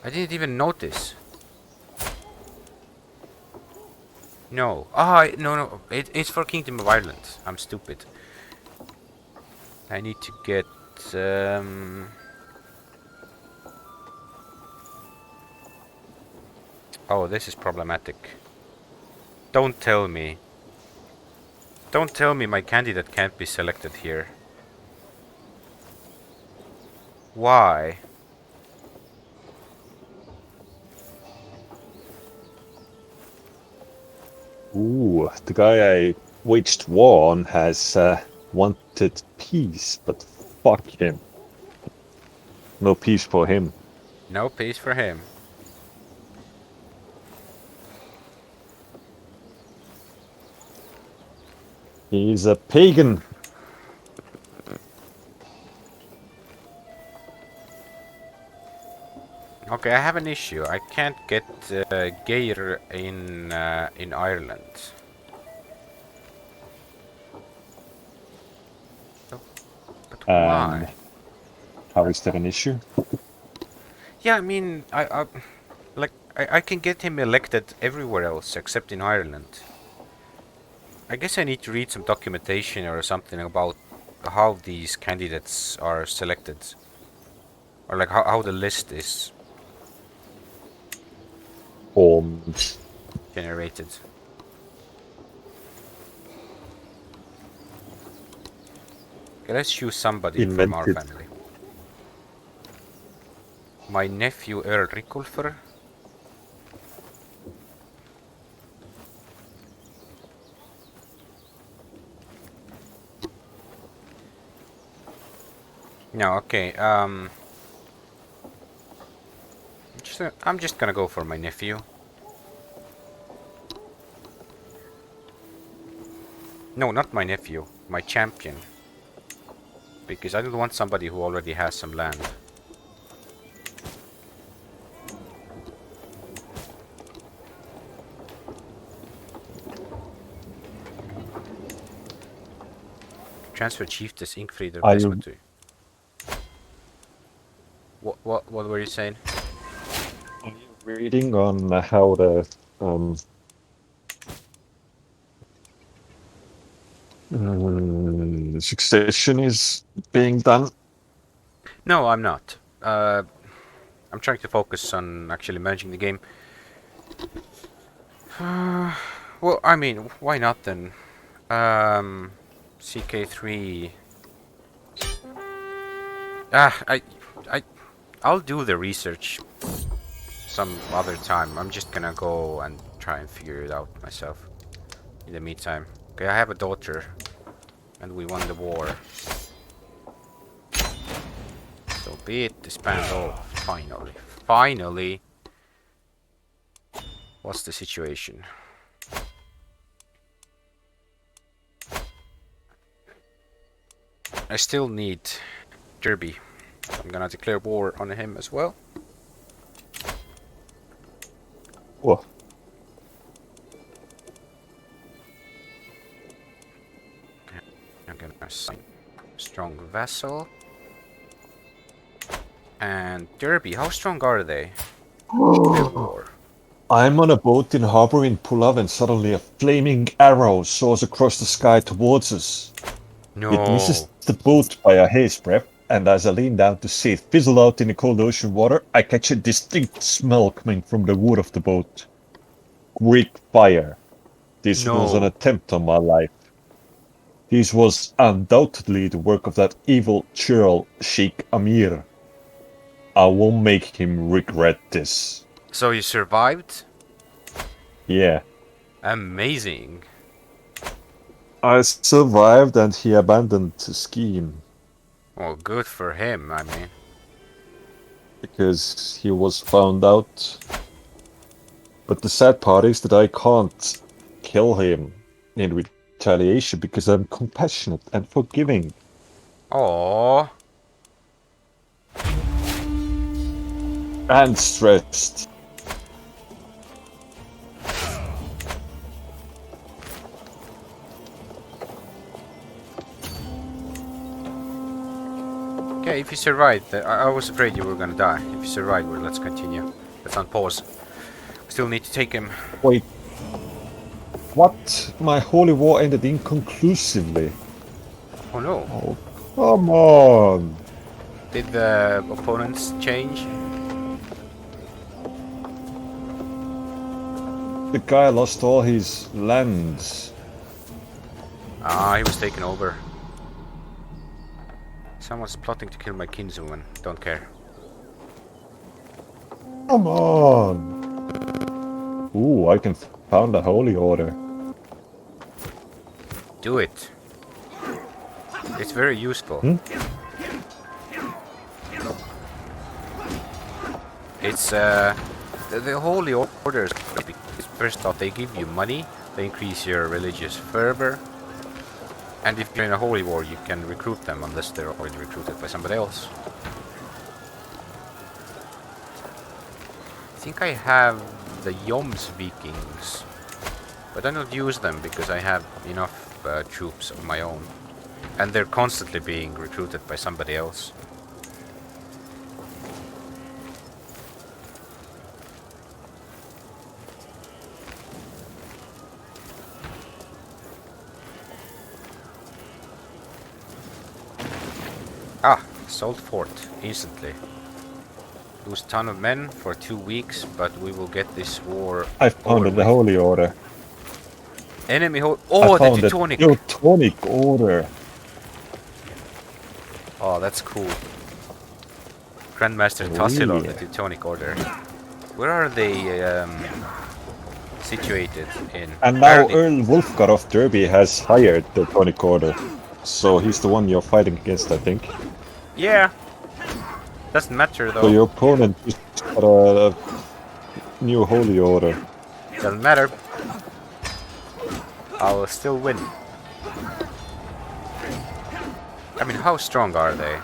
I didn't even notice. No. No. It's for Kingdom of Ireland. I'm stupid. I need to get... Oh, this is problematic. Don't tell me. Don't tell me my candidate can't be selected here. Why? Ooh, the guy I waged war on has wanted peace, but fuck him. No peace for him. No peace for him. He's a pagan. Okay, I have an issue. I can't get Geir in Ireland. Oh, but why? How is that an issue? Yeah, I mean, I can get him elected everywhere else except in Ireland. I guess I need to read some documentation or something about how these candidates are selected. Or like how the list is Formed. generated. Okay, let's choose somebody from our family. My nephew Earl Rickulfer. No, okay, I'm just gonna go for my nephew. No, not my nephew, my champion. Because I don't want somebody who already has some land. Transfer Chiefess Ingfrieder Desmond to... What were you saying? Are you reading on how the succession is being done? No, I'm not. I'm trying to focus on actually managing the game. Well, I mean, why not then? CK3. I'll do the research some other time. I'm just gonna go and try and figure it out myself. In the meantime, okay, I have a daughter, and we won the war. be it disband all. Finally. Finally! What's the situation? I still need Derby. I'm gonna declare war on him as well. Oh, I'm gonna assign strong vassal. And Derby, how strong are they? Declare war. I'm on a boat in harbor in Pulav and suddenly a flaming arrow soars across the sky towards us. It misses No! the boat by a hair's breadth, and as I lean down to see it fizzle out in the cold ocean water, I catch a distinct smell coming from the wood of the boat. Greek fire. This was an No! attempt on my life. This was undoubtedly the work of that evil churl, Sheikh Amir. I won't make him regret this. So you survived? Yeah. Amazing. I survived and he abandoned the scheme. Well, good for him, I mean. Because he was found out. But the sad part is that I can't kill him in retaliation because I'm compassionate and forgiving. Oh. And stressed. Okay, if you survived, I was afraid you were gonna die. If you survived, well, let's continue. Let's unpause. Still need to take him. Wait. What? My holy war ended inconclusively. Oh no. Oh, come on. Did the opponents change? The guy lost all his lands. Ah, he was taken over. Someone's plotting to kill my kinswoman. Don't care. Come on. Ooh, I can found a holy order. Do it. It's very useful. It's the holy orders. First off, they give you money. They increase your religious fervor. And if you're in a holy war, you can recruit them unless they're already recruited by somebody else. I think I have the Yoms Vikings, but I don't use them because I have enough troops of my own. And they're constantly being recruited by somebody else. Ah, sold fort instantly. Lose ton of men for 2 weeks, but we will get this war. I founded the holy order. Enemy oh, the Teutonic. The Teutonic order. Oh, that's cool. Grandmaster Tassilo of the Teutonic order. Where are they situated in? And now Earl Wolfgar of Derby has hired the Teutonic order. So he's the one you're fighting against, I think. Yeah. Doesn't matter though. So your opponent just got a new holy order. Doesn't matter. I'll still win. I mean, how strong are they?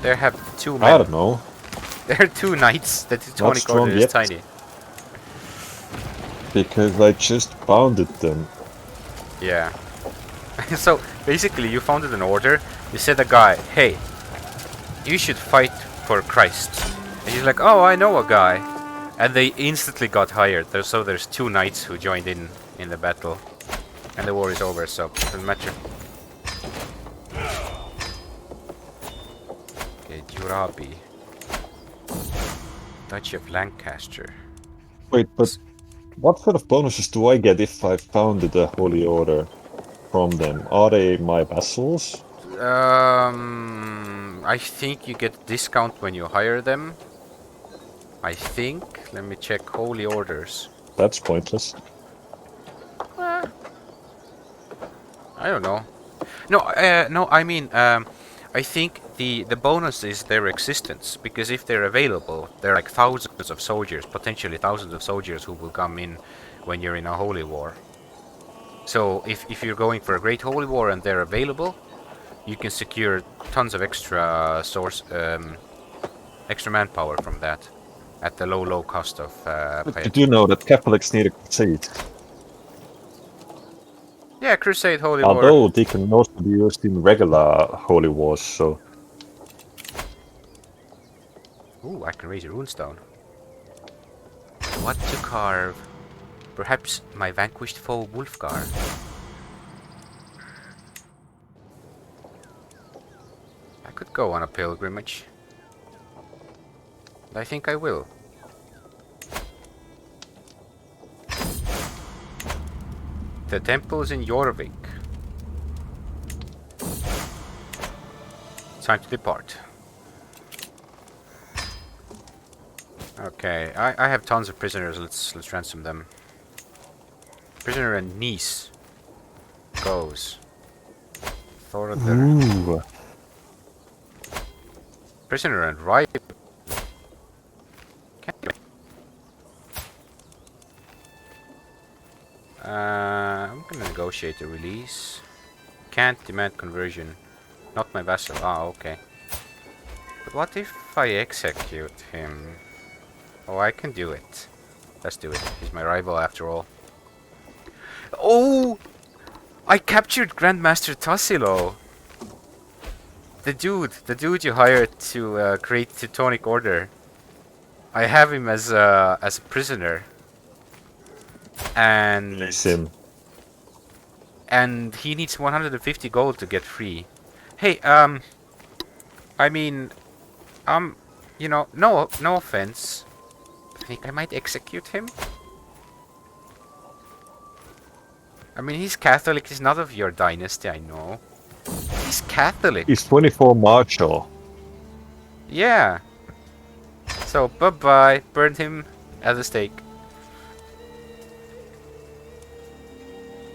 They have 2 men. I don't know. They're 2 knights. The Teutonic order is tiny. Because I just founded them. Yeah. So basically, you founded an order. You said a guy, "Hey, you should fight for Christ," and he's like, "Oh, I know a guy," and they instantly got hired. So there's 2 knights who joined in the battle, and the war is over. So it doesn't matter. Okay, Jurabi, Duchy of Lancaster. Wait, but what sort of bonuses do I get if I founded a holy order from them? Are they my vassals? I think you get a discount when you hire them. I think. Let me check holy orders. That's pointless. I don't know. No, no. I mean, I think the bonus is their existence, because if they're available, there are like thousands of soldiers, potentially thousands of soldiers who will come in when you're in a holy war. So if you're going for a great holy war and they're available, you can secure tons of extra extra manpower from that at the low cost of Did you know that Catholics need a crusade? Yeah, crusade, holy war. Although they can also be used in regular holy wars, so... Ooh, I can raise a runestone. What to carve? Perhaps my vanquished foe, Wolfgar. I could go on a pilgrimage. And I think I will. The temple's in Jorvik. Time to depart. Okay, I have tons of prisoners. Let's ransom them. Prisoner and niece goes. Thorder. Ooh. Prisoner and rival. I'm gonna negotiate a release. Can't demand conversion. Not my vassal. Ah, okay. But what if I execute him? Oh, I can do it. Let's do it. He's my rival after all. Oh! I captured Grandmaster Tassilo! The dude you hired to create Teutonic Order. I have him as a prisoner. And... Release him. And he needs 150 gold to get free. Hey, I mean, you know, no offense. I think I might execute him. I mean, he's Catholic. He's not of your dynasty, I know. He's Catholic. He's 24 martial. Yeah. So, bye-bye. Burn him at the stake.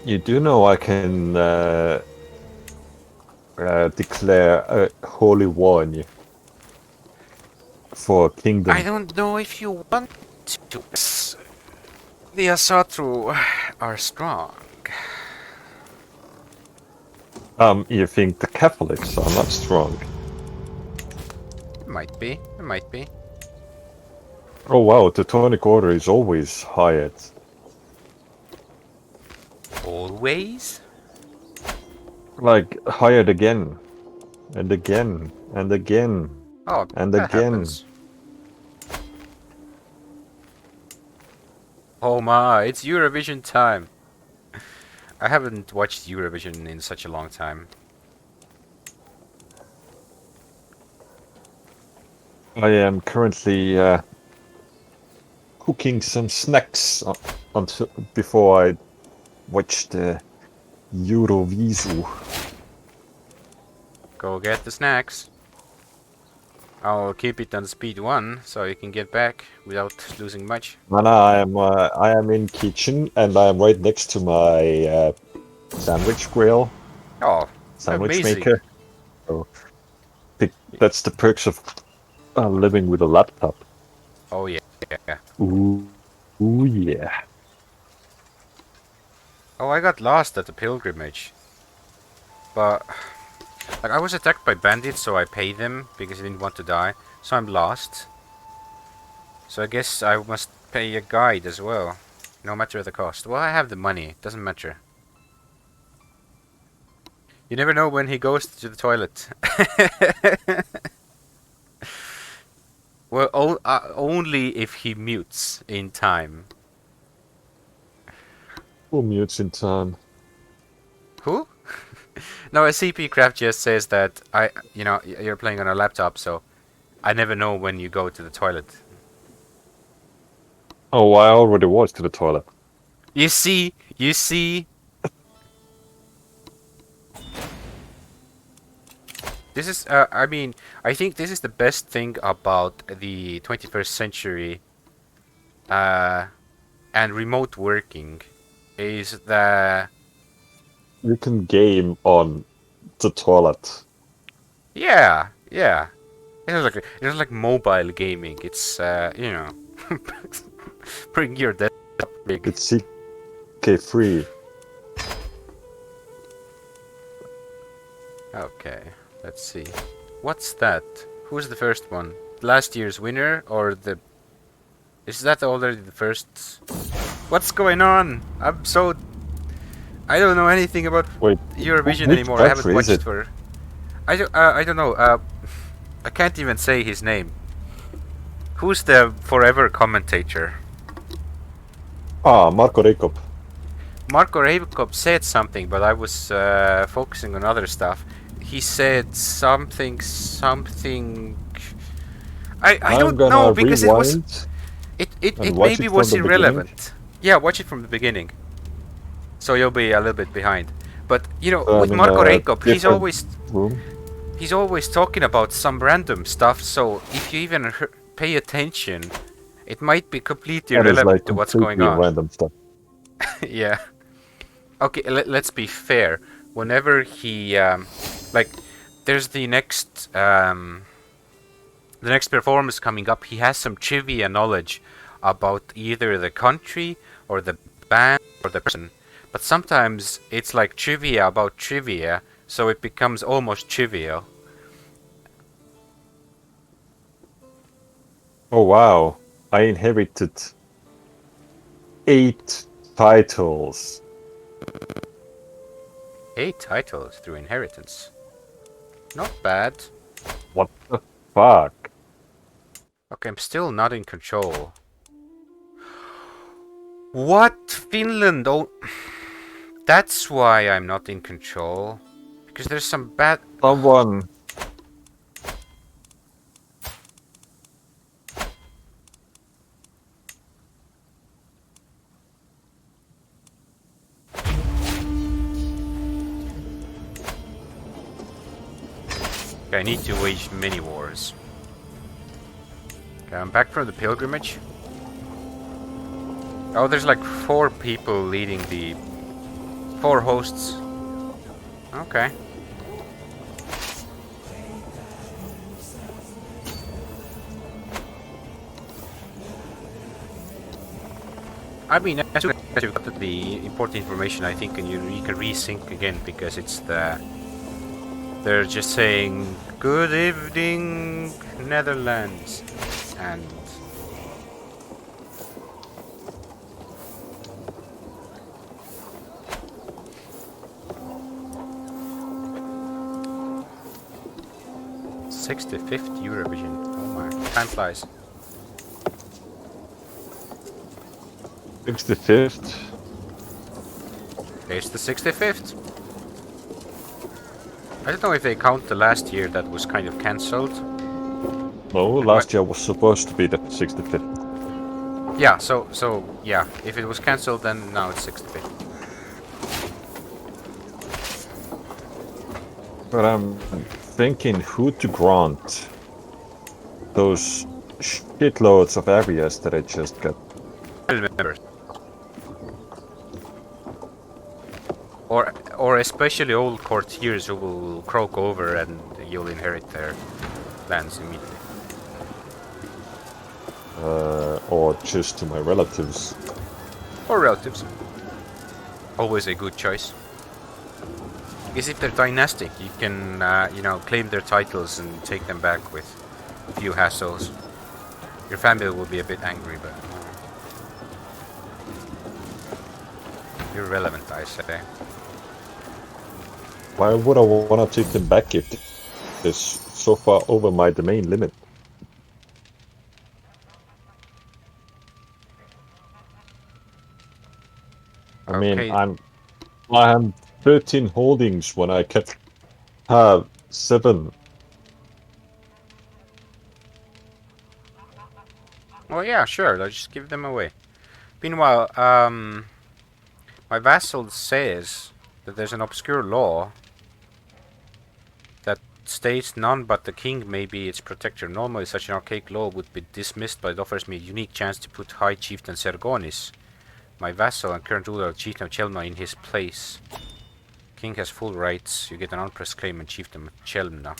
You do know I can declare a holy war on you for kingdom. I don't know if you want to. The Asatru are strong. You think the Catholics are not strong? It might be. It might be. Oh wow, the Teutonic Order is always hired. Always? Like, hired again. And again. And again. Oh, And that again. happens. Oh my, it's Eurovision time. I haven't watched Eurovision in such a long time. I am currently cooking some snacks until before I watch the Eurovision. Go get the snacks. I'll keep it on speed 1 so you can get back without losing much. Mana, I am in kitchen and I am right next to my sandwich grill. Oh, Sandwich amazing. maker. So that's the perks of living with a laptop. Oh yeah. Ooh, yeah. Oh, I got lost at the pilgrimage. But like, I was attacked by bandits, so I paid them because I didn't want to die. So I'm lost. So I guess I must pay a guide as well, no matter the cost. Well, I have the money. Doesn't matter. You never know when he goes to the toilet. Well, only if he mutes in time. Who mutes in time? Who? No, a CP craft just says that you're playing on a laptop, so I never know when you go to the toilet. Oh, I already was to the toilet. You see. This is, I mean, I think this is the best thing about the 21st century and remote working, is that You can game on the toilet. Yeah, yeah. It was like mobile gaming. It's you know, bring your desktop big. It's CK free. Okay, let's see. What's that? Who's the first one? Last year's winner or the? Is that already the first? What's going on? I don't know anything about Wait, Eurovision which anymore. I haven't country is watched it? for. I don't know. I can't even say his name. Who's the forever commentator? Ah, Marko Reikop. Marko Reikop said something, but I was focusing on other stuff. He said something. I I'm don't know gonna because it was rewind and it watch maybe it from was the beginning. irrelevant. Yeah, watch it from the beginning, so you'll be a little bit behind. But you know, I'm with in Marko a Reikop, different room. he's always talking about some random stuff. So if you even pay attention, it might be completely That is like irrelevant to what's going completely on. random stuff. Yeah. Okay, let's be fair. Whenever he like, there's the next performance coming up. He has some trivia knowledge about either the country or the band or the person. But sometimes it's like trivia about trivia, so it becomes almost trivial. Oh wow, I inherited 8 titles. 8 titles through inheritance. Not bad. What the fuck? Okay, I'm still not in control. What? Finland? Oh, that's why I'm not in control. Because there's some bad... Someone. Okay, I need to wage many wars. Okay, I'm back from the pilgrimage. Oh, there's like 4 people leading the... 4 hosts. Okay. I mean, as soon as you've got the important information, I think, and you can resync again, because it's the... They're just saying, "Good evening, Netherlands," and... '65th Eurovision. Oh my, time flies. 65th. It's the 65th. I don't know if they count the last year that was kind of cancelled. No, last year was supposed to be the 65th. Yeah, so yeah, if it was cancelled, then now it's 65th. But I'm thinking who to grant those shitloads of areas that I just got. I remember. Or especially old courtiers who will croak over and you'll inherit their lands immediately. Or just to my relatives. Or relatives. Always a good choice. Because if they're dynastic, you can, you know, claim their titles and take them back with a few hassles. Your family will be a bit angry, but... irrelevant, I say. Why would I want to take them back if it's so far over my domain limit? I mean, Okay. I have 13 holdings when I can have 7. Well, yeah, sure. Let's just give them away. Meanwhile, my vassal says that there's an obscure law that states none but the king may be its protector. Normally, such an archaic law would be dismissed, but it offers me a unique chance to put High Chieftain Sergonis, my vassal and current ruler of Chieftain of Chelmna, in his place. King has full rights. You get an unpressed claim on Chieftain of Chelmna.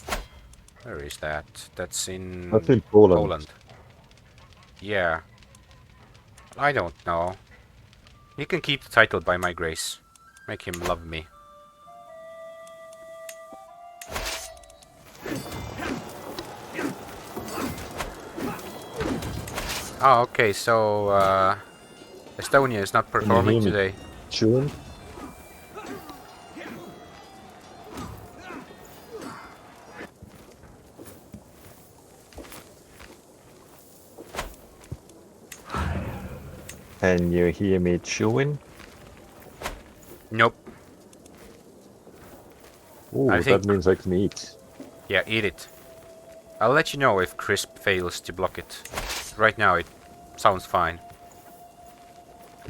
Where is that? That's That's in in Poland. Poland. Yeah. I don't know. He can keep the title by my grace. Make him love me. Oh, okay, so Estonia is not Can you performing hear me today. chewing? Can you hear me chewing? Nope. I Ooh, think... that means I can eat. Yeah, eat it. I'll let you know if Crisp fails to block it. Right now it sounds fine.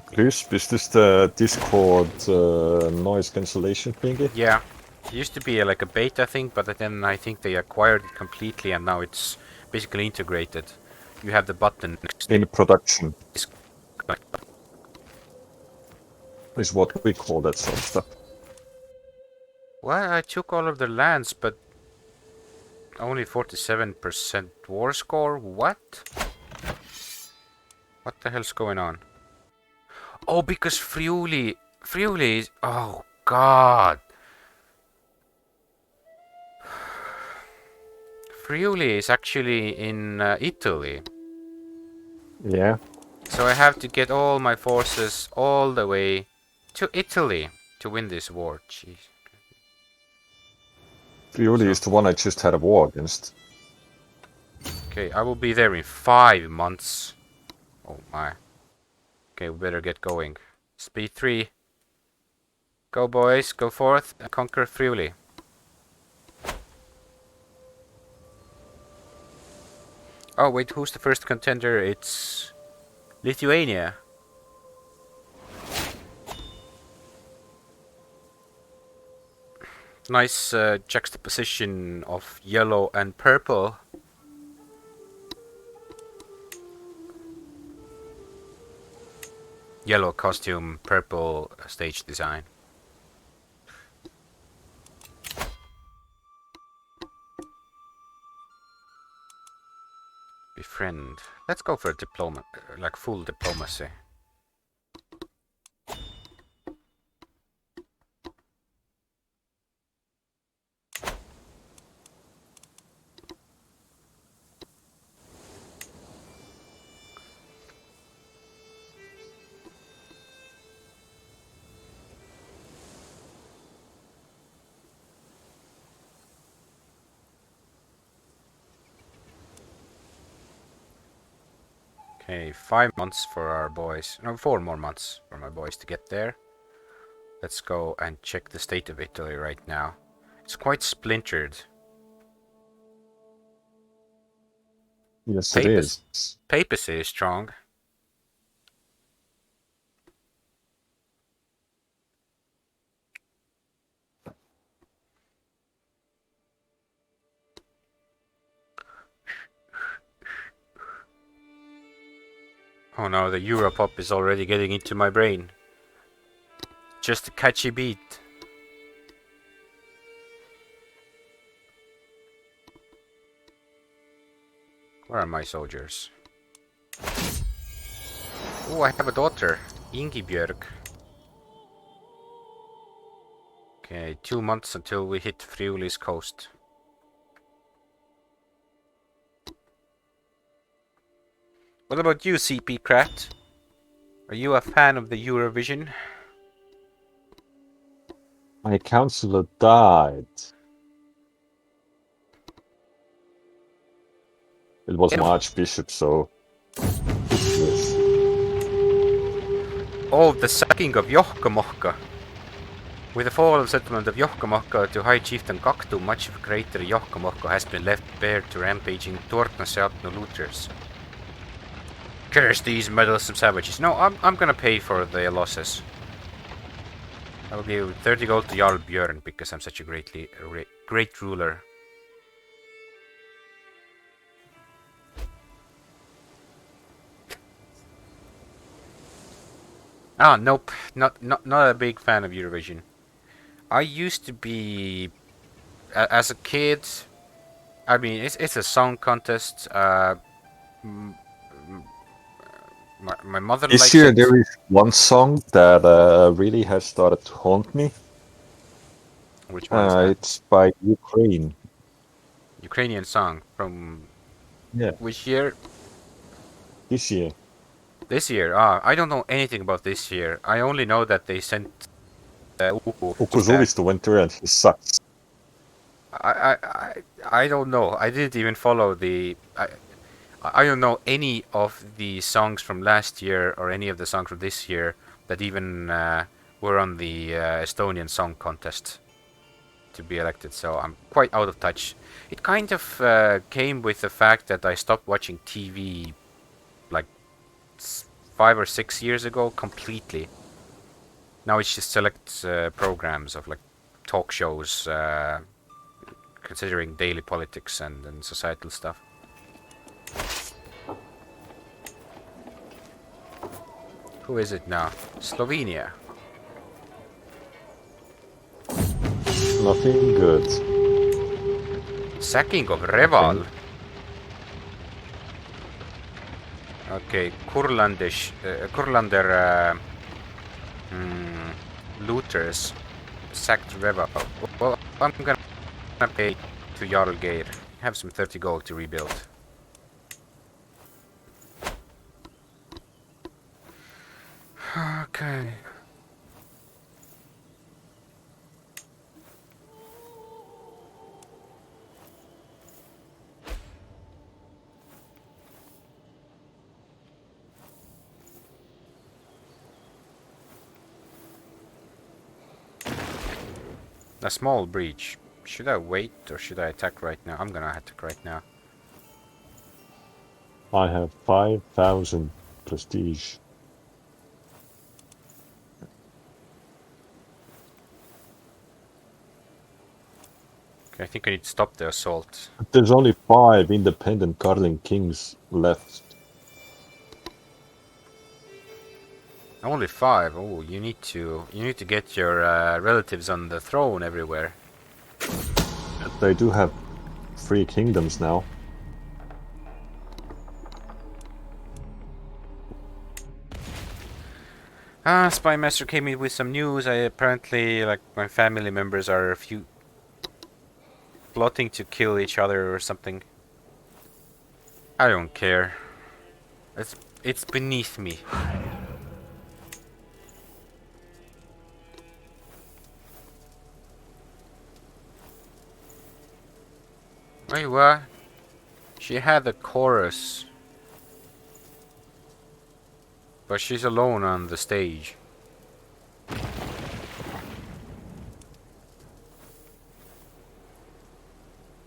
Crisp, is this the Discord noise cancellation thingy? Yeah. It used to be like a beta thing, but then I think they acquired it completely and now it's basically integrated. You have the button next to In production this. is what we call that sort of stuff. Well, I took all of their lands, but only 47% war score? What? What the hell's going on? Oh, because Friuli... Friuli is... Oh, God. Friuli is actually in Italy. Yeah. So I have to get all my forces all the way to Italy to win this war. Jeez. Friuli So, is the one I just had a war against. okay, I will be there in 5 months. Oh my. Okay, we better get going. Speed 3. Go boys, go forth and conquer Friuli. Oh wait, who's the first contender? It's Lithuania. Nice juxtaposition of yellow and purple. Yellow costume, purple stage design. Befriend. Let's go for a diploma, like full diplomacy. Okay, 5 months for our boys. No, 4 more months for my boys to get there. Let's go and check the state of Italy right now. It's quite splintered. Yes, it Papis is. Papacy is strong. Oh no, the Europop is already getting into my brain. Just a catchy beat. Where are my soldiers? Oh, I have a daughter, Ingibjörg. Okay, 2 months until we hit Friuli's coast. What about you, CP Krat? Are you a fan of the Eurovision? My counselor died. It was my archbishop, so yes. Oh, the sacking of Johkamohka. With the fall of settlement of Johkamohka to High Chieftain Kaktu, much of greater Johkamohka has been left bare to rampaging Tuortna-Seatno looters. Curse these meddlesome savages. No, I'm gonna pay for the losses. I will give 30 gold to Jarl Björn because I'm such a great ruler. Ah, nope. Not a big fan of Eurovision. I used to be, as a kid, I mean, it's a song contest. M- my mother This likes year it. there is one song that really has started to haunt me. Which one is that? It's by Ukraine. Ukrainian song from Yeah, which year? this year. This year. Ah, I don't know anything about this year. I only know that they sent Uku. Ukuzulisto went there and he sucks. I don't know. I didn't even follow the. I don't know any of the songs from last year or any of the songs from this year that even were on the Estonian Song Contest to be elected. So I'm quite out of touch. It kind of came with the fact that I stopped watching TV like 5 or 6 years ago completely. Now it's just select programs of like talk shows considering daily politics and societal stuff. Who is it now? Slovenia. Nothing good. Sacking of Okay. Reval. Okay, Kurlander looters sacked Reval. Well, I'm gonna pay to Jarl Geir. Have some 30 gold to rebuild. Okay. A small breach. Should I wait or should I attack right now? I'm gonna attack right now. I have 5,000 prestige. Okay, I think I need to stop the assault. But there's only 5 independent Garling kings left. Only 5. Oh, you need to get your relatives on the throne everywhere. They do have 3 kingdoms now. Spy Master came in with some news. I apparently, like, my family members are a few plotting to kill each other or something. I don't care. It's beneath me. Wait, what? She had a chorus, but she's alone on the stage.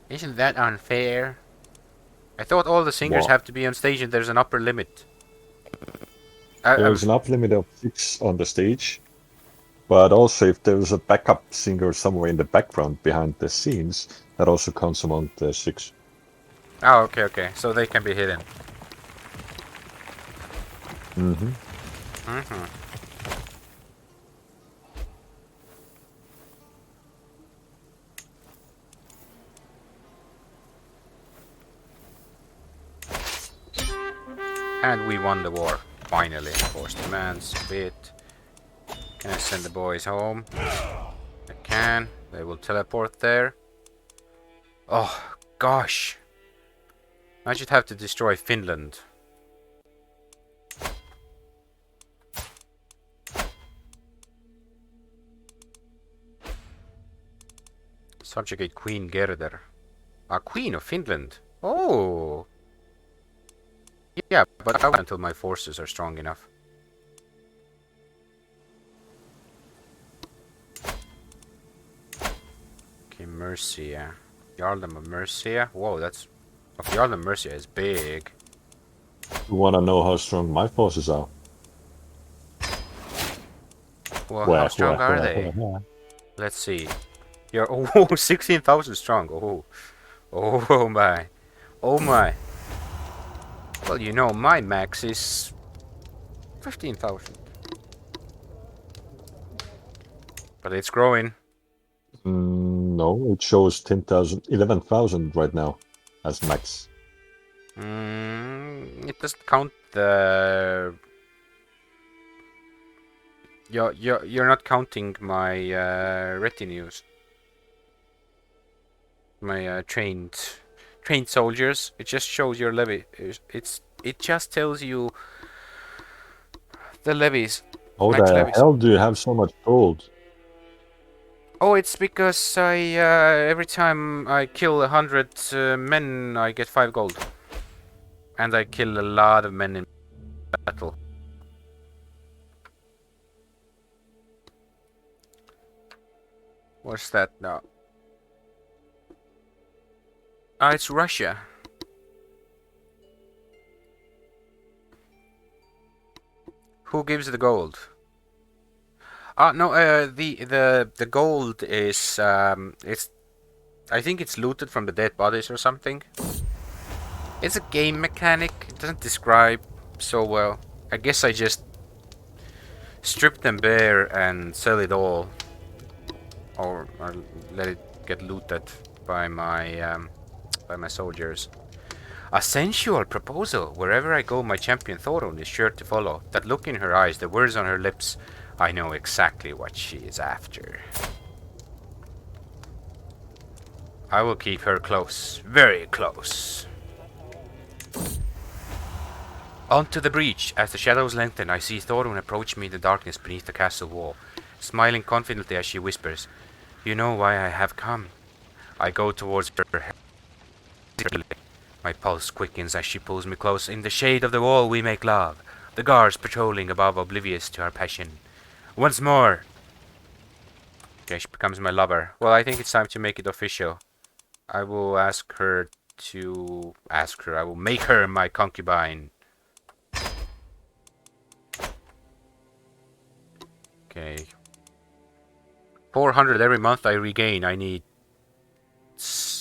Isn't that unfair? I thought all the singers What? have to be on stage and there's an upper limit. I There's was an up limit of 6 on the stage, but also if there's a backup singer somewhere in the background behind the scenes, that also counts among the 6. Oh, okay. So they can be hidden. Mm-hmm. And we won the war. Finally. Force demands a bit. Can I send the boys home? I can. They will teleport there. Oh, gosh. I should have to destroy Finland. Subjugate Queen Gerder. Queen of Finland. Oh. Yeah, but I wait until my forces are strong enough. Okay, Mercia. Jarldom of Mercia. Whoa, that's... Okay, Jarldom of Mercia is big. You wanna know how strong my forces are? Well, how strong are they? Let's see. You're... Oh, 16,000 strong. Oh. Oh my. Oh my. Well, you know, my max is 15,000. But it's growing. No, it shows 10,000, 11,000 right now. as max? It doesn't count the... You're not counting my retinues. My trained soldiers. It just shows your levy. It just tells you the levies, How max the levies. hell do you have so much gold? Oh, it's because I every time I kill 100 men, I get 5 gold, and I kill a lot of men in battle. What's that now? Ah, it's Russia. Who gives the gold? Ah, no. The gold is it's. I think it's looted from the dead bodies or something. It's a game mechanic. It doesn't describe so well. I guess I just strip them bare and sell it all, or let it get looted by my soldiers. A sensual proposal. Wherever I go, my champion Thorun is sure to follow. That look in her eyes, the words on her lips. I know exactly what she is after. I will keep her close, very close. Onto the breach. As the shadows lengthen, I see Thorun approach me in the darkness beneath the castle wall, smiling confidently as she whispers, "You know why I have come." I go towards her. My pulse quickens as she pulls me close. In the shade of the wall we make love, the guards patrolling above, oblivious to our passion. Once more. Okay, she becomes my lover. Well, I think it's time to make it official. I will ask her to... I will make her my concubine. Okay. 400 every month I regain. I need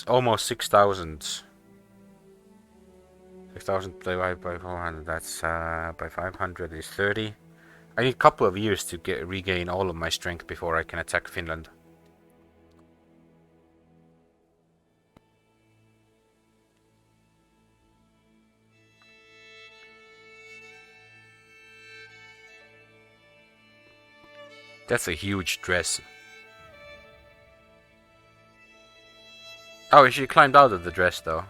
almost 6,000. 6,000 divided by 400. That's by 500 is 30. I need a couple of years to regain all of my strength before I can attack Finland. That's a huge dress. Oh, she climbed out of the dress though.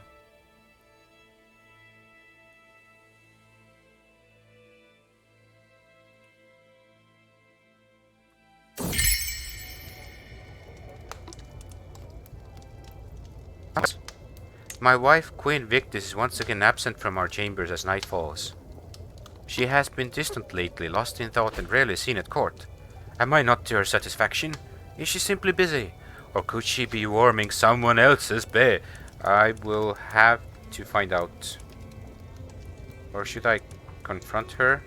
My wife, Queen Victis, is once again absent from our chambers as night falls. She has been distant lately, lost in thought and rarely seen at court. Am I not to her satisfaction? Is she simply busy? Or could she be warming someone else's bed? I will have to find out. Or should I confront her?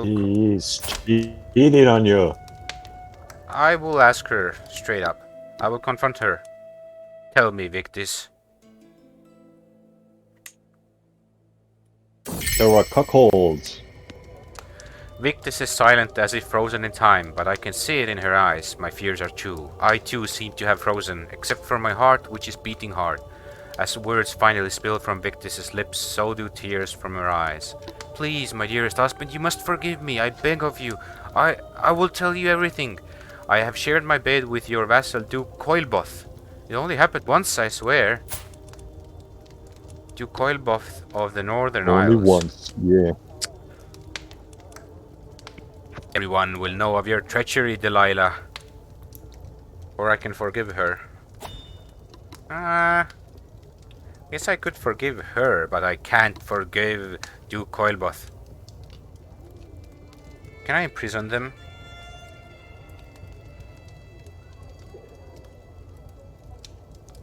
He's cheating on you. I will ask her straight up. I will confront her. Tell me, Victis. There are cuckolds. Victis is silent as if frozen in time, but I can see it in her eyes. My fears are true. I too seem to have frozen, except for my heart, which is beating hard. As words finally spill from Victis's lips, so do tears from her eyes. Please, my dearest husband, you must forgive me. I beg of you. I will tell you everything. I have shared my bed with your vassal Duke Coilboth. It only happened once, I swear. Duke Coilboth of the Northern Only Isles. once, yeah. Everyone will know of your treachery, Delilah. Or I can forgive her. Guess I could forgive her, but I can't forgive Duke Coilboth. Can I imprison them?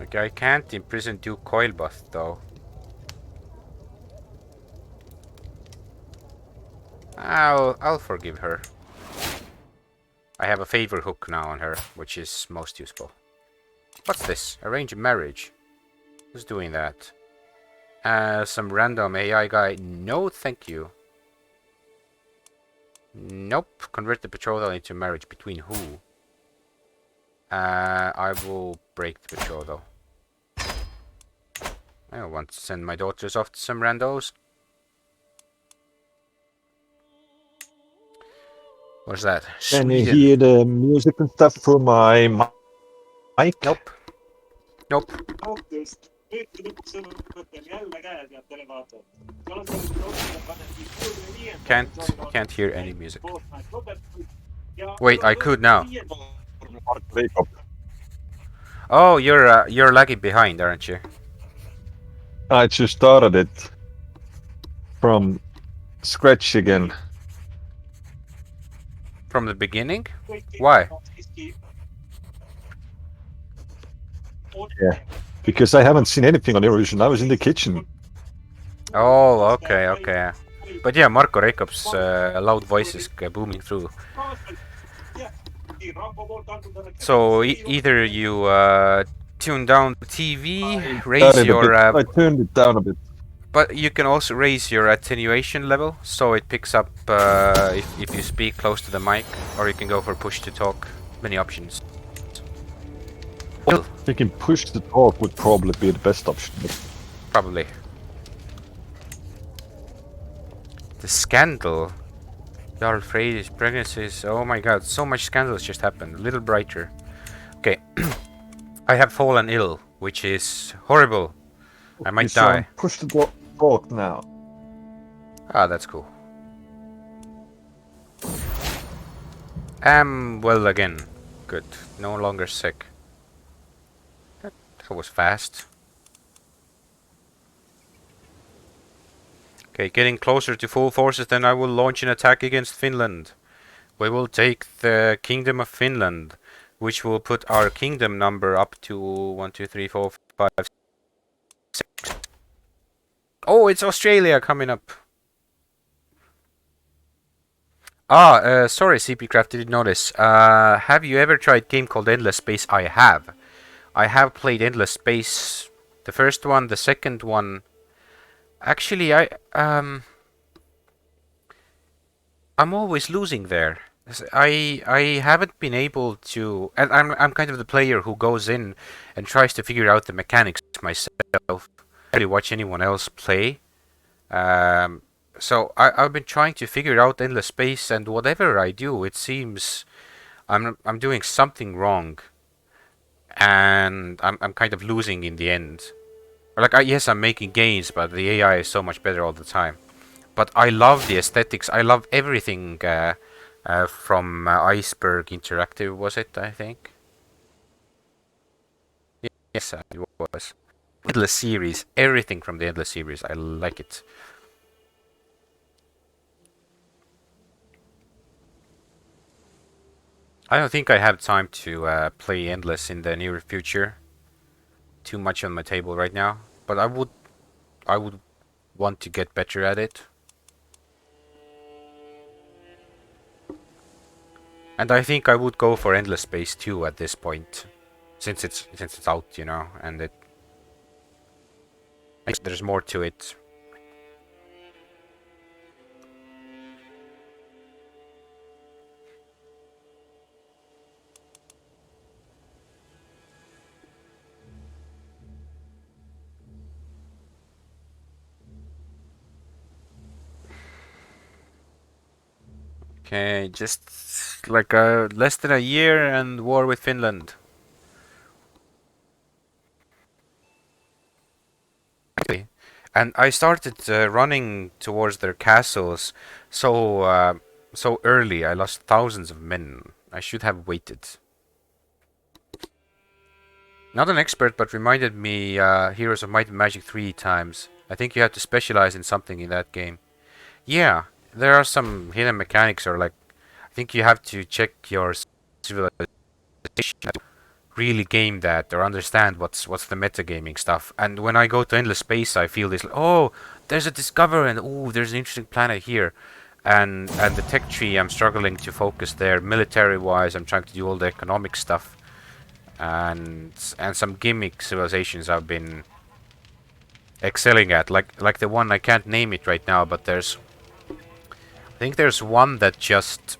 Okay, I can't imprison Duke Coilboth, though. I'll forgive her. I have a favor hook now on her, which is most useful. What's this? Arrange a marriage. Who's doing that? Some random AI guy. No, thank you. Nope. Convert the betrothal into marriage. Between who? I will break the betrothal. I don't want to send my daughters off to some randos. What's that? Can you Sweden. hear the music and stuff for my mic? Nope. Nope. Can't hear any music. Wait, I could now. Oh, you're lagging behind, aren't you? I just started it from scratch again. From the beginning? Why? Yeah, because I haven't seen anything on Eurovision. I was in the kitchen. Oh, okay. But yeah, Marko Reikop's loud voice is booming through. So either you tune down the TV, raise your... I turned it down a bit. But you can also raise your attenuation level, so it picks up if you speak close to the mic, or you can go for push to talk. Many options. Well, Thinking push to talk would probably be the best option. But probably. The scandal. Jarl Frey's pregnancies. Oh my god, so much scandals just happened. A little brighter. Okay. I have fallen ill, which is horrible. I might die. Push to talk now. Ah, that's cool. Am well again. Good. No longer sick. That was fast. Okay, getting closer to full forces, then I will launch an attack against Finland. We will take the Kingdom of Finland, which will put our kingdom number up to 1, 2, 3, 4, 5, 6. Oh, it's Australia coming up. Sorry, CPCraft, didn't notice. Have you ever tried a game called Endless Space? I have. I have played Endless Space. The first one, the second one. Actually, I'm always losing there. I haven't been able to, and I'm kind of the player who goes in and tries to figure out the mechanics myself. I really watch anyone else play. So I've been trying to figure out Endless Space, and whatever I do, it seems I'm doing something wrong, and I'm kind of losing in the end. Like yes, I'm making gains, but the AI is so much better all the time. But I love the aesthetics. I love everything from Iceberg Interactive, was it? I think. Yes, it was. Endless series, everything from the Endless series. I like it. I don't think I have time to play Endless in the near future. Too much on my table right now, but I would want to get better at it. And I think I would go for Endless Space 2 at this point, since it's out, you know, and there's more to it. Okay, just like less than a year and war with Finland. Okay. And I started running towards their castles so early. I lost thousands of men. I should have waited. Not an expert, but reminded me Heroes of Might and Magic 3 times. I think you have to specialize in something in that game. Yeah, there are some hidden mechanics, or like, I think you have to check your civilization to really game that or understand what's the metagaming stuff. And when I go to Endless Space, I feel this, oh, there's a discover, and oh, there's an interesting planet here. And the tech tree, I'm struggling to focus there. Military-wise, I'm trying to do all the economic stuff. And some gimmick civilizations I've been excelling at, like the one, I can't name it right now, but I think there's one that just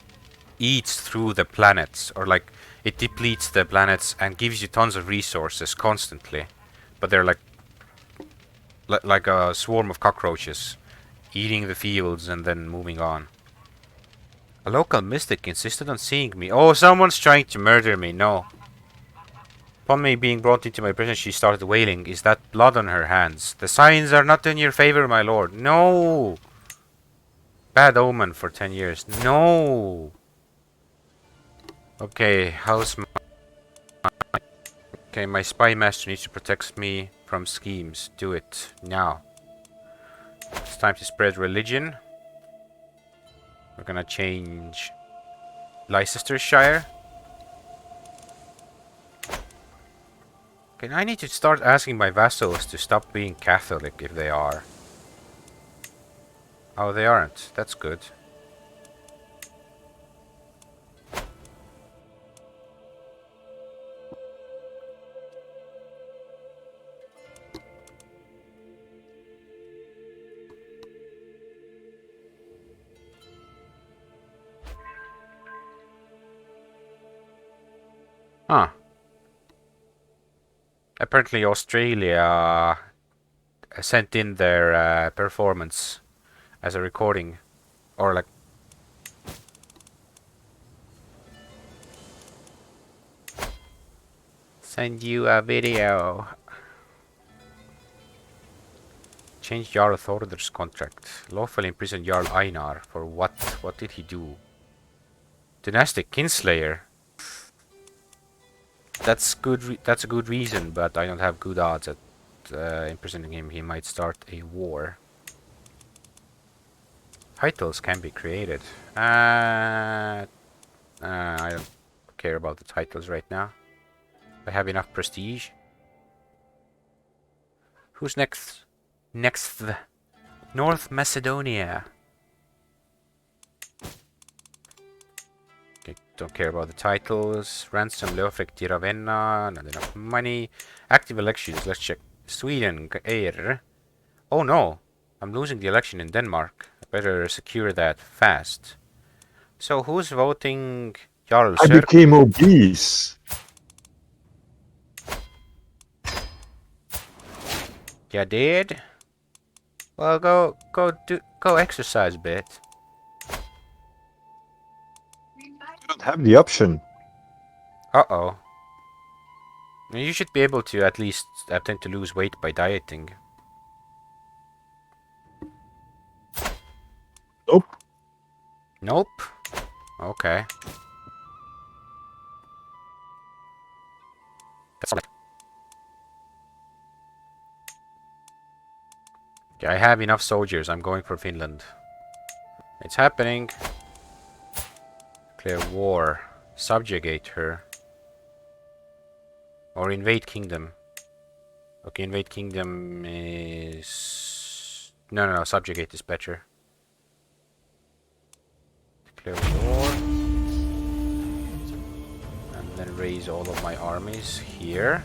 eats through the planets, or like it depletes the planets and gives you tons of resources constantly, but they're like Like a swarm of cockroaches, eating the fields and then moving on. A local mystic insisted on seeing me. Oh, someone's trying to murder me. No. Upon me being brought into my presence, she started wailing. Is that blood on her hands? The signs are not in your favor, my lord. No! Bad omen for 10 years. No! Okay, how's my... Okay, my spy master needs to protect me from schemes. Do it. Now. It's time to spread religion. We're gonna change Leicestershire. Okay, I need to start asking my vassals to stop being Catholic if they are. Oh, they aren't. That's good. Huh. Apparently Australia sent in their performance as a recording. Or like... Send you a video. Change Jarl Thorder's contract. Lawfully imprisoned Jarl Einar. For what? What did he do? Dynastic Kinslayer. That's good. That's a good reason, but I don't have good odds at imprisoning him. He might start a war. Titles can be created. I don't care about the titles right now. I have enough prestige. Who's next? Next, North Macedonia. Okay, don't care about the titles. Ransom, Leofric, di Ravenna. Not enough money. Active elections. Let's check. Sweden, Air. Oh no, I'm losing the election in Denmark. I better secure that fast. So who's voting Jarl I Sir? became obese. You did? Well, go exercise a bit. You don't have the option. Uh-oh. You should be able to at least attempt to lose weight by dieting. Nope. Nope. Okay. That's all right. Okay, I have enough soldiers. I'm going for Finland. It's happening. Declare war. Subjugate her. Or invade kingdom. Okay, invade kingdom is... No, subjugate is better. Declare war. And then raise all of my armies here.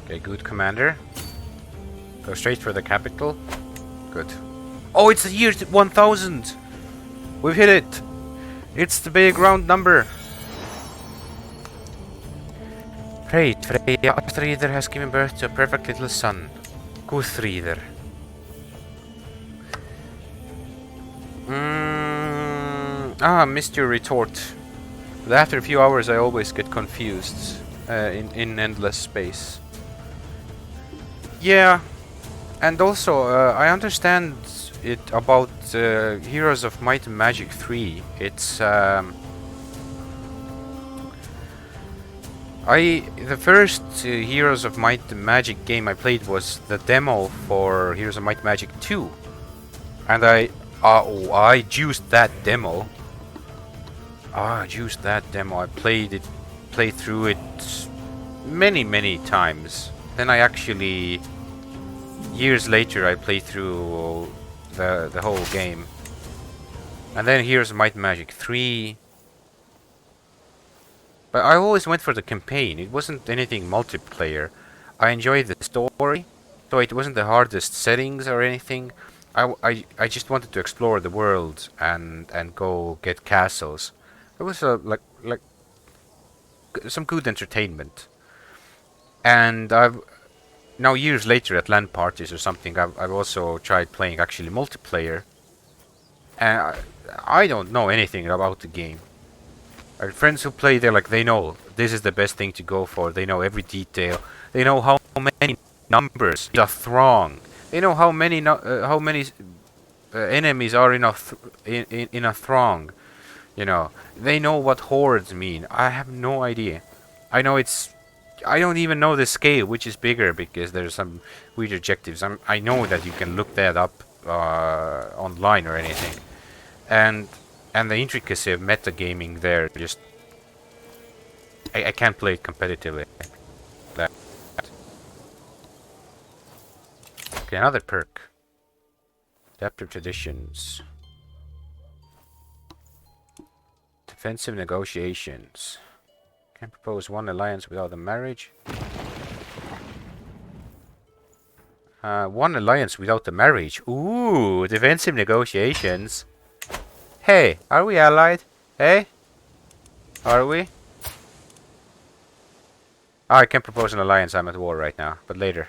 Okay, good commander. Go straight for the capital. Good. Oh, it's the year 1000! We've hit it! It's the big round number! Great, Freya Arthrider has given birth to a perfect little son. Guthrider. Missed your retort. But after a few hours I always get confused. In endless space. Yeah, and also I understand it about Heroes of Might and Magic 3. It's the first Heroes of Might and Magic game I played was the demo for Heroes of Might and Magic 2, and I juiced that demo. I played through it many times. Then I actually, years later, I played through the whole game. And then here's Might and Magic 3. But I always went for the campaign. It wasn't anything multiplayer. I enjoyed the story, so it wasn't the hardest settings or anything. I just wanted to explore the world and go get castles. It was some good entertainment. And I've now years later at LAN parties or something, I've also tried playing actually multiplayer, and I don't know anything about the game. Our friends who play, they're like, they know this is the best thing to go for. They know every detail. They know how many numbers in a throng. They know how many enemies are in a throng. You know, they know what hordes mean. I have no idea. I know it's. I don't even know the scale, which is bigger, because there's some weird objectives. I know that you can look that up online or anything, and the intricacy of metagaming there just. I can't play it competitively. That. Okay, another perk. Adaptive traditions. Defensive negotiations. Can propose one alliance without a marriage. One alliance without a marriage. Ooh, defensive negotiations. Hey, are we allied? Hey? Are we? Oh, I can propose an alliance. I'm at war right now, but later.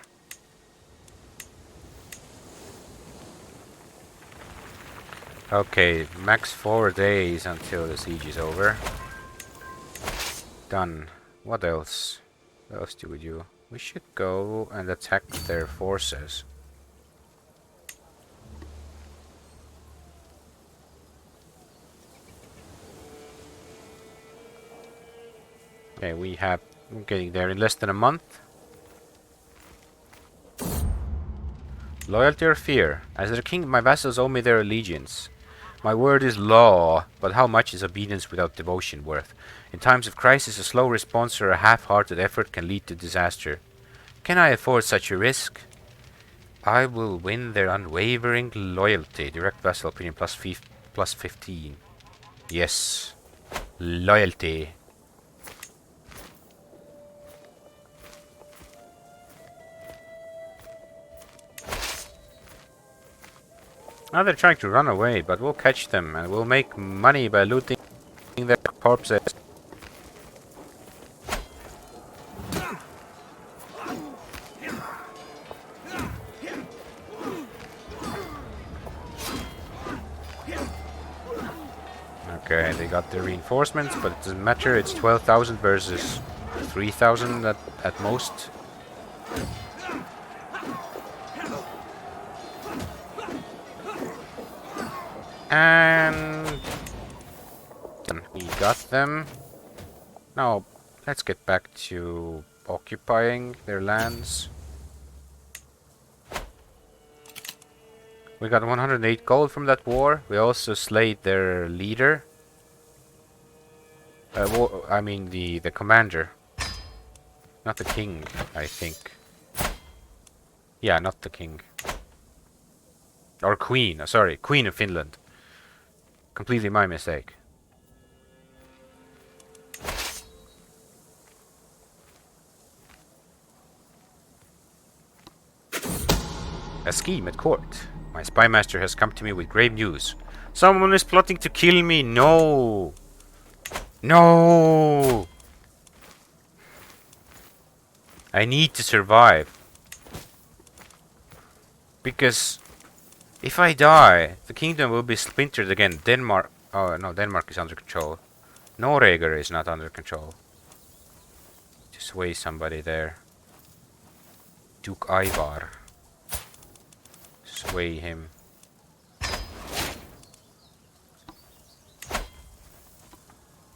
Okay, max 4 days until the siege is over. Done. What else? What else do we do? We should go and attack their forces. Okay, we're getting there in less than a month. Loyalty or fear? As their king, my vassals owe me their allegiance. My word is law, but how much is obedience without devotion worth? In times of crisis, a slow response or a half-hearted effort can lead to disaster. Can I afford such a risk? I will win their unwavering loyalty. Direct vassal opinion plus 15. Yes. Loyalty. Now they're trying to run away, but we'll catch them and we'll make money by looting their corpses. Okay, they got the reinforcements, but it doesn't matter. It's 12,000 versus 3,000 at most. And we got them. Now, let's get back to occupying their lands. We got 108 gold from that war. We also slayed their leader. I mean the commander. Not the king, I think. Yeah, not the king. Or queen, sorry, queen of Finland. Completely my mistake. A scheme at court. My spy master has come to me with grave news. Someone is plotting to kill me. No! No! I need to survive. Because if I die, the kingdom will be splintered again. Denmark... Oh, no, Denmark is under control. Noreger is not under control. To sway somebody there. Duke Ivar. Sway him.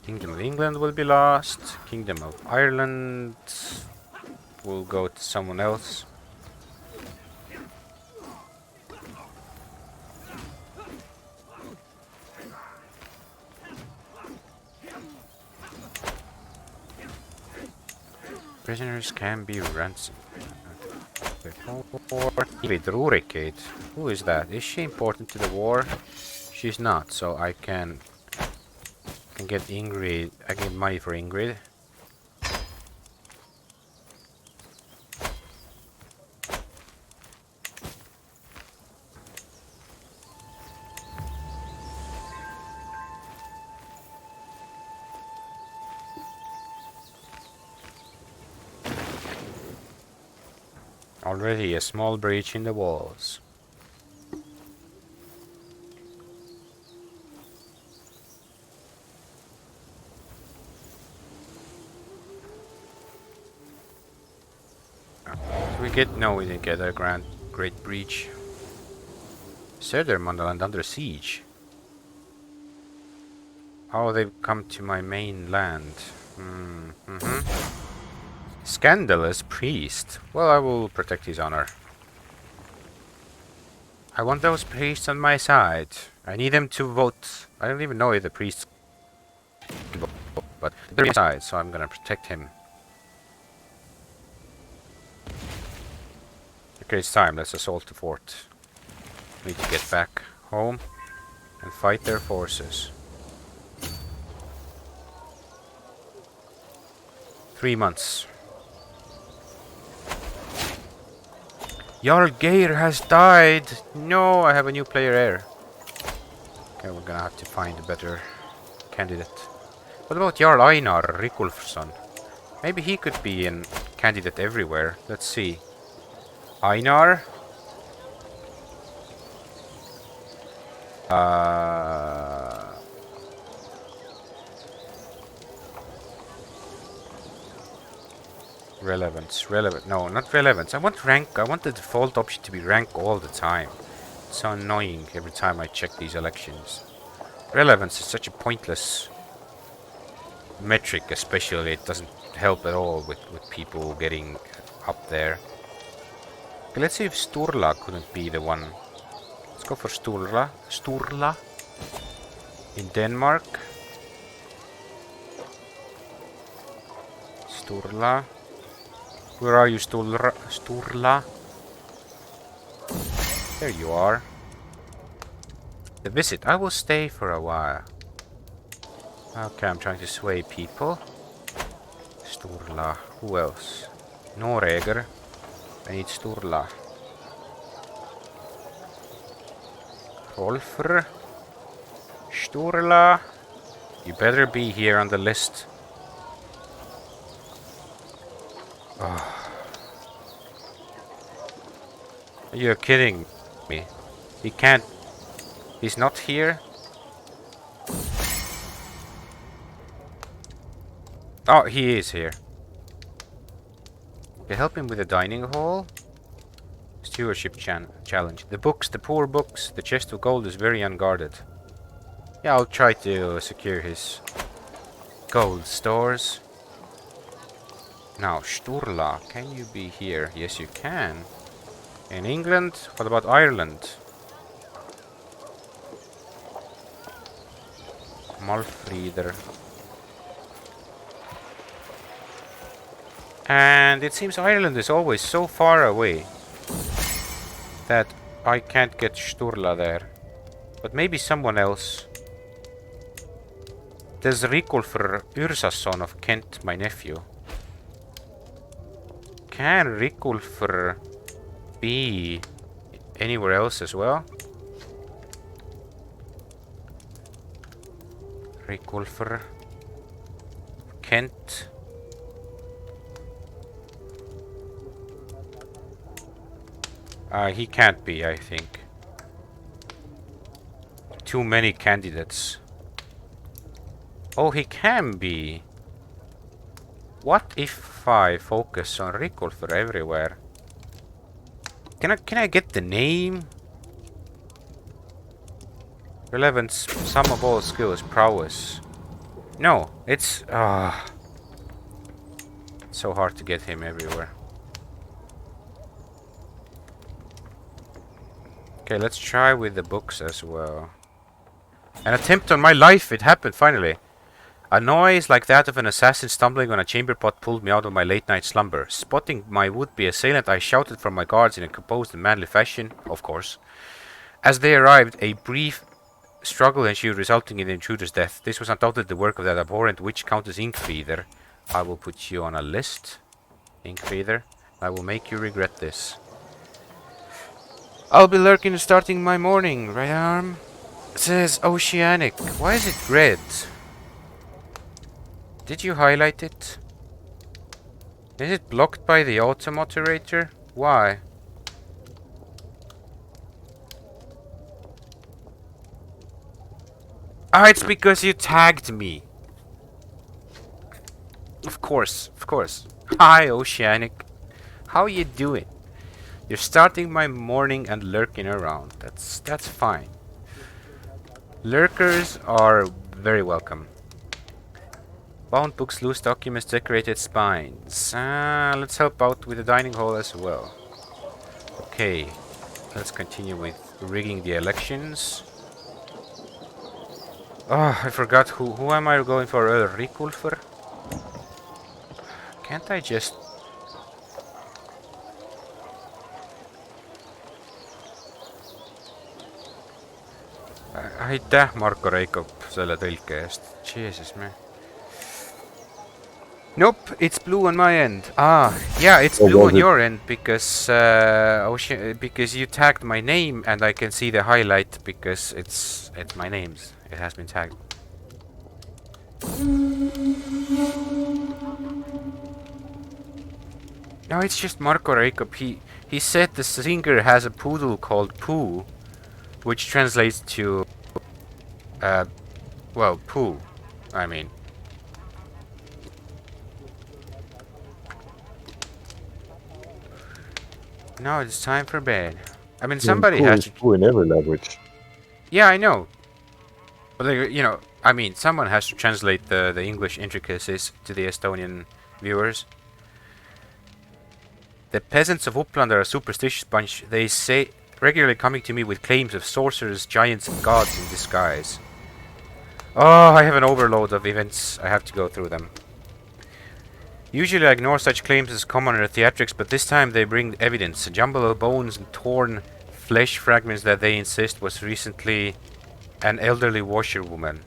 Kingdom of England will be lost. Kingdom of Ireland will go to someone else. Prisoners can be ransomed. Ingrid Rurikade. Who is that? Is she important to the war? She's not, so I can get Ingrid. I get money for Ingrid. Already a small breach in the walls. We get no, we didn't get a great breach. Södermanland under siege. Oh, they've come to my main land. Scandalous priest. Well, I will protect his honor. I want those priests on my side. I need them to vote. I don't even know if the priests can vote, but they're on my side, so I'm gonna protect him. Okay, it's time. Let's assault the fort. We need to get back home and fight their forces. 3 months. Jarl Geir has died! No, I have a new player heir. Okay, we're gonna have to find a better candidate. What about Jarl Einar Rikulfsson? Maybe he could be a candidate everywhere. Let's see. Einar? Relevance. No, not relevance. I want rank. I want the default option to be rank all the time. It's so annoying every time I check these elections. Relevance is such a pointless metric, especially. It doesn't help at all with people getting up there. Okay, let's see if Sturla couldn't be the one. Let's go for Sturla. Sturla. In Denmark. Sturla. Where are you, Sturla? There you are. The visit. I will stay for a while. Okay, I'm trying to sway people. Sturla. Who else? Noreger. I need Sturla. Rolfr. Sturla. You better be here on the list. You're kidding me. He can't. He's not here. Oh, he is here. Okay, help him with the dining hall. Stewardship challenge. The books, the poor books. The chest of gold is very unguarded. Yeah, I'll try to secure his gold stores. Now, Sturla, can you be here? Yes, you can. In England? What about Ireland? Malfrieder. And it seems Ireland is always so far away that I can't get Sturla there. But maybe someone else. There's Rikulfr Yrsason of Kent, my nephew. Can Rikulfr be anywhere else as well? Rikulfr Kent. He can't be, I think. Too many candidates. Oh, he can be. What if I focus on Rikulfr everywhere? Can I get the name? Relevance, sum of all skills, prowess. No, it's so hard to get him everywhere. Okay, let's try with the books as well. An attempt on my life, it happened finally. A noise like that of an assassin stumbling on a chamber pot pulled me out of my late night slumber. Spotting my would-be assailant, I shouted from my guards in a composed and manly fashion, of course. As they arrived, a brief struggle ensued, resulting in the intruder's death. This was undoubtedly the work of that abhorrent witch Countess Inkfrieder. I will put you on a list, Inkfrieder. I will make you regret this. I'll be lurking and starting my morning, rightarM. It says Oceanic. Why is it red? Did you highlight it? Is it blocked by the auto moderator? Why? Ah, it's because you tagged me. Of course, of course. Hi, Oceanic. How you doing? You're starting my morning and lurking around. That's fine. Lurkers are very welcome. Bound books, loose documents, decorated spines. Let's help out with the dining hall as well. Okay, let's continue with rigging the elections. Oh, I forgot who am I going for? Rikulfer? Can't I just... Aitäh, Marko Reikop, selle tõlke eest. Jesus, man. Nope, it's blue on my end. Ah, yeah, it's blue on your end because because you tagged my name and I can see the highlight because it's my name's. It has been tagged. No, it's just Marko Reikop. He said the singer has a poodle called Pooh, which translates to well, poo. I mean. No, it's time for bed. I mean, somebody has to... Poo in every language. Yeah, I know. But, you know, I mean, someone has to translate the English intricacies to the Estonian viewers. The peasants of Uppland are a superstitious bunch. They say, regularly coming to me with claims of sorcerers, giants, and gods in disguise. Oh, I have an overload of events. I have to go through them. Usually I ignore such claims as common in theatrics, but this time they bring evidence. A jumble of bones and torn flesh fragments that they insist was recently an elderly washerwoman.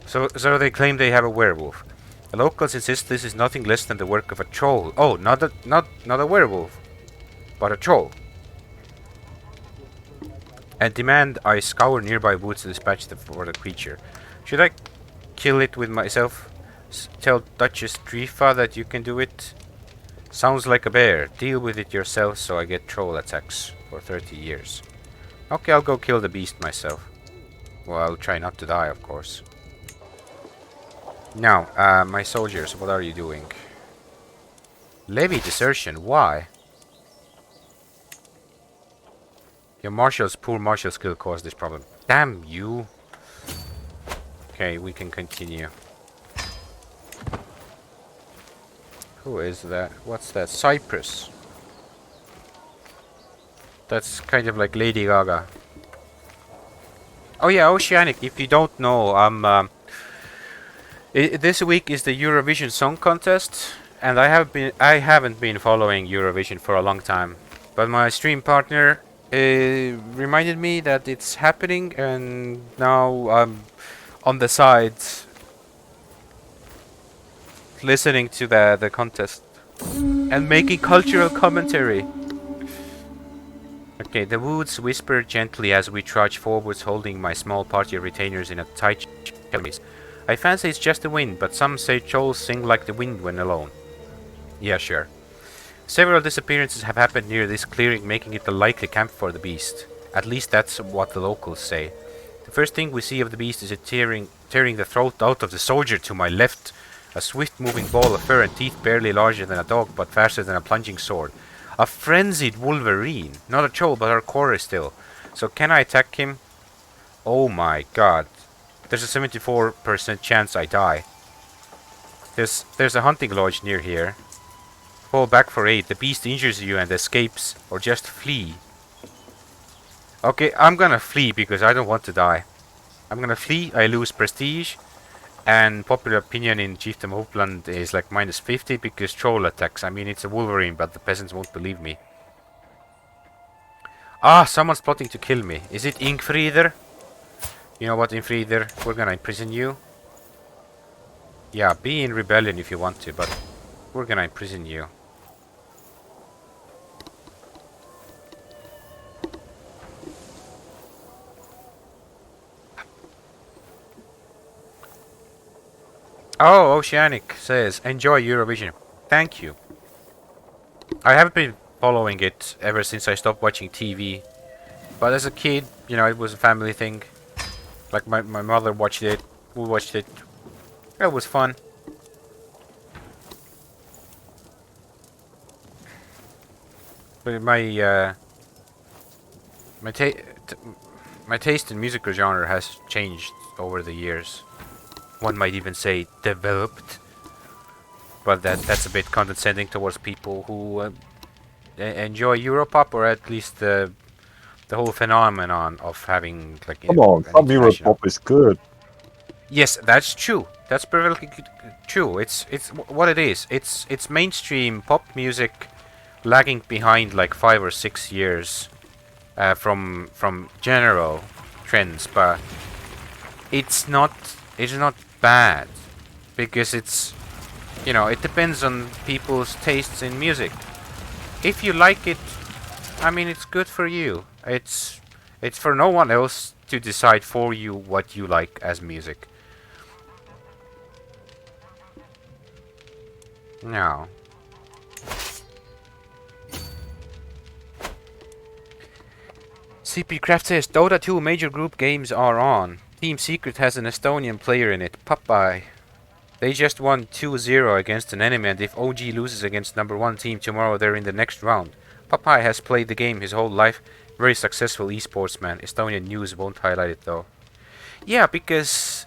So they claim they have a werewolf. The locals insist this is nothing less than the work of a troll. Oh, not a werewolf, but a troll. And demand I scour nearby woods to dispatch for the creature. Should I kill it with myself? Tell Duchess Drifa that you can do it? Sounds like a bear. Deal with it yourself so I get troll attacks for 30 years. Okay, I'll go kill the beast myself. Well, I'll try not to die, of course. Now, my soldiers, what are you doing? Levy desertion, why? Your poor martial skill caused this problem. Damn you! Okay, we can continue. Who is that? What's that? Cyprus. That's kind of like Lady Gaga. Oh yeah, Oceanic, if you don't know, this week is the Eurovision Song Contest, and I haven't been following Eurovision for a long time, but my stream partner reminded me that it's happening, and now I'm on the side listening to the contest and making cultural commentary. Okay, the woods whisper gently as we trudge forwards, holding my small party of retainers in a tight squeeze. I fancy it's just the wind, but some say trolls sing like the wind when alone. Yeah, sure. Several disappearances have happened near this clearing, making it the likely camp for the beast. At least that's what the locals say. The first thing we see of the beast is it tearing the throat out of the soldier to my left. A swift-moving ball of fur and teeth barely larger than a dog, but faster than a plunging sword. A frenzied wolverine. Not a troll, but our quarry still. So can I attack him? Oh my god. There's a 74% chance I die. There's a hunting lodge near here. Fall back for aid. The beast injures you and escapes. Or just flee. Okay, I'm gonna flee because I don't want to die. I'm gonna flee. I lose prestige. And popular opinion in Chieftain of Uppland is like -50 because troll attacks. I mean, it's a wolverine, but the peasants won't believe me. Ah, someone's plotting to kill me. Is it Ingfrider? You know what, Ingfrider? We're gonna imprison you. Yeah, be in rebellion if you want to, but we're gonna imprison you. Oh, Oceanic says, enjoy Eurovision. Thank you. I haven't been following it ever since I stopped watching TV. But as a kid, you know, it was a family thing. Like my mother watched it, we watched it. It was fun. But my my taste in musical genre has changed over the years. One might even say developed. But that's a bit condescending towards people who enjoy Europop, or at least the whole phenomenon of having like Come on, an some international. Europop is good. Yes, that's true. That's perfectly true. It's what it is. It's mainstream pop music, lagging behind like 5 or 6 years from general trends, but it's not bad because it's, you know, it depends on people's tastes in music. If you like it, I mean, it's good for you. It's for no one else to decide for you what you like as music. No. CP Craft says Dota 2 major group games are on. Team Secret has an Estonian player in it, Popeye. They just won 2-0 against an enemy, and if OG loses against number 1 team tomorrow, they're in the next round. Popeye has played the game his whole life. Very successful esportsman. Estonian news won't highlight it though. Yeah, because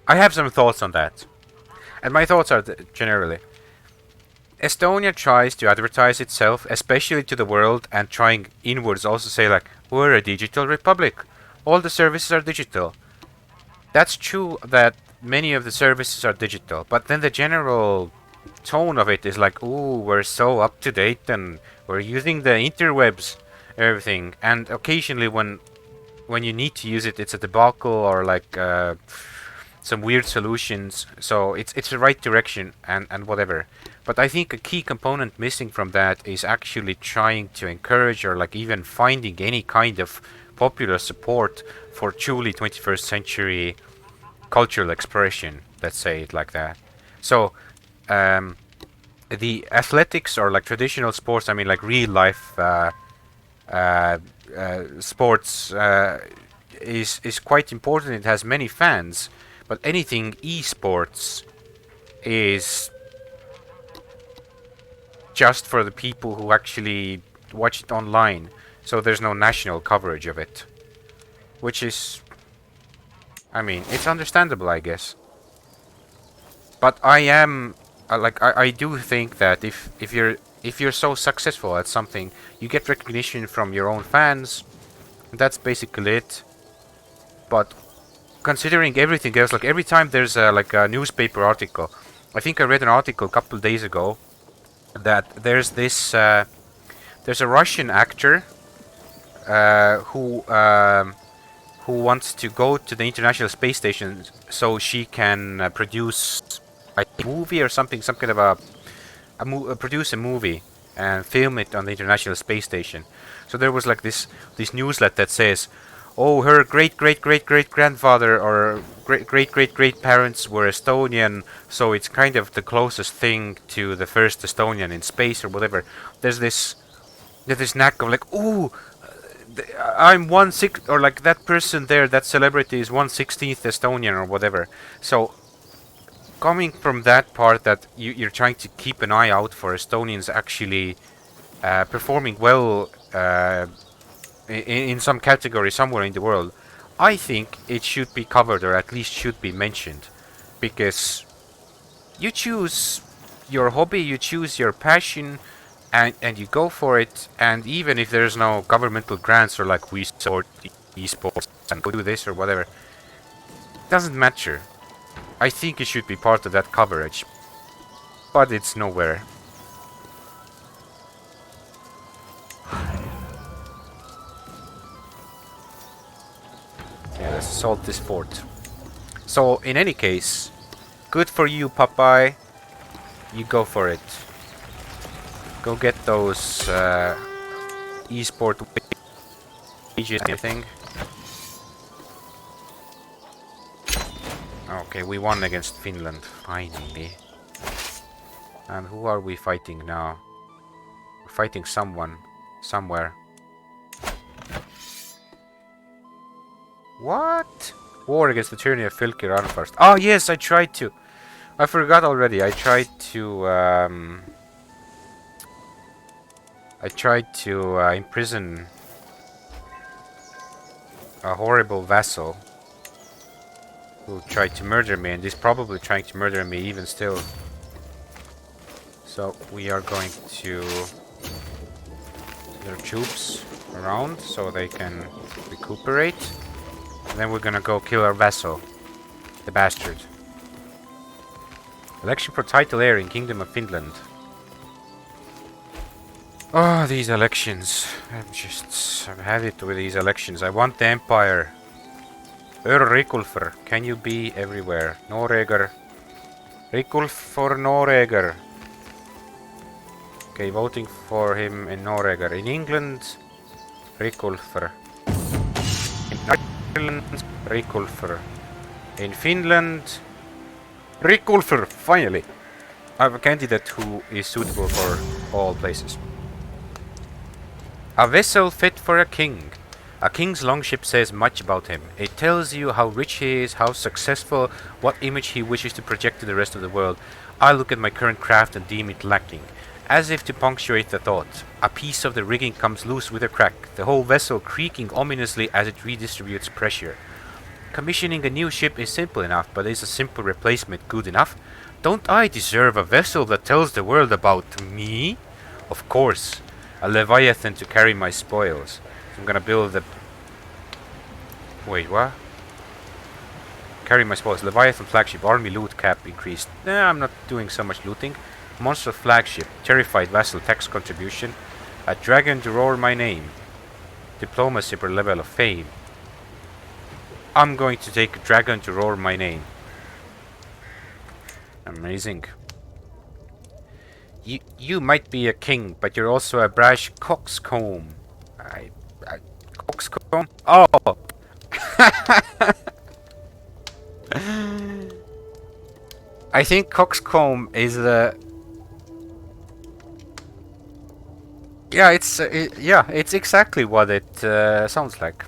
I have some thoughts on that. And my thoughts are generally, Estonia tries to advertise itself, especially to the world, and trying inwards also say like, we're a digital republic. All the services are digital. That's true that many of the services are digital, but then the general tone of it is like, ooh, we're so up to date and we're using the interwebs, everything. And occasionally when you need to use it, it's a debacle or like some weird solutions. So it's the right direction and whatever. But I think a key component missing from that is actually trying to encourage or like even finding any kind of popular support for truly 21st century cultural expression. Let's say it like that. So the athletics or like traditional sports, I mean like real life sports is quite important. It has many fans, but anything esports is just for the people who actually watch it online. So there's no national coverage of it, which is, I mean, it's understandable, I guess. But I am I do think that if you're so successful at something, you get recognition from your own fans. That's basically it. But considering everything else, like every time there's like a newspaper article, I think I read an article a couple of days ago that there's a Russian actor who wants to go to the International Space Station so she can produce a movie or something, some kind of produce a movie and film it on the International Space Station. So there was like this newslet that says, oh, her great great great great grandfather or great great great great parents were Estonian, so it's kind of the closest thing to the first Estonian in space or whatever. There's this knack of like, ooh, I'm 1/6, or like that person there, that celebrity is 1/16th Estonian or whatever. So coming from that part that you're trying to keep an eye out for Estonians actually performing well in some category somewhere in the world, I think it should be covered or at least should be mentioned, because you choose your hobby, you choose your passion, and you go for it. And even if there's no governmental grants or like we support esports and go do this or whatever, doesn't matter. I think it should be part of that coverage, but it's nowhere. Yeah, let's assault this fort. So in any case, good for you, Popeye. You go for it. Go get those esport wages and everything. Okay, we won against Finland, finally. And who are we fighting now? We're fighting someone, somewhere. What? War against the tyranny of Fylkir Arnfast. Oh yes, I tried to. I forgot already. I tried to imprison a horrible vassal who tried to murder me, and is probably trying to murder me even still. So we are going to their troops around so they can recuperate. And then we're gonna go kill our vassal, the bastard. Election for title heir in Kingdom of Finland. Oh, these elections. I've had it with these elections. I want the empire. Rikulfur, can you be everywhere? Noreger. Rikulfur Noreger. Okay, voting for him in Noreger. In England, Rikulfur. In Ireland, Rikulfur. In Finland, Rikulfur, finally. I have a candidate who is suitable for all places. A vessel fit for a king. A king's longship says much about him. It tells you how rich he is, how successful, what image he wishes to project to the rest of the world. I look at my current craft and deem it lacking. As if to punctuate the thought, a piece of the rigging comes loose with a crack, the whole vessel creaking ominously as it redistributes pressure. Commissioning a new ship is simple enough, but is a simple replacement good enough? Don't I deserve a vessel that tells the world about me? Of course. A Leviathan to carry my spoils. I'm gonna build the... Wait, what? Carry my spoils. Leviathan flagship. Army loot cap increased. Nah, I'm not doing so much looting. Monster flagship. Terrified vassal tax contribution. A dragon to roar my name. Diplomacy per level of fame. I'm going to take a dragon to roar my name. Amazing. You might be a king, but you're also a brash coxcomb. Coxcomb? Oh! I think coxcomb is the... Yeah, it's exactly what it sounds like.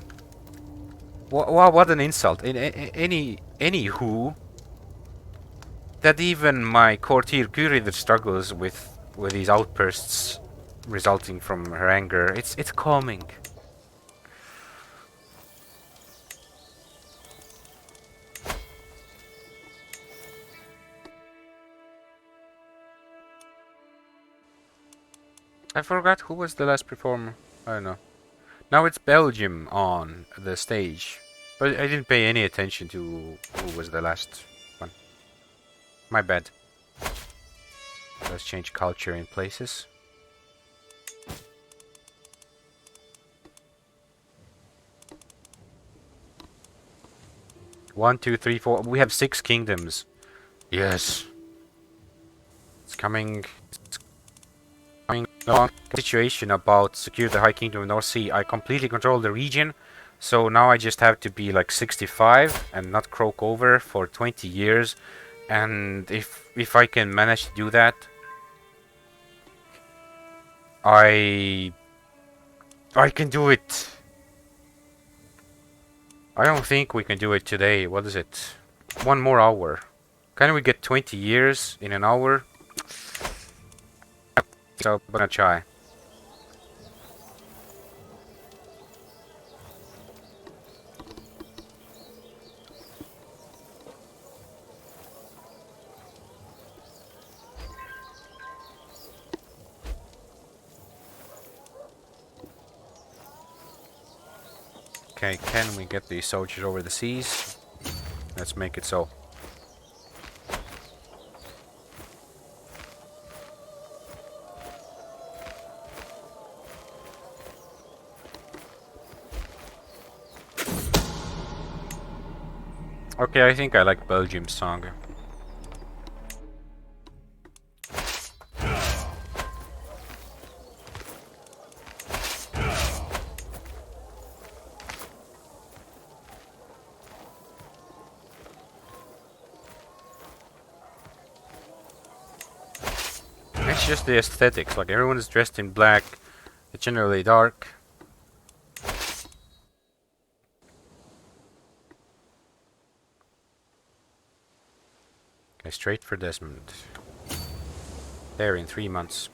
What an insult. Anywho, that even my courtier Gyrider struggles with these outbursts resulting from her anger. It's calming. I forgot who was the last performer. I don't know. Now it's Belgium on the stage. But I didn't pay any attention to who was the last one. My bad. Let's change culture in places. One, two, three, four. We have 6 kingdoms. Yes. It's coming. No situation about secure the High Kingdom of North Sea. I completely control the region, so now I just have to be like 65 and not croak over for 20 years. And if I can manage to do that, I can do it. I don't think we can do it today. What is it? 1 more hour. Can we get 20 years in an hour? So I'm gonna try. Okay, can we get these soldiers over the seas? Let's make it so. Okay, I think I like Belgium's song. it's just the aesthetics. Like everyone is dressed in black. It's generally dark. Okay, straight for Desmond. There in 3 months.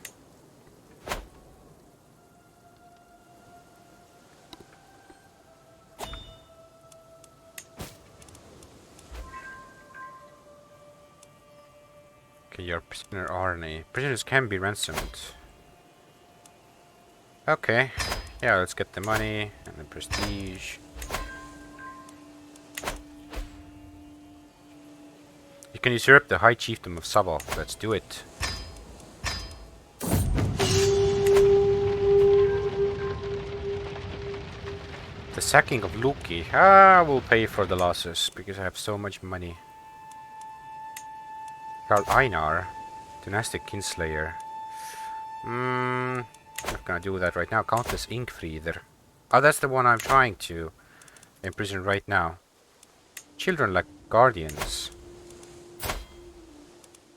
Okay, you're prisoner Arnie. Prisoners can be ransomed. Okay. Yeah, let's get the money and the prestige. You can usurp the High Chiefdom of Savo. Let's do it. The sacking of Luki. I will pay for the losses because I have so much money. Karl Einar. Dynastic Kinslayer. I'm not gonna do that right now. Countess Ingfrieder. Oh, that's the one I'm trying to imprison right now. Children like guardians.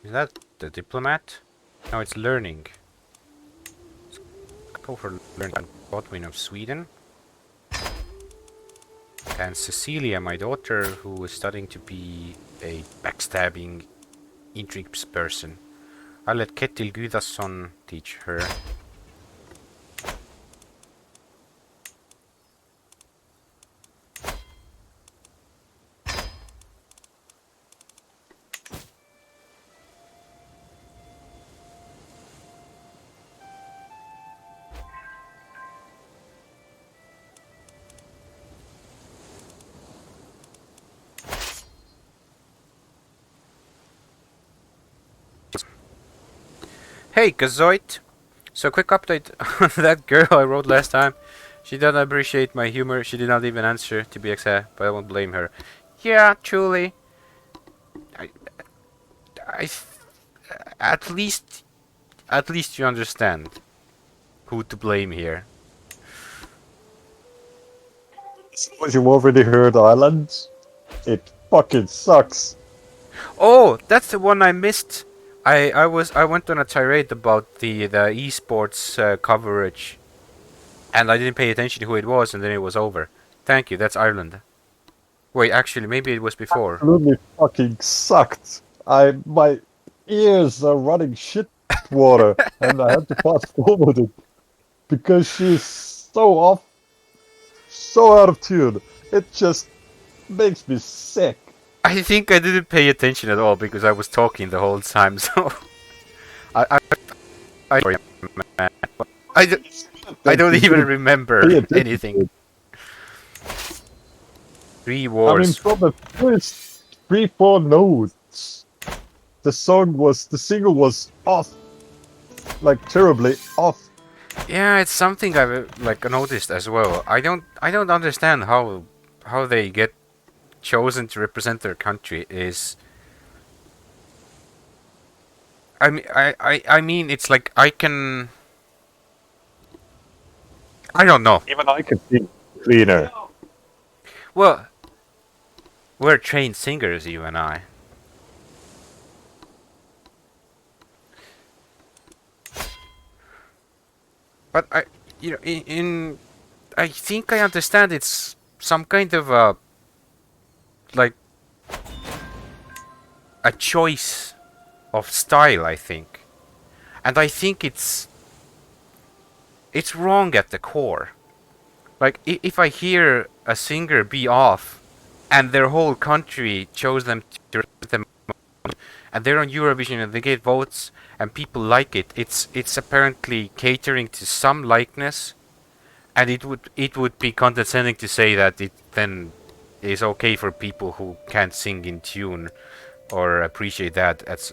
Is that the diplomat? No, it's learning. Let's go for learning. Godwin of Sweden. And Cecilia, my daughter, who is studying to be a backstabbing, intrigue person. I'll let Ketil Guðason teach her. Hey, Gazoid! So quick update on that girl I wrote last time. She didn't appreciate my humor. She did not even answer, to be exact, but I won't blame her. Yeah, truly. I at least you understand who to blame here. As you've already heard, Islands. It fucking sucks. Oh, that's the one I missed. I went on a tirade about the esports coverage, and I didn't pay attention to who it was, and then it was over. Thank you. That's Ireland. Wait, actually, maybe it was before. Absolutely fucking sucked. My ears are running shit water, and I had to fast forward it because she's so off, so out of tune. It just makes me sick. I think I didn't pay attention at all because I was talking the whole time. So I I don't even remember anything. 3 wars. I mean, from the first 3-4 notes, the single was off, like terribly off. Yeah, it's something I've like noticed as well. I don't understand how they get chosen to represent their country. Is I mean it's like I don't know. Even I can sing cleaner. Well, we're trained singers, you and I. But I think I understand it's some kind of a like a choice of style, I think. And I think it's wrong at the core. Like if I hear a singer be off and their whole country chose them to represent them and they're on Eurovision and they get votes and people like it, it's apparently catering to some likeness, and it would be condescending to say that it then is okay for people who can't sing in tune or appreciate that as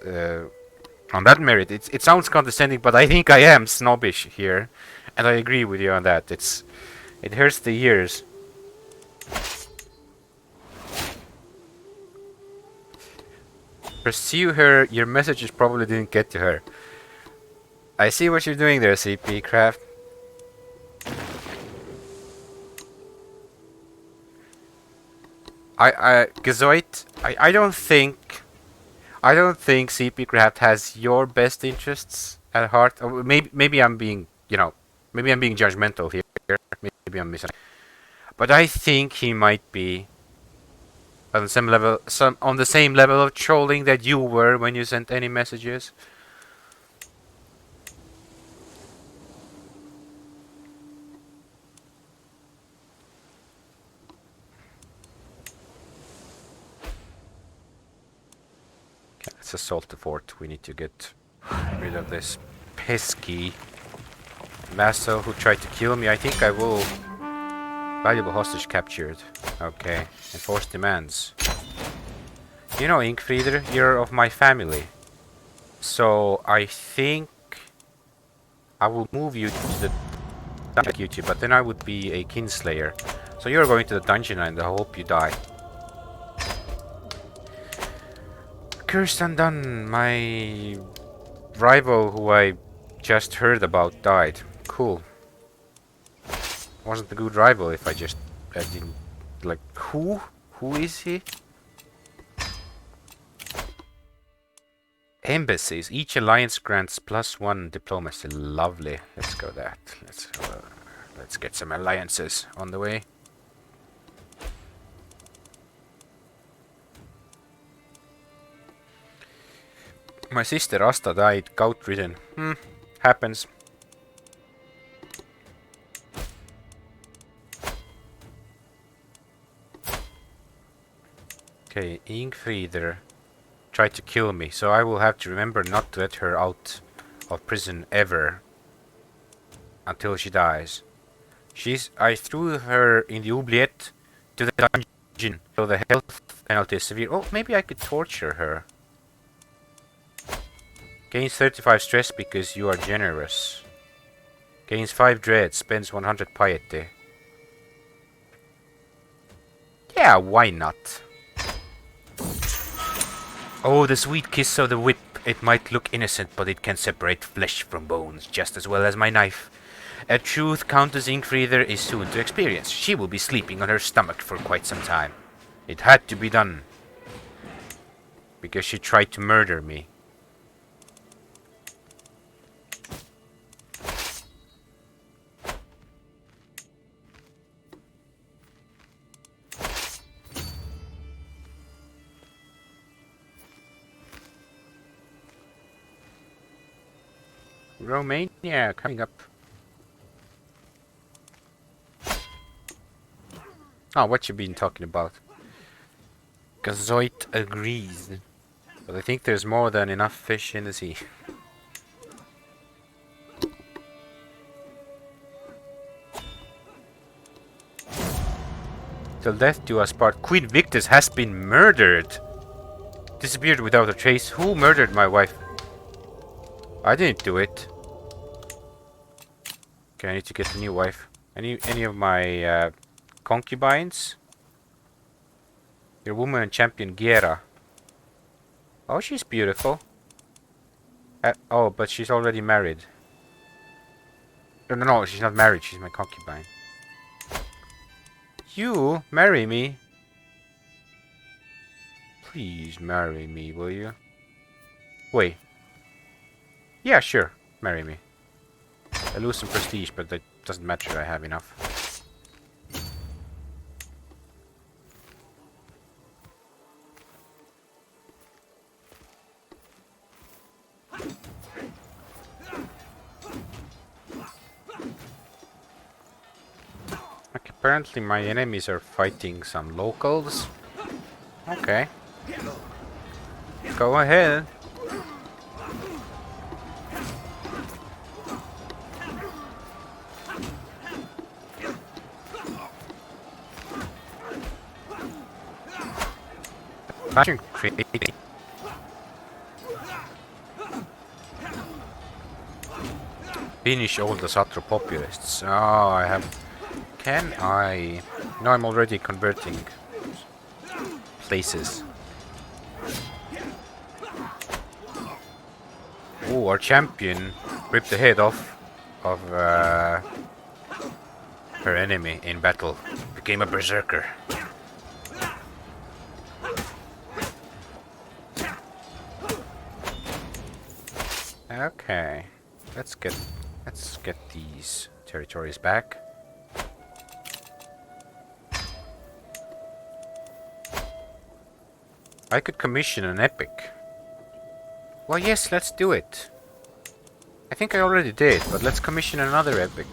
on that merit. It sounds condescending, but I think I am snobbish here, and I agree with you on that. It hurts the ears. Pursue her. Your messages probably didn't get to her. I see what you're doing there, CP Craft. Gazoid, I don't think CP Craft has your best interests at heart. Maybe I'm being, maybe I'm being judgmental here. Maybe I'm missing. But I think he might be on the same level, on the same level of trolling that you were when you sent any messages. Okay, let's assault the fort. We need to get rid of this pesky vassal who tried to kill me. I think I will. Valuable hostage captured. Okay. Enforce demands. You know, Inkfrieder, you're of my family. So I think I will move you to the dungeon, but then I would be a kinslayer. So you're going to the dungeon and I hope you die. Cursed undone. My rival who I just heard about died. Cool. Wasn't a good rival if I didn't like who is he? Embassies. Each alliance grants +1 diplomacy. Lovely. Let's go that. Let's get some alliances on the way. My sister Asta died gout-ridden. Happens. Okay, Ingfrieder tried to kill me, so I will have to remember not to let her out of prison ever until she dies. I threw her in the oubliette to the dungeon, so the health penalty is severe. Oh, maybe I could torture her. Gains 35 stress because you are generous. Gains 5 dread, spends 100 piety. Yeah, why not? Oh, the sweet kiss of the whip. It might look innocent, but it can separate flesh from bones just as well as my knife. A truth Countess Inkfrieder is soon to experience. She will be sleeping on her stomach for quite some time. It had to be done. Because she tried to murder me. Romania coming up. Oh, what you been talking about? Gazoit agrees. But I think there's more than enough fish in the sea. Till death do us part. Queen Victus has been murdered. Disappeared without a trace. Who murdered my wife? I didn't do it. Okay, I need to get a new wife. Any of my concubines? Your woman and champion Giera. Oh, she's beautiful. Oh, but she's already married. No, she's not married. She's my concubine. You marry me? Please marry me, will you? Wait. Yeah, sure. Marry me. I lose some prestige, but that doesn't matter. I have enough. Okay, apparently my enemies are fighting some locals. Okay. Go ahead. Imagine creating. Finish all the Satro populists. Oh, I have. Can I? No, I'm already converting places. Oh, our champion ripped the head off of her enemy in battle. Became a berserker. Okay. let's get these territories back. I could commission an epic. Well, yes, let's do it. I think I already did, but let's commission another epic.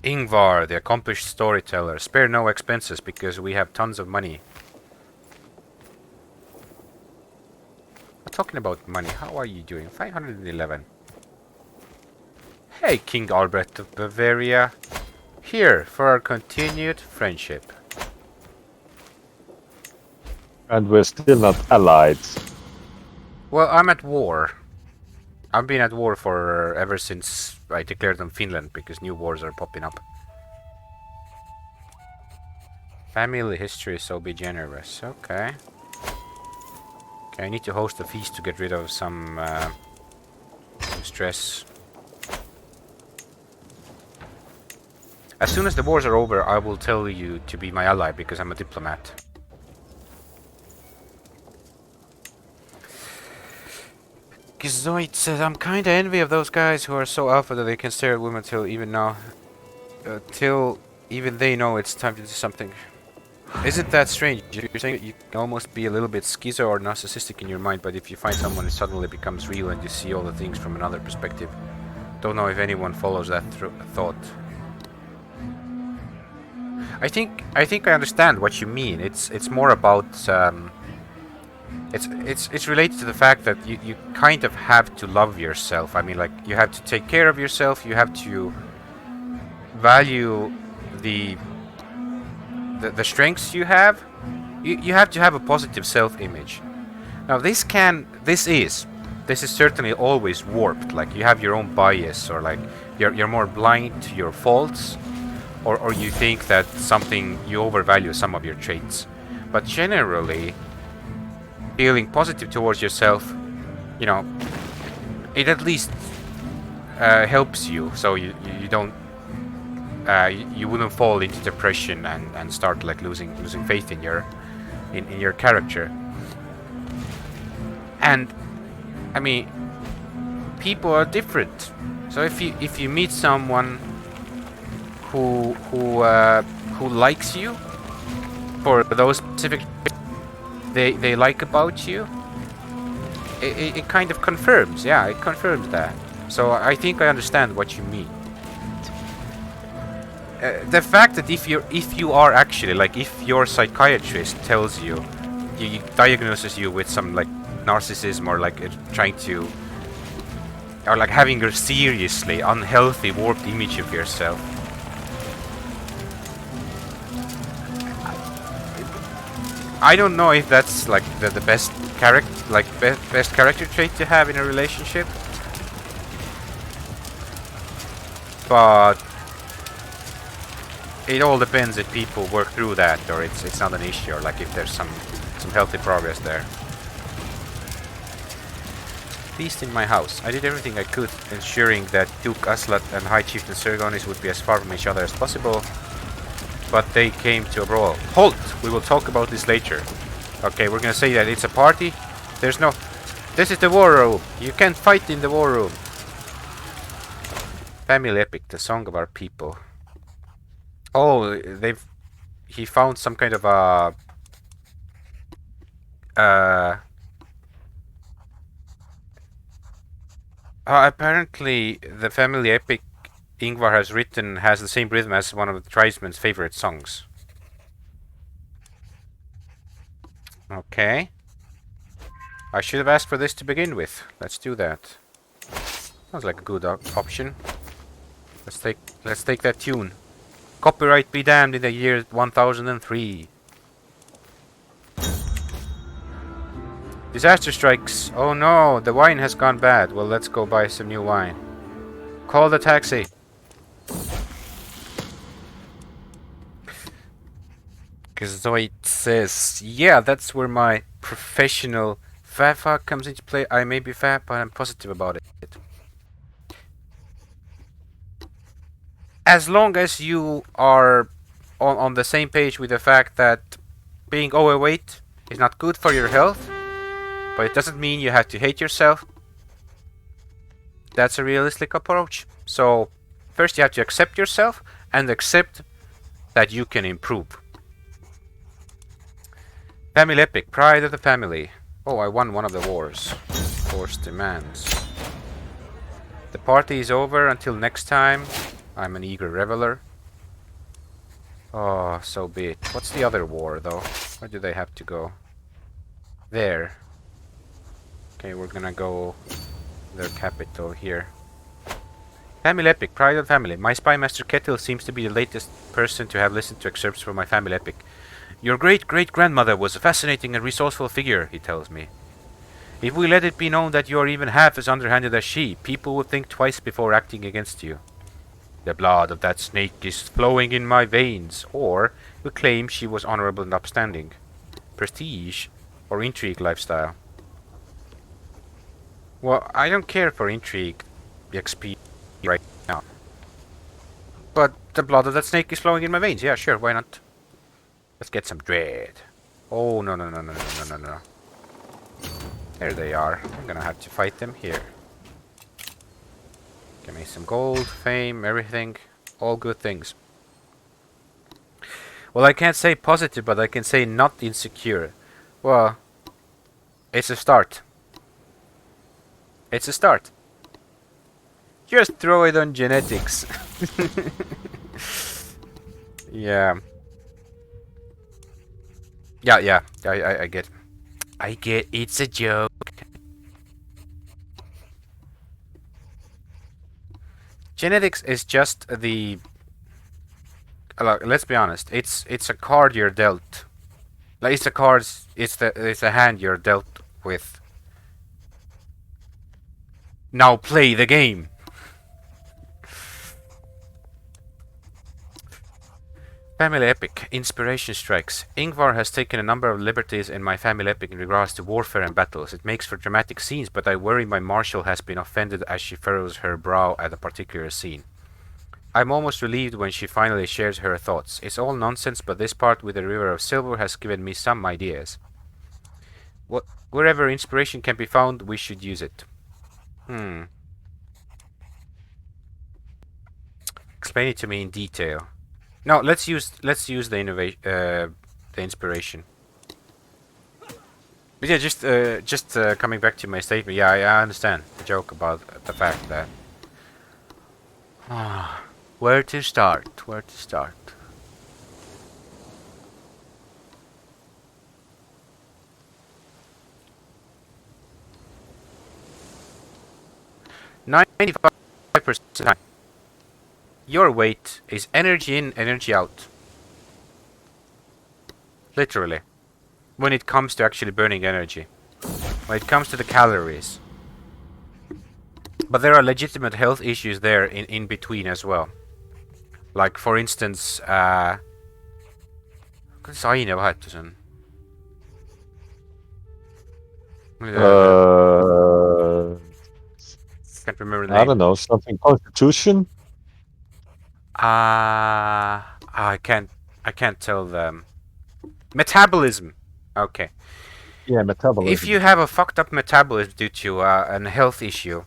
Ingvar, the accomplished storyteller. Spare no expenses because we have tons of money. Talking about money, how are you doing? 511. Hey, King Albert of Bavaria. Here for our continued friendship. And we're still not allied. Well, I'm at war. I've been at war for ever since I declared on Finland because new wars are popping up. Family history, so be generous. Okay. Okay, I need to host a feast to get rid of some stress. As soon as the wars are over, I will tell you to be my ally because I'm a diplomat. Gizoid says, I'm kinda envy of those guys who are so alpha that they can stare at women till even they know it's time to do something. Isn't that strange? You're saying that you can almost be a little bit schizo or narcissistic in your mind, but if you find someone, it suddenly becomes real and you see all the things from another perspective. Don't know if anyone follows that thought. I think I understand what you mean. It's more about it's related to the fact that you kind of have to love yourself. I mean, like, you have to take care of yourself. You have to value the strengths you have. You have to have a positive self-image. Now, this is certainly always warped. Like, you have your own bias, or like you're more blind to your faults, or you think that you overvalue some of your traits. But generally, feeling positive towards yourself, you know, it at least helps you, so you don't you wouldn't fall into depression and start like losing faith in your character. And I mean, people are different. So if you meet someone who likes you for those specific they like about you, it kind of confirms. Yeah, it confirms that. So I think I understand what you mean. The fact that if you are actually, like, if your psychiatrist tells you, he diagnoses you with some like narcissism, or like trying to, or like having a seriously unhealthy warped image of yourself, I don't know if that's like the best best character trait to have in a relationship, but it all depends if people work through that, or it's not an issue, or like if there's some healthy progress there. Feast in my house. I did everything I could, ensuring that Duke Aslat and High Chieftain Sergonis would be as far from each other as possible, but they came to a brawl. Halt! We will talk about this later. Okay, we're gonna say that it's a party. There's no... This is the war room. You can't fight in the war room. Family epic, the song of our people. Oh, he found some kind of a apparently the family epic Ingvar has written has the same rhythm as one of the tribesmen's favorite songs. Okay. I should have asked for this to begin with. Let's do that. Sounds like a good option. Let's take that tune. Copyright be damned in the year 1003. Disaster strikes. Oh no, the wine has gone bad. Well, let's go buy some new wine. Call the taxi. Zoid says, yeah, that's where my professional Fafa comes into play. I may be fat, but I'm positive about it. As long as you are on the same page with the fact that being overweight is not good for your health, but it doesn't mean you have to hate yourself. That's a realistic approach. So first you have to accept yourself and accept that you can improve. Family epic, pride of the family. Oh, I won one of the wars. Force demands. The party is over until next time. I'm an eager reveler. Oh, so be it. What's the other war, though? Where do they have to go? There. Okay, we're gonna go their capital here. Family epic, pride of the family. My spy master Kettle seems to be the latest person to have listened to excerpts from my family epic. Your great-great-grandmother was a fascinating and resourceful figure, he tells me. If we let it be known that you are even half as underhanded as she, people will think twice before acting against you. The blood of that snake is flowing in my veins, or will claim she was honorable and upstanding. Prestige or intrigue lifestyle. Well, I don't care for intrigue XP right now. But the blood of that snake is flowing in my veins. Yeah, sure, why not? Let's get some dread. Oh, no, no, no, no, no, no, no, no. There they are. I'm gonna have to fight them here. Give me some gold, fame, everything. All good things. Well, I can't say positive, but I can say not insecure. Well, it's a start. It's a start. Just throw it on genetics. Yeah. Yeah. I get. I get. It's a joke. Genetics is just the. Let's be honest. It's a card you're dealt. Like it's a cards. It's a hand you're dealt with. Now play the game. Family epic. Inspiration strikes. Ingvar has taken a number of liberties in my family epic in regards to warfare and battles. It makes for dramatic scenes, but I worry my marshal has been offended as she furrows her brow at a particular scene. I'm almost relieved when she finally shares her thoughts. It's all nonsense, but this part with the River of Silver has given me some ideas. Wherever inspiration can be found, we should use it. Explain it to me in detail. No, let's use the inspiration. But yeah, just coming back to my statement. Yeah, I understand the joke about the fact that where to start? Where to start? %. Your weight is energy in, energy out. Literally. When it comes to actually burning energy. When it comes to the calories. But there are legitimate health issues there in between as well. Like for instance, kuidas ainevahetus on? Can't remember the name. I don't know, something constitution? I can't tell them. Metabolism. Okay. Yeah, metabolism. If you have a fucked up metabolism due to a health issue,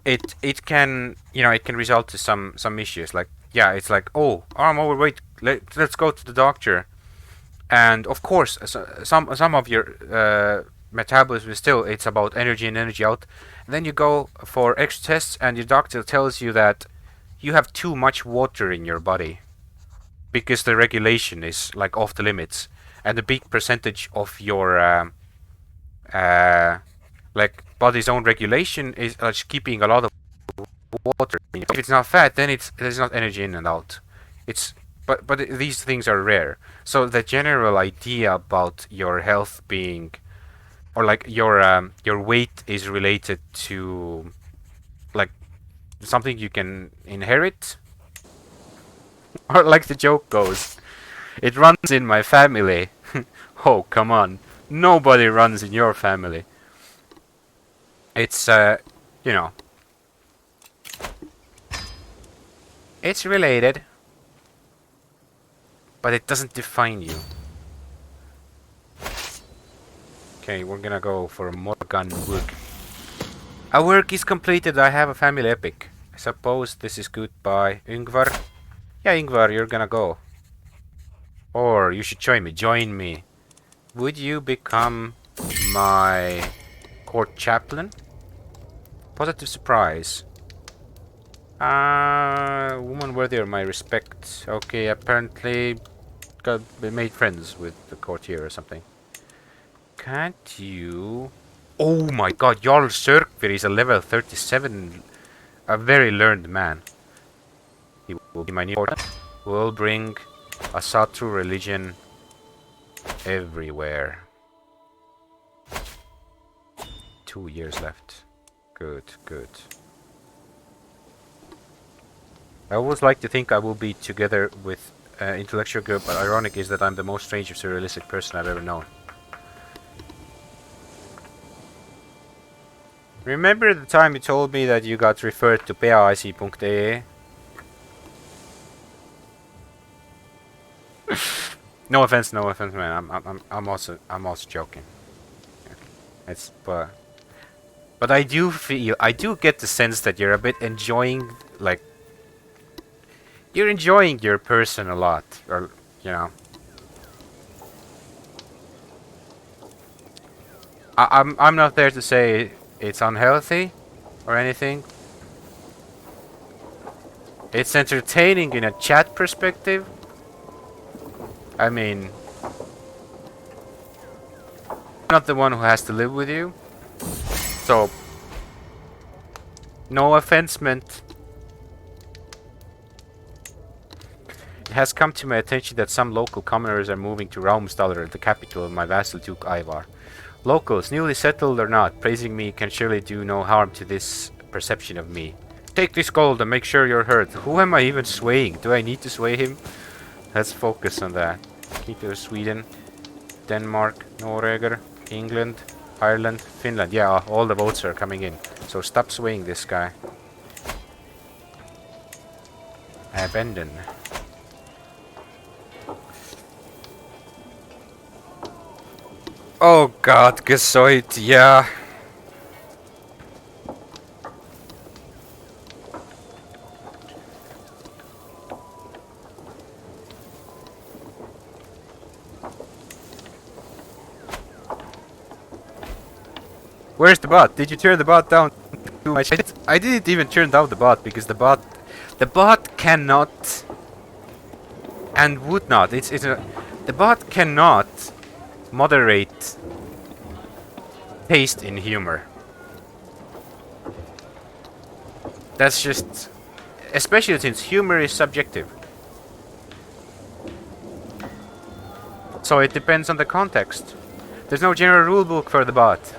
it can it can result to some issues. Like it's like, oh, I'm overweight. Let's go to the doctor. And of course, some of your metabolism is still, it's about energy in, energy out. And then you go for extra tests, and your doctor tells you that you have too much water in your body because the regulation is like off the limits, and a big percentage of your like body's own regulation is keeping a lot of water. If it's not fat, then there's not energy in and out. But these things are rare. So the general idea about your health being, or like your weight is related to like something you can inherit, or like the joke goes, it runs in my family. Oh, come on, nobody runs in your family. It's it's related, but it doesn't define you. Okay, we're gonna go for Morgan Wood. Our work is completed. I have a family epic. I suppose this is goodbye. Yngvar? Yeah, Yngvar, you're gonna go. Or you should join me. Join me. Would you become my court chaplain? Positive surprise. Woman worthy of my respect. Okay, apparently got made friends with the courtier or something. Can't you... Oh my god, Jarl Sörkvir is a level 37, a very learned man. He will be my new court. Will bring a Satru religion everywhere. 2 years left. Good, good. I always like to think I will be together with intellectual group, but ironic is that I'm the most strange and surrealistic person I've ever known. Remember the time you told me that you got referred to peaasi.ee? No offense, man. I'm also joking. It's but I do get the sense that you're a bit enjoying, like, you're enjoying your person a lot, or you know. I'm not there to say it's unhealthy or anything. It's entertaining in a chat perspective. I mean, I'm not the one who has to live with you, so no offense meant. It has come to my attention that some local commoners are moving to Raumstalr, the capital of my vassal Duke Ivar. Locals, newly settled or not, praising me can surely do no harm to this perception of me. Take this gold and make sure you're hurt. Who am I even swaying? Do I need to sway him? Let's focus on that. Keep Sweden, Denmark, Norway, England, Ireland, Finland. Yeah, all the votes are coming in. So stop swaying this guy. Abandon. Oh god, Gesoid, yeah. Where's the bot? Did you turn the bot down too much? I didn't even turn down the bot because the bot cannot and would not. The bot cannot moderate taste in humor. That's just, especially since humor is subjective. So it depends on the context. There's no general rule book for the bot.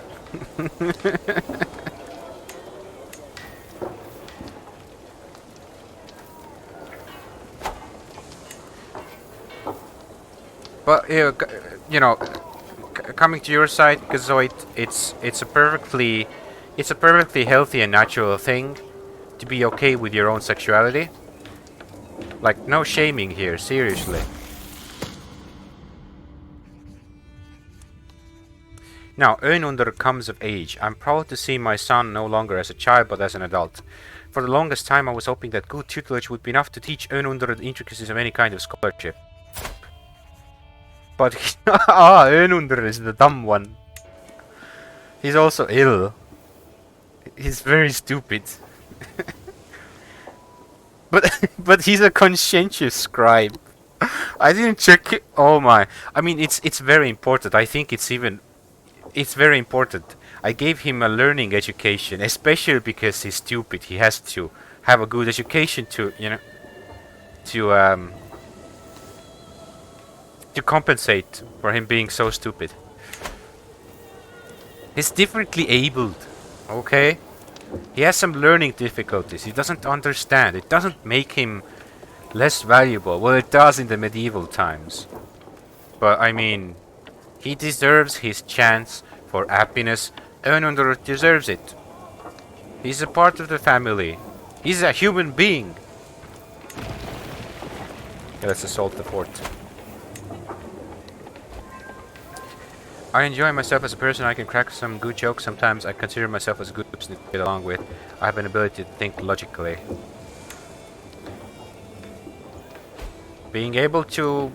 But you know, coming to your side, Gazoid, it's a perfectly healthy and natural thing to be okay with your own sexuality. Like, no shaming here, seriously. Now, Önundur comes of age. I'm proud to see my son no longer as a child but as an adult. For the longest time I was hoping that good tutelage would be enough to teach Önundur the intricacies of any kind of scholarship. But Önundur is the dumb one. He's also ill. He's very stupid. but he's a conscientious scribe. I didn't check it. Oh my. I mean, it's very important. I think it's very important. I gave him a learning education, especially because he's stupid. He has to have a good education to, you know, to compensate for him being so stupid. He's differently abled, okay? He has some learning difficulties. He doesn't understand. It doesn't make him less valuable. Well, it does in the medieval times. But, I mean, he deserves his chance for happiness. Önundur deserves it. He's a part of the family. He's a human being. Okay, let's assault the fort. I enjoy myself as a person. I can crack some good jokes. Sometimes I consider myself as a good person to get along with. I have an ability to think logically. Being able to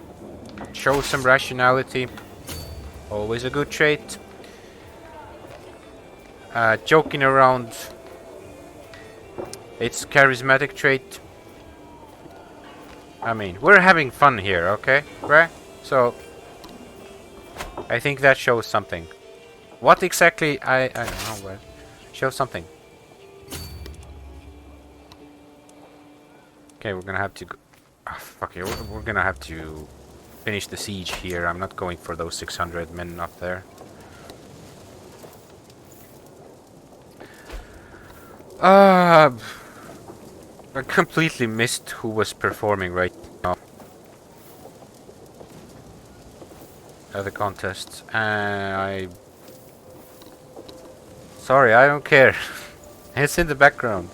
show some rationality, always a good trait. Joking around, it's a charismatic trait. I mean, we're having fun here, okay? Right? So, I think that shows something. What exactly? I don't know, but shows something. Okay, we're gonna have to... Oh, fuck it, we're gonna have to finish the siege here. I'm not going for those 600 men up there. I completely missed who was performing right now at the contest. Sorry, I don't care. It's in the background.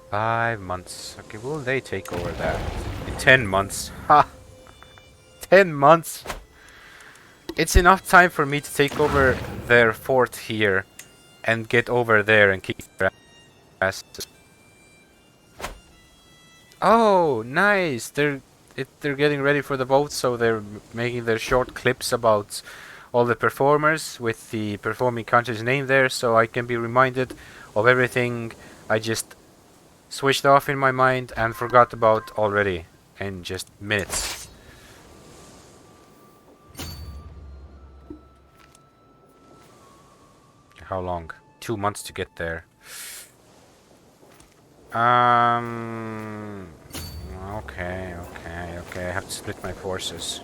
Five months. Okay, will they take over that? In 10 months. Ha! 10 months! It's enough time for me to take over their fort here and get over there and kick their asses. Oh, nice! They're getting ready for the vote, so they're making their short clips about all the performers with the performing country's name there, so I can be reminded of everything I just switched off in my mind and forgot about already in just minutes. How long? 2 months to get there. Okay. I have to split my forces.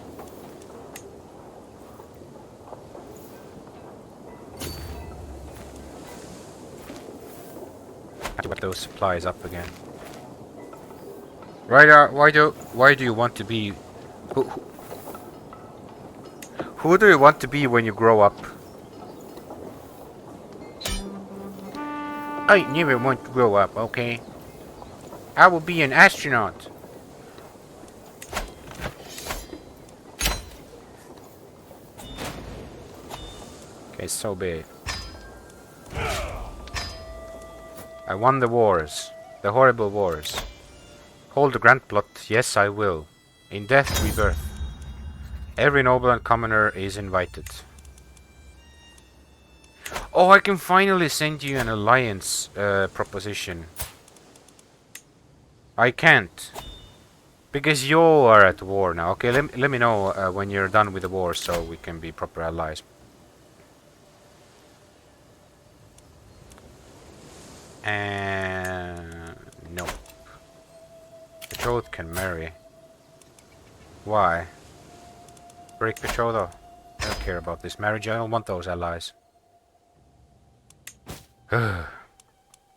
I have to get those supplies up again. Right, why do you want to be... Who do you want to be when you grow up? I never want to grow up, okay? I will be an astronaut. Okay, so be it. I won the wars. The horrible wars. Hold the grand plot, yes I will. In death, rebirth. Every noble and commoner is invited. Oh, I can finally send you an alliance proposition. I can't. Because you are at war now. Okay, let me know when you're done with the war so we can be proper allies. And... no. Betrothed can marry. Why? Break betrothal. I don't care about this marriage. I don't want those allies.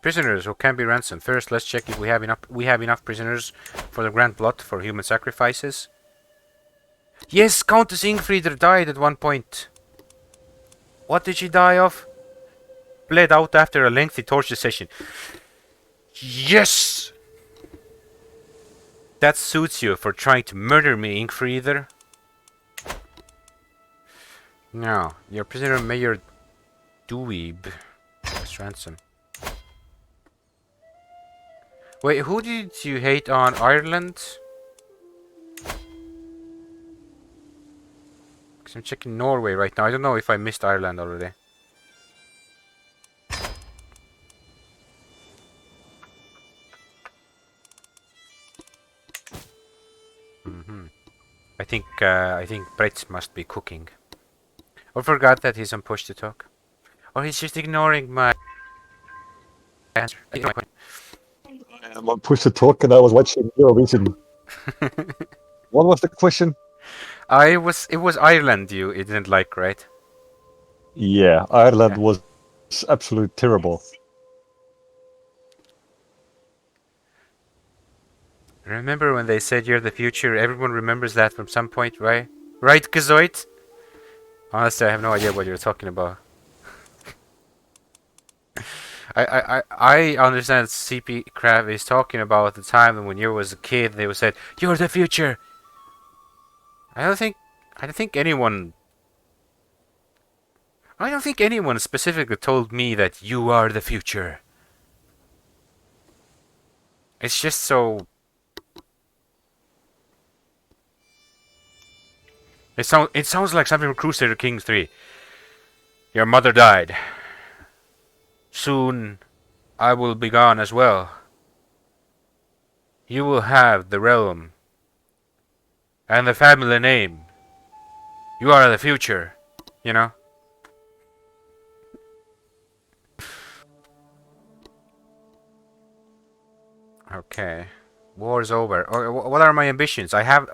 Prisoners who can be ransomed. First, let's check if we have enough prisoners for the grand plot for human sacrifices. Yes, Countess Ingfrieder died at one point. What did she die of? Bled out after a lengthy torture session. Yes! That suits you for trying to murder me, Ingfrieder. Now, your prisoner Mayor Dweeb. Let's ransom. Wait, who did you hate on Ireland? Because I'm checking Norway right now. I don't know if I missed Ireland already. I think Brett must be cooking. Or forgot that he's on push to talk. Or he's just ignoring my answer. I'm on push to talk and I was watching Eurovision. What was the question? It was Ireland you didn't like, right? Yeah, Ireland was absolutely terrible. Remember when they said you're the future? Everyone remembers that from some point, right? Right, Gazoid? Honestly, I have no idea what you're talking about. I understand CP Crab is talking about the time when you was a kid. They would said, "You're the future." I don't think I don't think anyone I don't think anyone specifically told me that you are the future. It's just so. It sounds like something from Crusader Kings 3. Your mother died. Soon I will be gone as well. You will have the realm and the family name. You are the future. You know? Okay. War's over. What are my ambitions? I have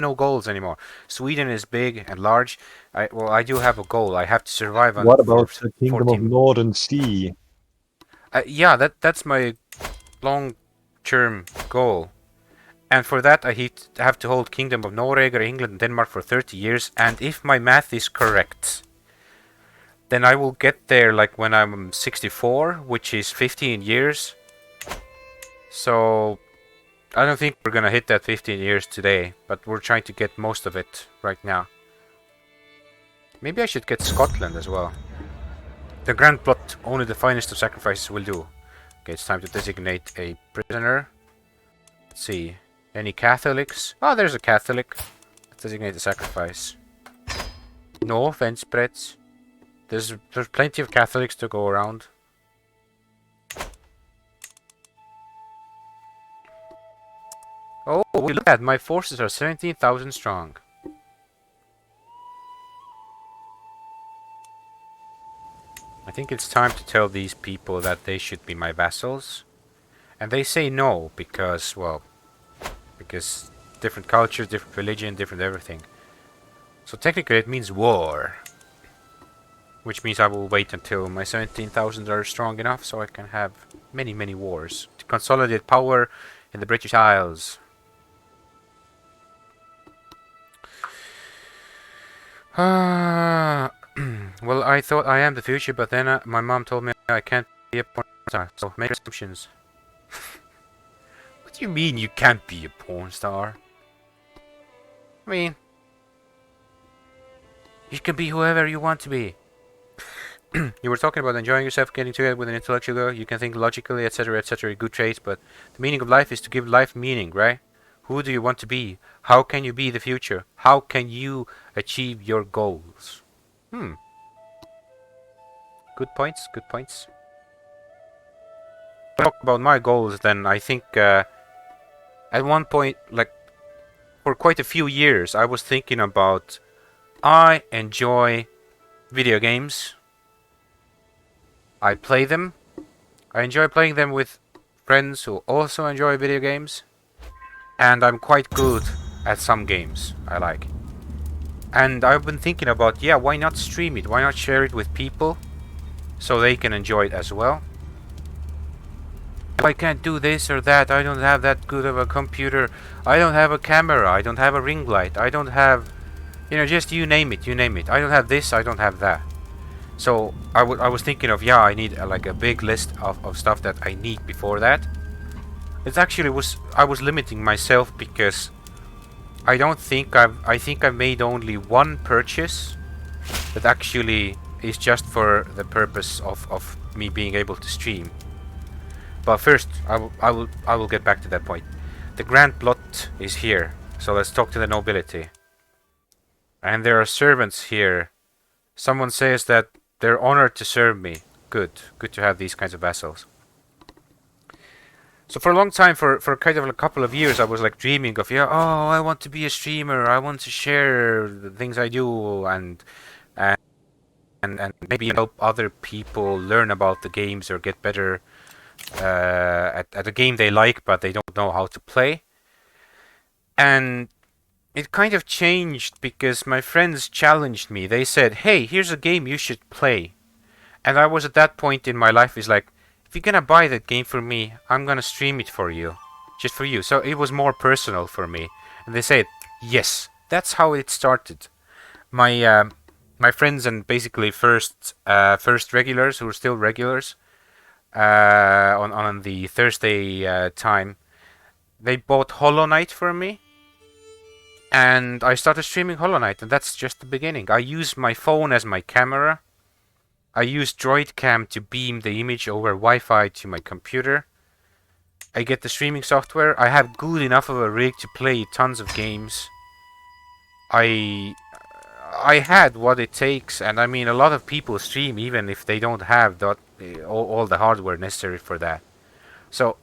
no goals anymore. Sweden is big and large. I do have a goal. I have to survive on What for about the Kingdom of 14. Northern Sea? Yeah, that's my long-term goal. And for that, I have to hold Kingdom of Norway, England, and Denmark for 30 years. And if my math is correct, then I will get there like when I'm 64, which is 15 years. So I don't think we're gonna hit that 15 years today, but we're trying to get most of it right now. Maybe I should get Scotland as well. The grand plot, only the finest of sacrifices will do. Okay, it's time to designate a prisoner. Let's see. Any Catholics? Oh, there's a Catholic. Let's designate a sacrifice. No offense, Brits. There's plenty of Catholics to go around. Oh, look at my forces are 17,000 strong. I think it's time to tell these people that they should be my vassals. And they say no because, well, because different cultures, different religion, different everything. So technically it means war. Which means I will wait until my 17,000 are strong enough so I can have many, many wars. To consolidate power in the British Isles. Well, I thought I am the future, but then my mom told me I can't be a porn star, so make assumptions. What do you mean you can't be a porn star? I mean, you can be whoever you want to be. You were talking about enjoying yourself, getting together with an intellectual girl, you can think logically, etc., good traits, but the meaning of life is to give life meaning, right? Who do you want to be? How can you be the future? How can you achieve your goals? Good points, good points. Talk about my goals then. I think at one point, like for quite a few years, I was thinking about I enjoy video games. I play them. I enjoy playing them with friends who also enjoy video games. And I'm quite good at some games I like. And I've been thinking about, yeah, why not stream it? Why not share it with people so they can enjoy it as well? If I can't do this or that, I don't have that good of a computer, I don't have a camera, I don't have a ring light, I don't have, just you name it, I don't have this, I don't have that. So I was thinking of, yeah, I need like a big list of stuff that I need before that. I was limiting myself because I think I've made only one purchase that actually is just for the purpose of me being able to stream. But first, I will get back to that point. The grand plot is here, so let's talk to the nobility. And there are servants here. Someone says that they're honored to serve me. Good to have these kinds of vassals. So for a long time, for kind of a couple of years, I was like dreaming of, yeah, oh, I want to be a streamer. I want to share the things I do and maybe help other people learn about the games or get better at a game they like, but they don't know how to play. And it kind of changed because my friends challenged me. They said, hey, here's a game you should play. And I was at that point in my life is like, if you're gonna buy that game for me, I'm gonna stream it for you. Just for you. So it was more personal for me. And they said, yes, that's how it started. My friends and basically first regulars who are still regulars, on the Thursday time. They bought Hollow Knight for me, and I started streaming Hollow Knight, and that's just the beginning. I use my phone as my camera. I use Droid Cam to beam the image over Wi-Fi to my computer. I get the streaming software. I have good enough of a rig to play tons of games. I had what it takes, and I mean a lot of people stream even if they don't have all the hardware necessary for that. So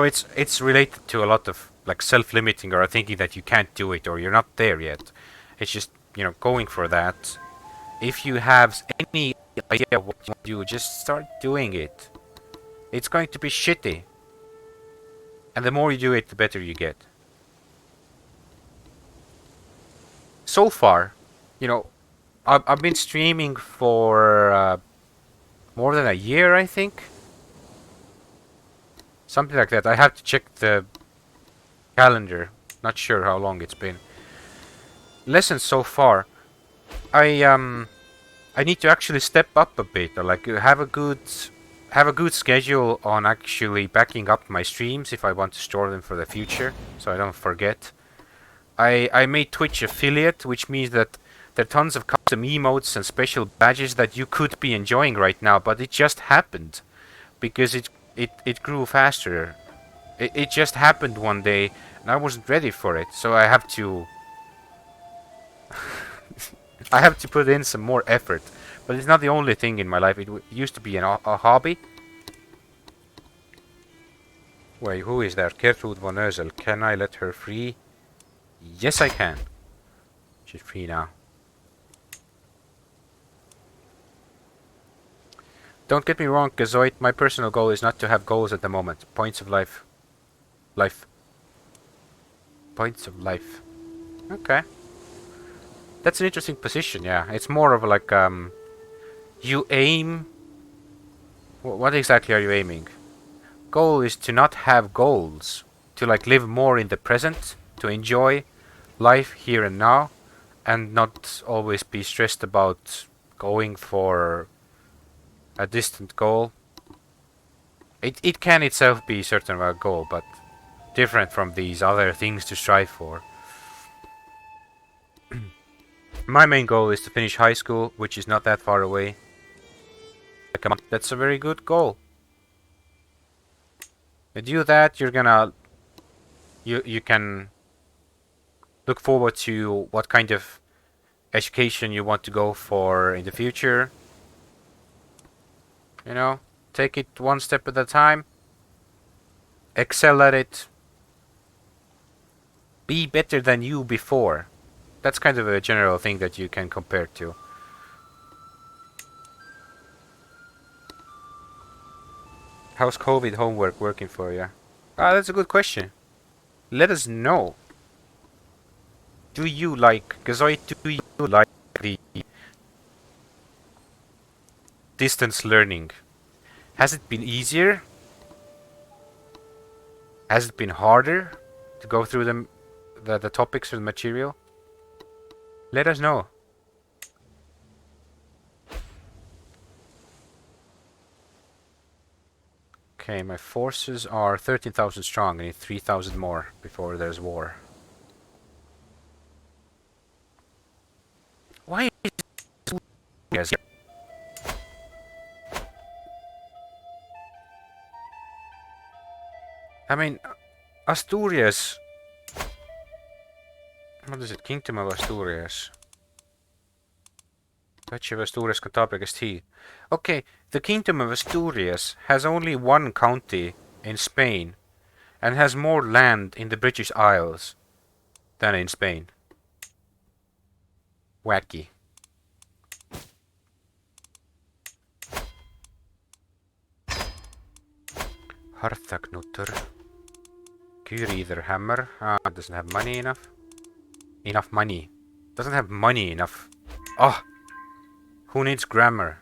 it's related to a lot of like self-limiting or thinking that you can't do it or you're not there yet. It's just, going for that. If you have any idea of what you want to do, just start doing it. It's going to be shitty. And the more you do it, the better you get. So far, I've been streaming for more than a year, I think. Something like that. I have to check the calendar. Not sure how long it's been. Lessons so far. I need to actually step up a bit, or like have a good schedule on actually backing up my streams if I want to store them for the future, so I don't forget. I made Twitch affiliate, which means that there are tons of custom emotes and special badges that you could be enjoying right now, but it just happened because it grew faster. It just happened one day, and I wasn't ready for it, so I have to put in some more effort. But it's not the only thing in my life. It used to be a hobby. Wait, who is that? Gertrude von Oezel. Can I let her free? Yes, I can. She's free now. Don't get me wrong, Gazoid. My personal goal is not to have goals at the moment. Points of life. Points of life. Okay. That's an interesting position, yeah. It's more of like, you aim... What exactly are you aiming? Goal is to not have goals. To like live more in the present. To enjoy life here and now. And not always be stressed about going for a distant goal. It can itself be certain of a goal, but different from these other things to strive for. My main goal is to finish high school, which is not that far away. Like a month. That's a very good goal. To do that, you're gonna... You can look forward to what kind of education you want to go for in the future. Take it one step at a time. Excel at it. Be better than you before. That's kind of a general thing that you can compare to. How's COVID homework working for you? That's a good question. Let us know. Do you like... Gazoid, do you like the distance learning? Has it been easier? Has it been harder to go through the topics or the material? Let us know. Okay, my forces are 13,000 strong. I need 3,000 more before there's war. Why is it... I mean, Asturias... What is it? Kingdom of Asturias. Duchy of Asturias, Cantabria, Castile. Okay, the Kingdom of Asturias has only one county in Spain and has more land in the British Isles than in Spain. Wacky. Harthaknutter. Kyrider hammer. Doesn't have money enough. Enough money. Doesn't have money enough. Oh! Who needs grammar?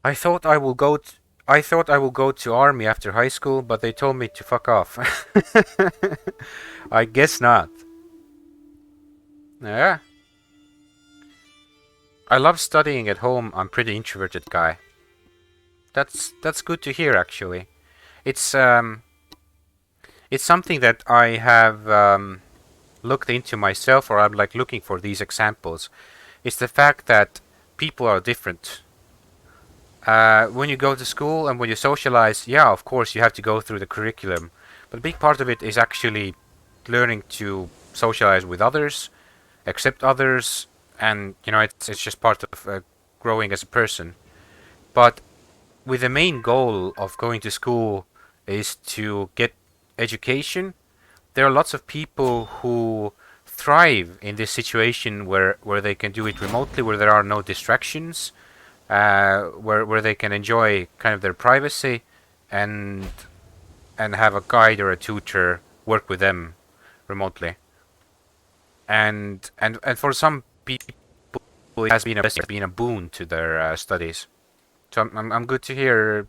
I thought I will go. I thought I will go to army after high school, but they told me to fuck off. I guess not. Yeah. I love studying at home. I'm pretty introverted guy. That's good to hear actually. It's um it's something that I have looked into myself, or I'm like looking for these examples. It's the fact that people are different. When you go to school and when you socialize, yeah, of course you have to go through the curriculum, but a big part of it is actually learning to socialize with others, accept others, and it's just part of growing as a person. But with the main goal of going to school is to get education, there are lots of people who thrive in this situation where they can do it remotely, where there are no distractions, where they can enjoy kind of their privacy, and have a guide or a tutor work with them remotely. And for some people, it has been a boon to their studies. So I'm good to hear.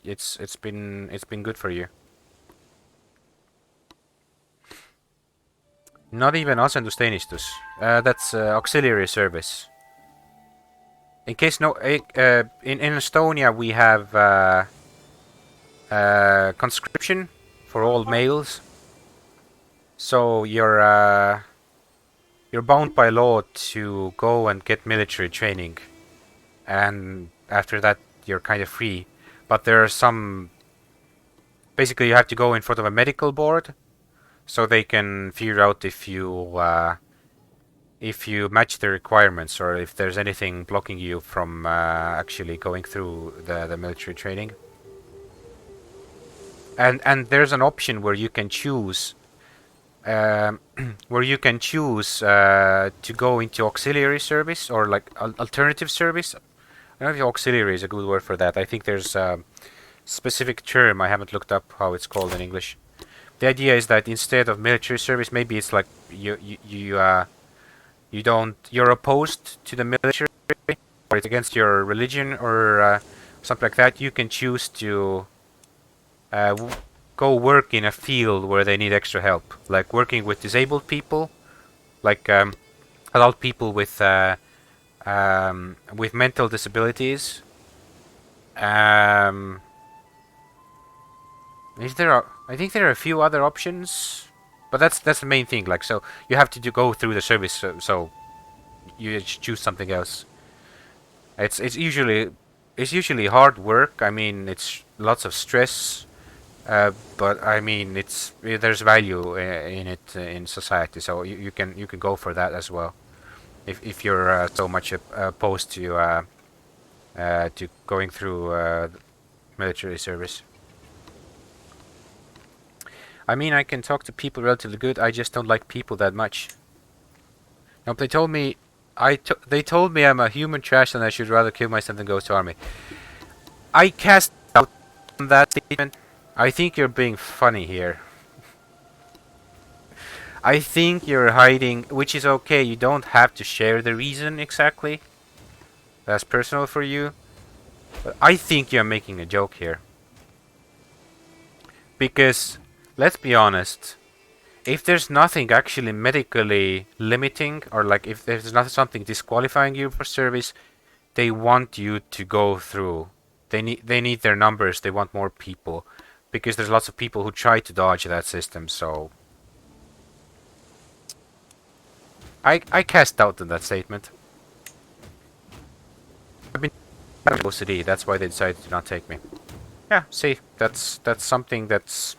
It's been good for you. Not even asendusteenistus. That's auxiliary service. In case no, in Estonia we have conscription for all males. So you're bound by law to go and get military training, and after that you're kind of free. But there are some. Basically, you have to go in front of a medical board, so they can figure out if you match the requirements or if there's anything blocking you from actually going through the military training. And there's an option where you can choose um, to go into auxiliary service or like alternative service. I don't know if auxiliary is a good word for that. I think there's a specific term. I haven't looked up how it's called in English. The idea is that instead of military service, maybe it's like you're opposed to the military, or it's against your religion, or something like that. You can choose to go work in a field where they need extra help, like working with disabled people, like adult people with mental disabilities. Um, I think there are a few other options, but that's the main thing. Like, so you have to go through the service, so you choose something else. It's usually hard work. I mean, it's lots of stress, but I mean, there's value in it in society. So you can go for that as well if you're so much opposed to going through military service. I mean, I can talk to people relatively good. I just don't like people that much. Nope, they told me they told me I'm a human trash and I should rather kill myself than go to army. I cast out on that statement. I think you're being funny here. I think you're hiding, which is okay. You don't have to share the reason exactly. That's personal for you. But I think you're making a joke here. Because, let's be honest, if there's nothing actually medically limiting, or like if there's not something disqualifying you for service, they want you to go through. They need their numbers. They want more people, because there's lots of people who try to dodge that system. So I cast doubt on that statement. I've been OCD. That's why they decided to not take me. Yeah, see, that's something that's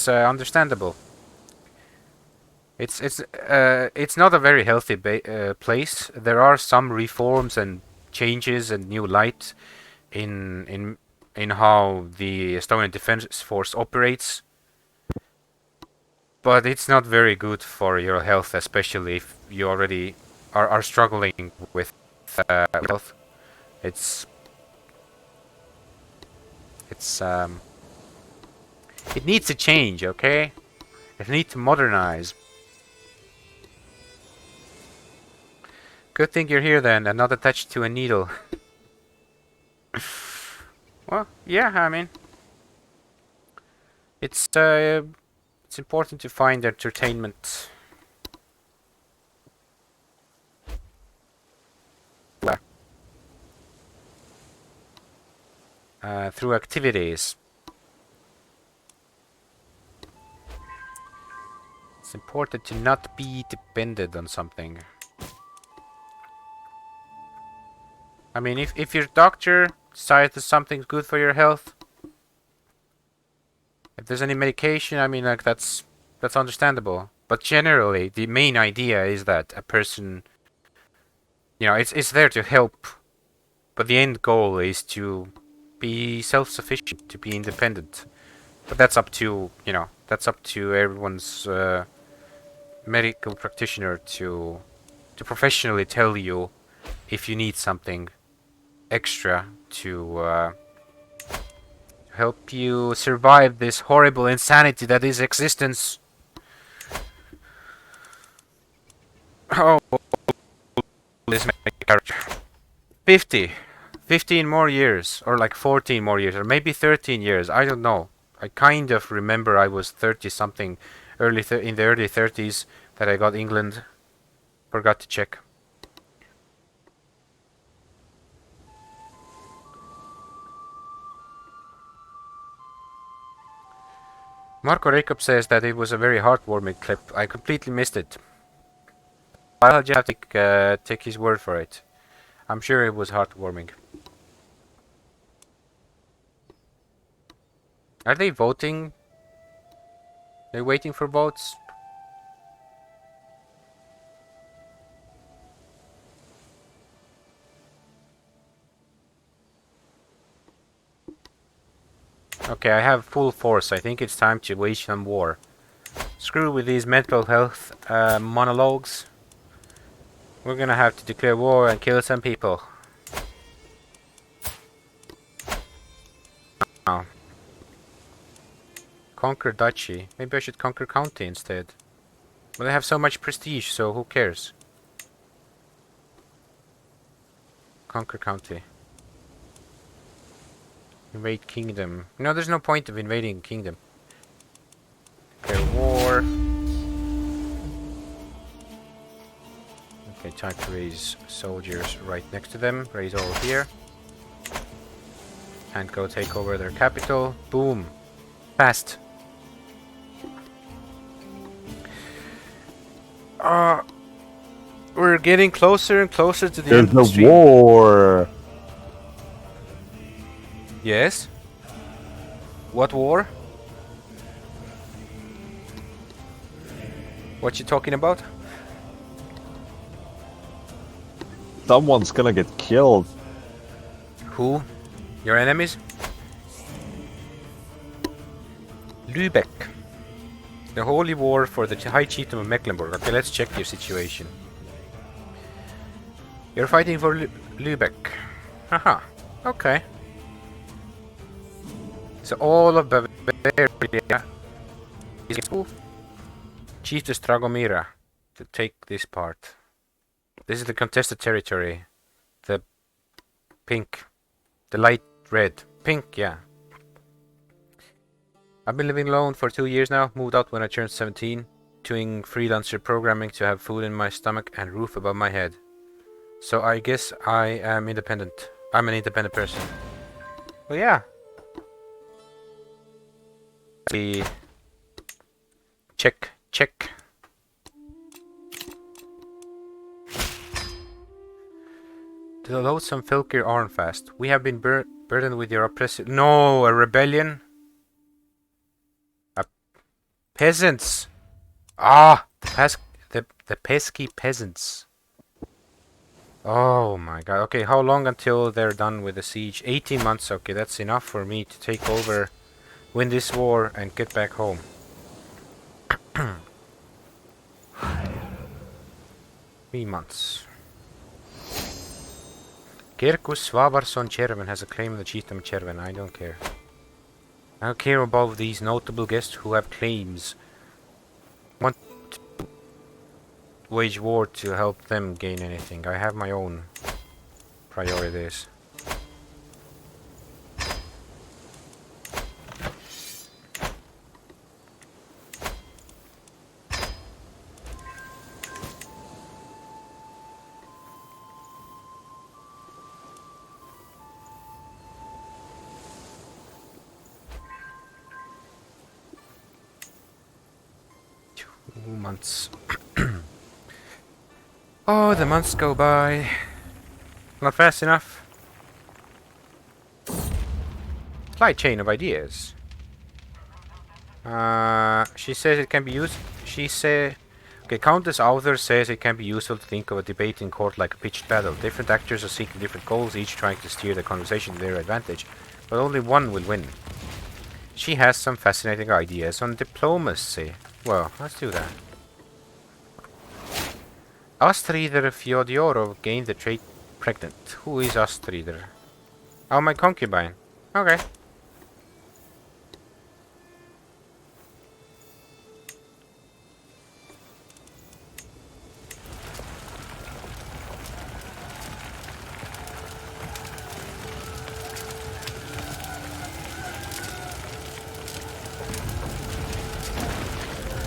understandable. It's not a very healthy place. There are some reforms and changes and new light in how the Estonian Defense Force operates, but it's not very good for your health, especially if you already are struggling with health. It's it needs to change, okay? It needs to modernize. Good thing you're here then, and not attached to a needle. Well, yeah, I mean, it's important to find entertainment through activities. It's important to not be dependent on something. I mean, if your doctor decides that something's good for your health, if there's any medication, I mean, like that's understandable. But generally, the main idea is that a person, you know, it's there to help, but the end goal is to be self-sufficient, to be independent. But that's up to, you know, that's up to everyone's medical practitioner to professionally tell you if you need something extra to help you survive this horrible insanity that is existence. Oh, this character. 50. 15 more years, or like 14 more years, or maybe 13 years, I don't know. I kind of remember I was 30 something in the early 30s that I got England. Forgot to check. Marco Jacob says that it was a very heartwarming clip. I completely missed it. I'll just have to take his word for it. I'm sure it was heartwarming. Are they voting? They're waiting for votes? Okay, I have full force. I think it's time to wage some war. Screw with these mental health monologues. We're gonna have to declare war and kill some people. Oh. Conquer duchy. Maybe I should conquer county instead. But I have so much prestige, so who cares? Conquer county. Invade kingdom. No, there's no point of invading kingdom. Declare war. Okay, time to raise soldiers right next to them. Raise all here. And go take over their capital. Boom. Fast. We're getting closer and closer to the end of the stream. There's a war. Yes? What war? What you talking about? Someone's gonna get killed. Who? Your enemies? Lübeck. The holy war for the High Chieftain of Mecklenburg. Okay, let's check your situation. You're fighting for Lübeck. Haha. Okay. So all of Bavaria is Chiefess Dragomira to take this part. This is the contested territory. The pink. The light red. Pink, yeah. I've been living alone for 2 years now. Moved out when I turned 17. Doing freelancer programming to have food in my stomach and roof above my head. So I guess I am independent. I'm an independent person. Well, yeah. Check. To load some Filkir Arnfast. We have been burdened with your oppressive... No, a rebellion? Peasants! Ah! The pesky peasants. Oh my god. Okay, how long until they're done with the siege? 18 months. Okay, that's enough for me to take over, win this war, and get back home. 3 months. Kirkus Svavarsson Cherven has a claim on the chiefdom of Cherven. I don't care. I don't care about these notable guests who have claims. Want to wage war to help them gain anything. I have my own priorities. Ooh, months. Oh, the months go by. Not fast enough. Supply chain of ideas. She says it can be used. She say, okay, Countess Author says it can be useful to think of a debate in court like a pitched battle. Different actors are seeking different goals, each trying to steer the conversation to their advantage, but only one will win. She has some fascinating ideas on diplomacy. Well, let's do that. Astrider Fyodorov gained the trait pregnant. Who is Astrider? Oh, my concubine. Okay.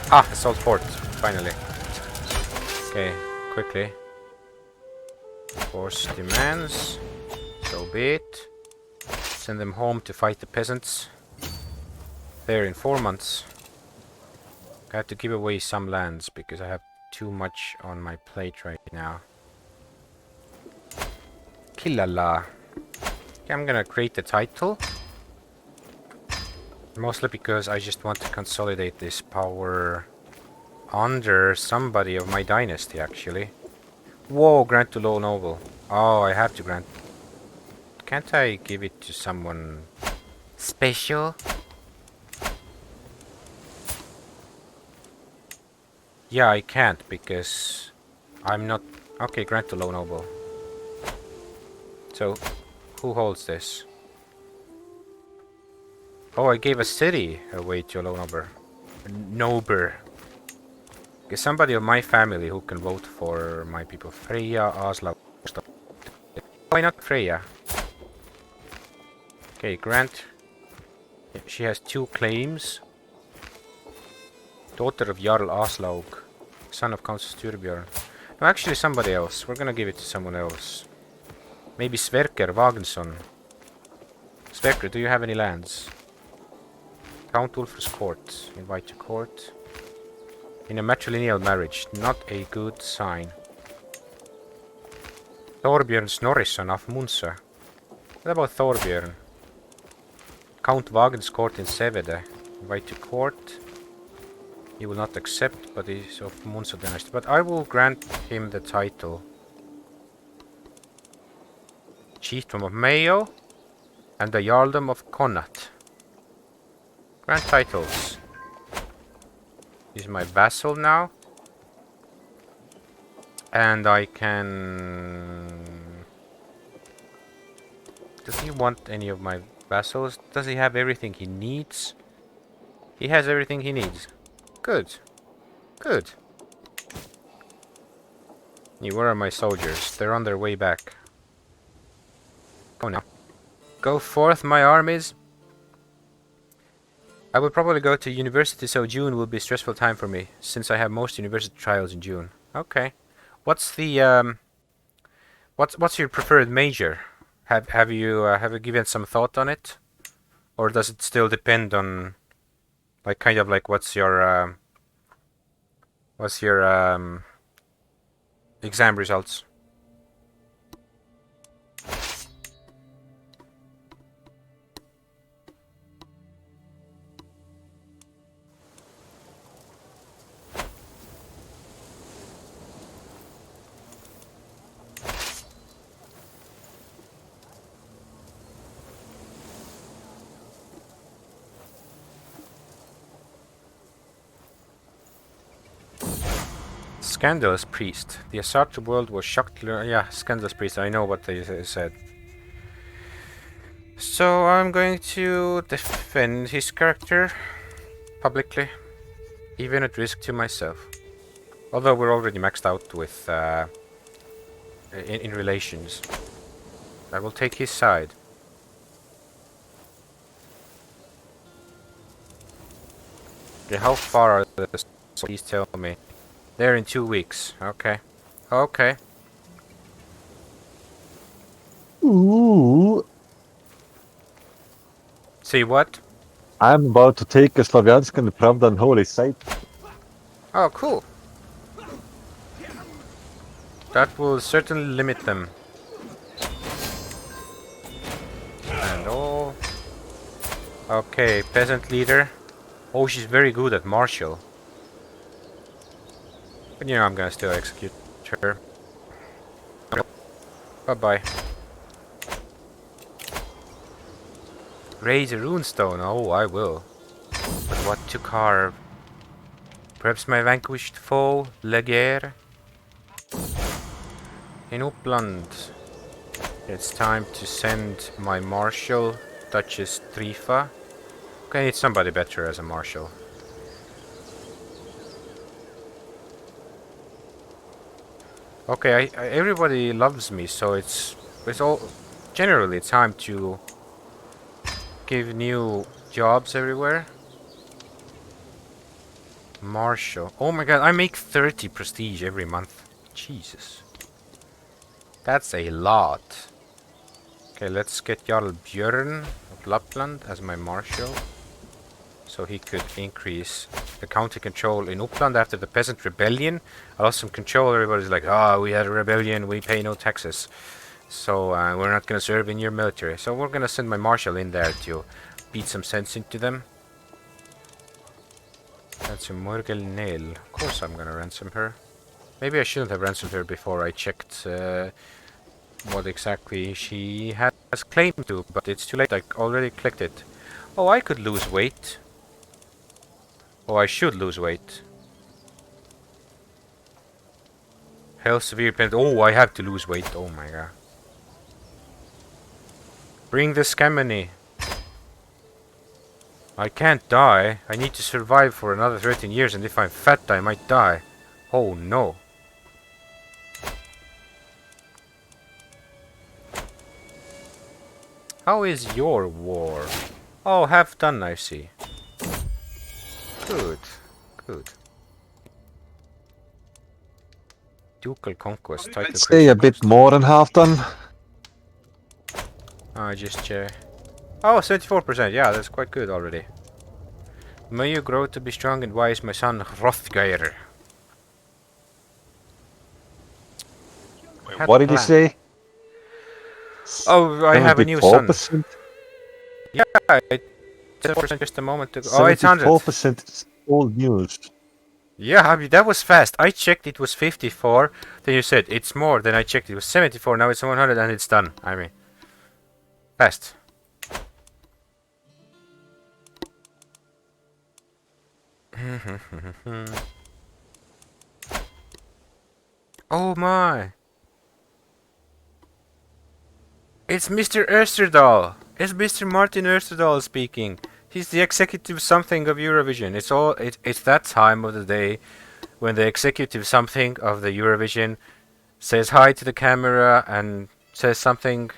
Ah, assault fort, finally. Okay, quickly. Force demands. So be it. Send them home to fight the peasants. There in 4 months. I have to give away some lands because I have too much on my plate right now. Killala. Okay, I'm gonna create the title. Mostly because I just want to consolidate this power under somebody of my dynasty, actually. Whoa, grant to low noble. Oh, I have to grant. Can't I give it to someone special? Yeah, I can't because I'm not... Okay, grant to low noble. So, who holds this? Oh, I gave a city away to a low noble. Nober. Okay, somebody of my family who can vote for my people. Freya, Asla. Why not Freya? Okay, grant. She has 2 claims. Daughter of Jarl Aslaug. Son of Count Styrbjörn. No, actually somebody else. We're gonna give it to someone else. Maybe Sverker Wagensson. Sverker, do you have any lands? Count Ulfr's court. Invite to court. In a matrilineal marriage. Not a good sign. Thorbjörn Snorrisson of Munsa. What about Thorbjörn? Count Wagen's court in Sevede. Invite to court. He will not accept, but he's of Munsa dynasty. But I will grant him the title. Chiefdom of Mayo and the Jarldom of Connacht. Grant titles. He's my vassal now. And I can... Does he want any of my vassals? Does he have everything he needs? He has everything he needs. Good. Good. Where are my soldiers? They're on their way back. Go now. Go forth, my armies. I will probably go to university, so June will be a stressful time for me, since I have most university trials in June. Okay. What's the what's your preferred major? Have you given some thought on it, or does it still depend on, like, kind of like what's your exam results? Scandalous priest. The Asarta world was shocked to learn. Yeah, scandalous priest. I know what they said. So I'm going to defend his character publicly, even at risk to myself. Although we're already maxed out with in relations, I will take his side. Okay, how far are the? Please tell me. They're in 2 weeks. Okay. Okay. Ooh. See what? I'm about to take a Slaviansk and Pravdan holy site. Oh, cool. That will certainly limit them. And oh... Okay, peasant leader. Oh, she's very good at martial. But you know, I'm gonna still execute her. Bye-bye. Raise a runestone. Oh, I will. But what to carve? Perhaps my vanquished foe, Legere? In Uppland. It's time to send my marshal, Duchess Trifa. Okay, I need somebody better as a marshal. Okay, everybody loves me, so it's all generally time to give new jobs everywhere. Marshal. Oh my god, I make 30 prestige every month. Jesus. That's a lot. Okay, let's get Jarl Björn of Lapland as my marshal. So he could increase the county control in Uppland after the peasant rebellion. I lost some control. Everybody's like, ah, we had a rebellion, we pay no taxes. So we're not going to serve in your military. So we're going to send my marshal in there to beat some sense into them. That's a Morgel Nail. Of course I'm going to ransom her. Maybe I shouldn't have ransomed her before I checked what exactly she has claim to, but it's too late. I already clicked it. Oh, I could lose weight. Oh, I should lose weight. Health severe penalty. Oh, I have to lose weight. Oh my god. Bring the Scamony. I can't die. I need to survive for another 13 years, and if I'm fat, I might die. Oh no. How is your war? Oh, half done, I see. Good. Good. Ducal conquest. Title Stay a bit more than half done. Oh, just oh, 74%. Yeah, that's quite good already. May you grow to be strong and wise, my son Hrothgeir. What did you say? Oh, I have a new son. 4%? Yeah, it's 4% just a moment ago. Oh, it's 100. 74% is old news. Yeah, I mean, that was fast. I checked it was 54. Then you said it's more. Then I checked it was 74. Now it's 100 and it's done. I mean, fast. Oh my. It's Mr. Österdahl. It's Mr. Martin Österdahl speaking. He's the executive something of Eurovision. It's that time of the day when the executive something of the Eurovision says hi to the camera and says something.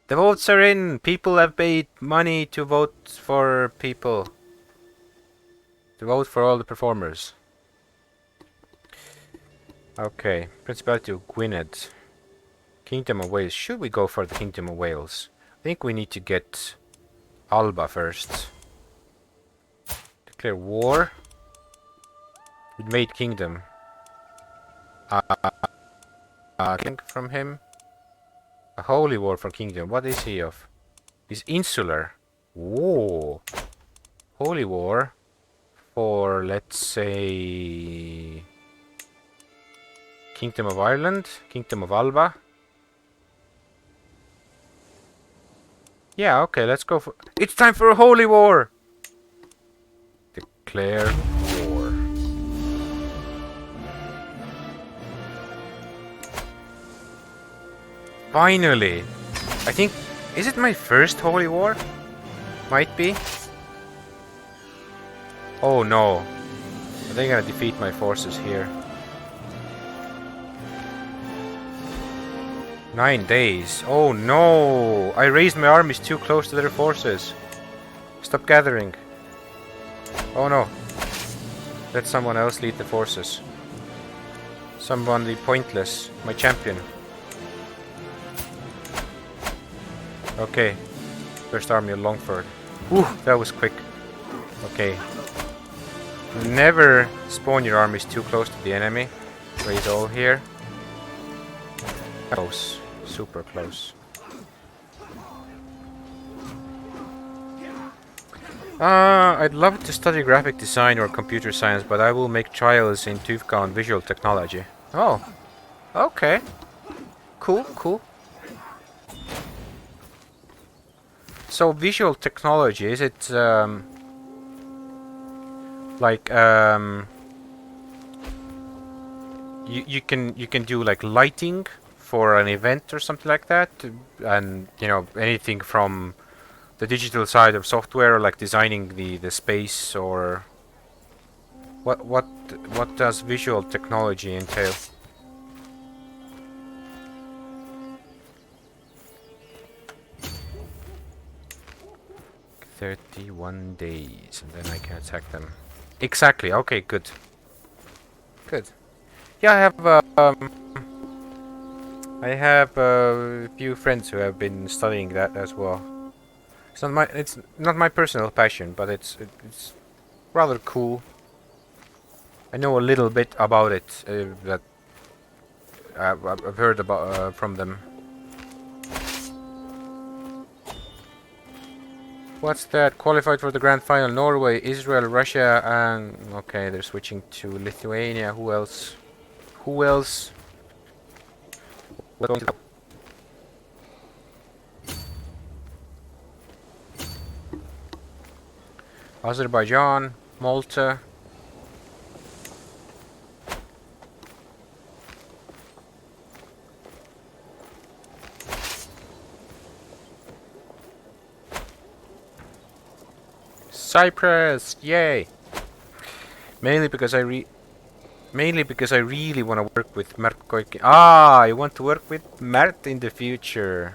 The votes are in. People have paid money to vote for people. To vote for all the performers. Okay, Principality of Gwynedd. Kingdom of Wales. Should we go for the Kingdom of Wales? I think we need to get Alba first. Declare war. With Made Kingdom. King from him. A holy war for kingdom. What is he of? He's insular. Whoa. Holy war for, let's say, Kingdom of Ireland, Kingdom of Alba. Yeah, okay, let's go for... It's time for a holy war! Declare war. Finally! I think... Is it my first holy war? Might be. Oh no. Are they gonna defeat my forces here? 9 days. Oh no! I raised my armies too close to their forces. Stop gathering. Oh no. Let someone else lead the forces. Somebody pointless. My champion. Okay. First army of Longford. Whew, that was quick. Okay. Never spawn your armies too close to the enemy. Raise all here. Close. Super close. I'd love to study graphic design or computer science, but I will make trials in Tuvka on visual technology. Oh. Okay. Cool, cool. So visual technology, is it like you can do like lighting for an event or something like that, and you know, anything from the digital side of software, like designing the space, or what does visual technology entail? 31 days, and then I can attack them. Exactly. Okay, good. Good. Yeah, I have a few friends who have been studying that as well. It's not my personal passion, but it's rather cool. I know a little bit about it that I've heard about from them. What's that? Qualified for the grand final? Norway, Israel, Russia, and okay, they're switching to Lithuania. Who else? Who else? Azerbaijan, Malta. Cyprus, yay! Mainly because I really want to work with Mert Koikin. Ah, I want to work with Mert in the future.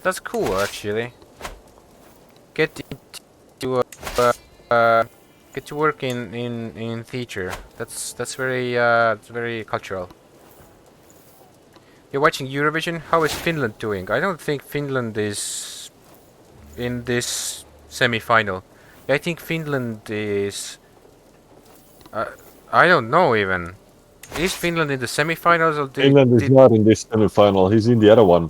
That's cool, actually. Get into get to work in theater. That's very cultural. You're watching Eurovision. How is Finland doing? I don't think Finland is in this semi-final. I think Finland is. I don't know even. Is Finland in the semi-finals or Finland is not in this semi-final. He's in the other one.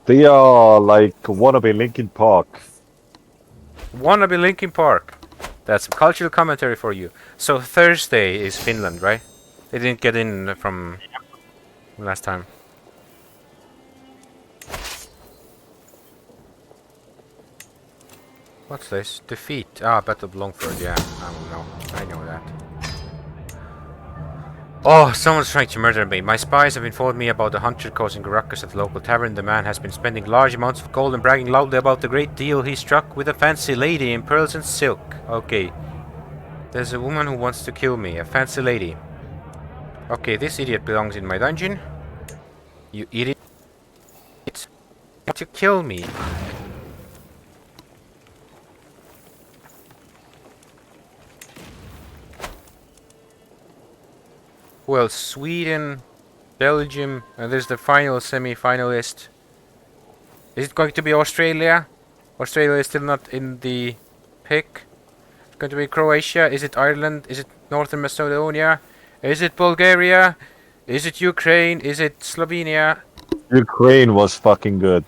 They are like wannabe Linkin Park. Wannabe Linkin Park. That's cultural commentary for you. So Thursday is Finland, right? They didn't get in from last time. What's this? Defeat. Ah, Battle of Longford. Yeah, I know that. Oh, someone's trying to murder me. My spies have informed me about the hunter causing a ruckus at the local tavern. The man has been spending large amounts of gold and bragging loudly about the great deal he struck with a fancy lady in pearls and silk. Okay. There's a woman who wants to kill me. A fancy lady. Okay, this idiot belongs in my dungeon. You idiot. To kill me. Well, Sweden, Belgium, and there's the final semi-finalist. Is it going to be Australia? Australia is still not in the pick. It's going to be Croatia. Is it Ireland? Is it Northern Macedonia? Is it Bulgaria? Is it Ukraine? Is it Slovenia? Ukraine was fucking good.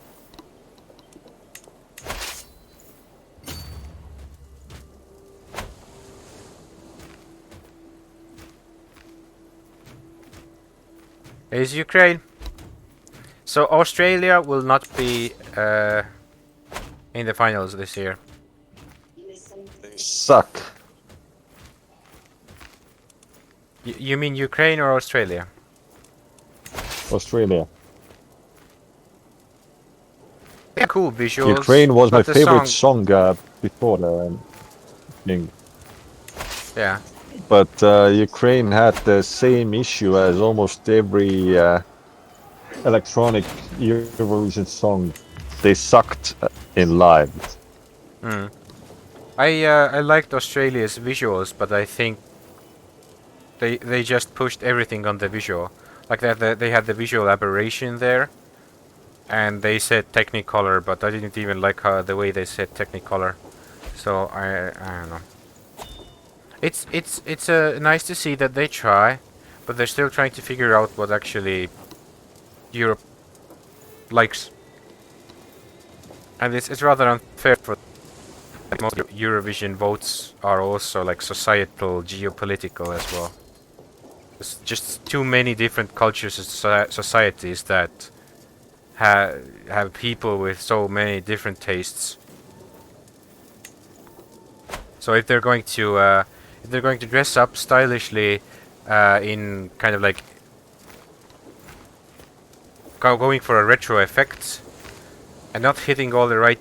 Is Ukraine. So Australia will not be in the finals this year. They suck. You mean Ukraine or Australia? Australia. Yeah, cool visuals. Ukraine was my favorite song before the thing. Yeah. But Ukraine had the same issue as almost every electronic Eurovision song. They sucked in live. Mm. I liked Australia's visuals, but I think they just pushed everything on the visual. Like they had the visual aberration there, and they said Technicolor, but I didn't even like the way they said Technicolor. So I don't know. It's nice to see that they try, but they're still trying to figure out what actually Europe likes, and it's rather unfair for most Eurovision votes are also like societal, geopolitical as well. There's just too many different cultures and societies that have people with so many different tastes. So if they're going to dress up stylishly in kind of like going for a retro effect and not hitting all the right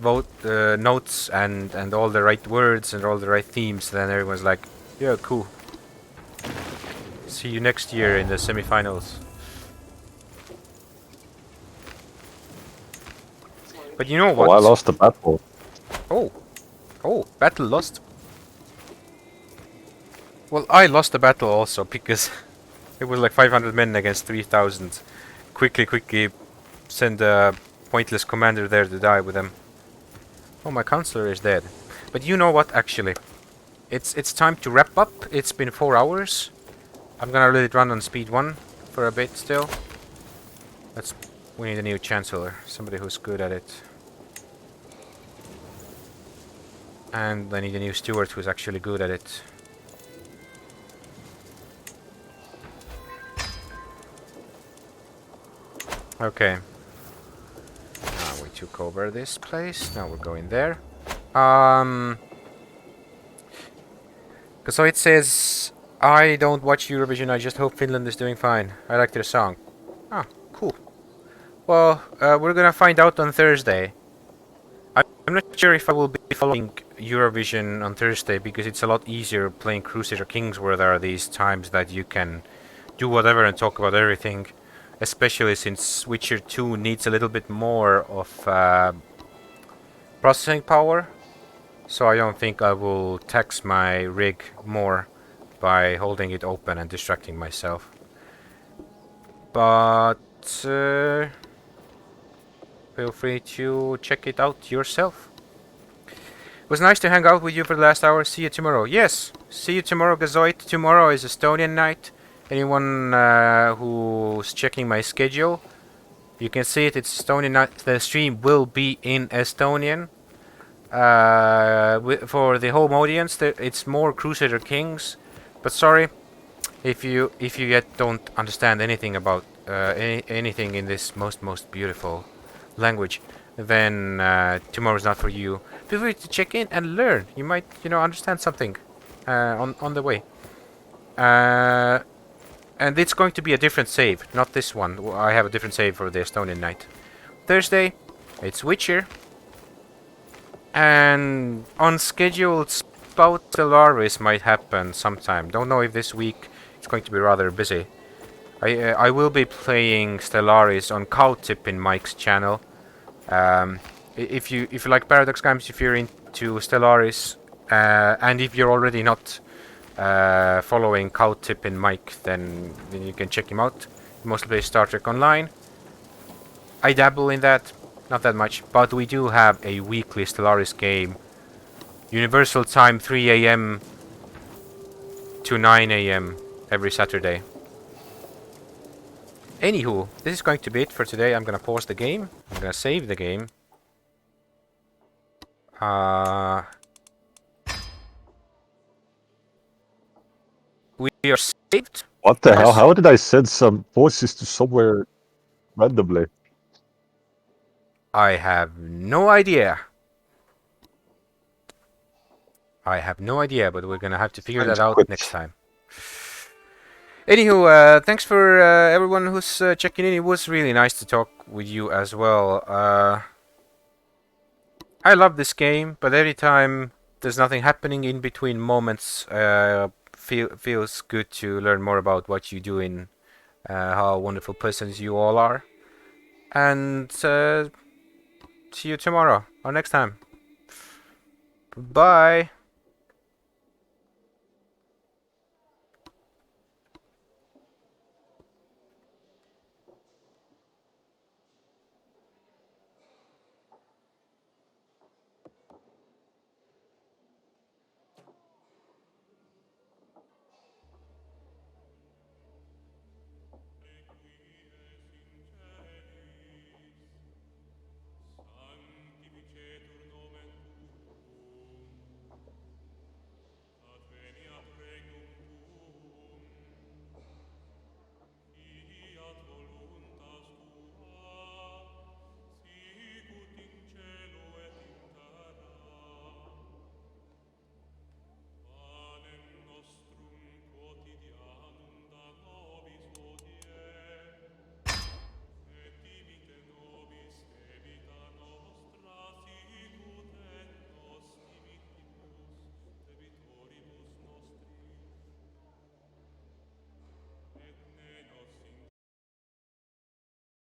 notes and all the right words and all the right themes, then everyone's like, yeah, cool. See you next year in the semifinals. But you know what? Oh, I lost the battle. Oh, battle lost. Well, I lost the battle also because it was like 500 men against 3,000. Quickly send a pointless commander there to die with them. Oh, my counselor is dead. But you know what, actually? It's time to wrap up. It's been 4 hours. I'm gonna let it run on speed 1 for a bit still. We need a new chancellor. Somebody who's good at it. And I need a new steward who's actually good at it. Okay. Now we took over this place. Now we're going there. So it says, I don't watch Eurovision, I just hope Finland is doing fine. I like their song. Ah, cool. Well, we're gonna find out on Thursday. I'm not sure if I will be following Eurovision on Thursday, because it's a lot easier playing Crusader Kings where there are these times that you can do whatever and talk about everything. Especially since Witcher 2 needs a little bit more of processing power. So I don't think I will tax my rig more by holding it open and distracting myself. But feel free to check it out yourself. It was nice to hang out with you for the last hour. See you tomorrow. Yes, see you tomorrow, Gazoid. Tomorrow is Estonian night. Anyone who's checking my schedule, you can see it. It's Estonian night. The stream will be in Estonian. For the home audience, it's more Crusader Kings. But sorry, if you yet don't understand anything about anything in this most beautiful language, then tomorrow's not for you. Feel free to check in and learn. You might, understand something on the way. And it's going to be a different save, not this one. I have a different save for the Estonian night. Thursday, it's Witcher. And unscheduled Spout Stellaris might happen sometime. Don't know if this week. It's going to be rather busy. I will be playing Stellaris on Cowtip in Mike's channel. If you like Paradox Games, if you're into Stellaris, and if you're already not following Cowtip in Mike, then you can check him out. He mostly plays Star Trek Online. I dabble in that, not that much, but we do have a weekly Stellaris game. Universal time 3 AM to 9 AM every Saturday. Anywho, this is going to be it for today. I'm gonna pause the game. I'm gonna save the game. We are saved. What the hell? How did I send some voices to somewhere randomly? I have no idea. But we're gonna have to figure that out next time. Anywho, thanks for everyone who's checking in. It was really nice to talk with you as well. I love this game, but every time there's nothing happening in between moments, feels good to learn more about what you do and how wonderful persons you all are. And see you tomorrow or next time. Bye.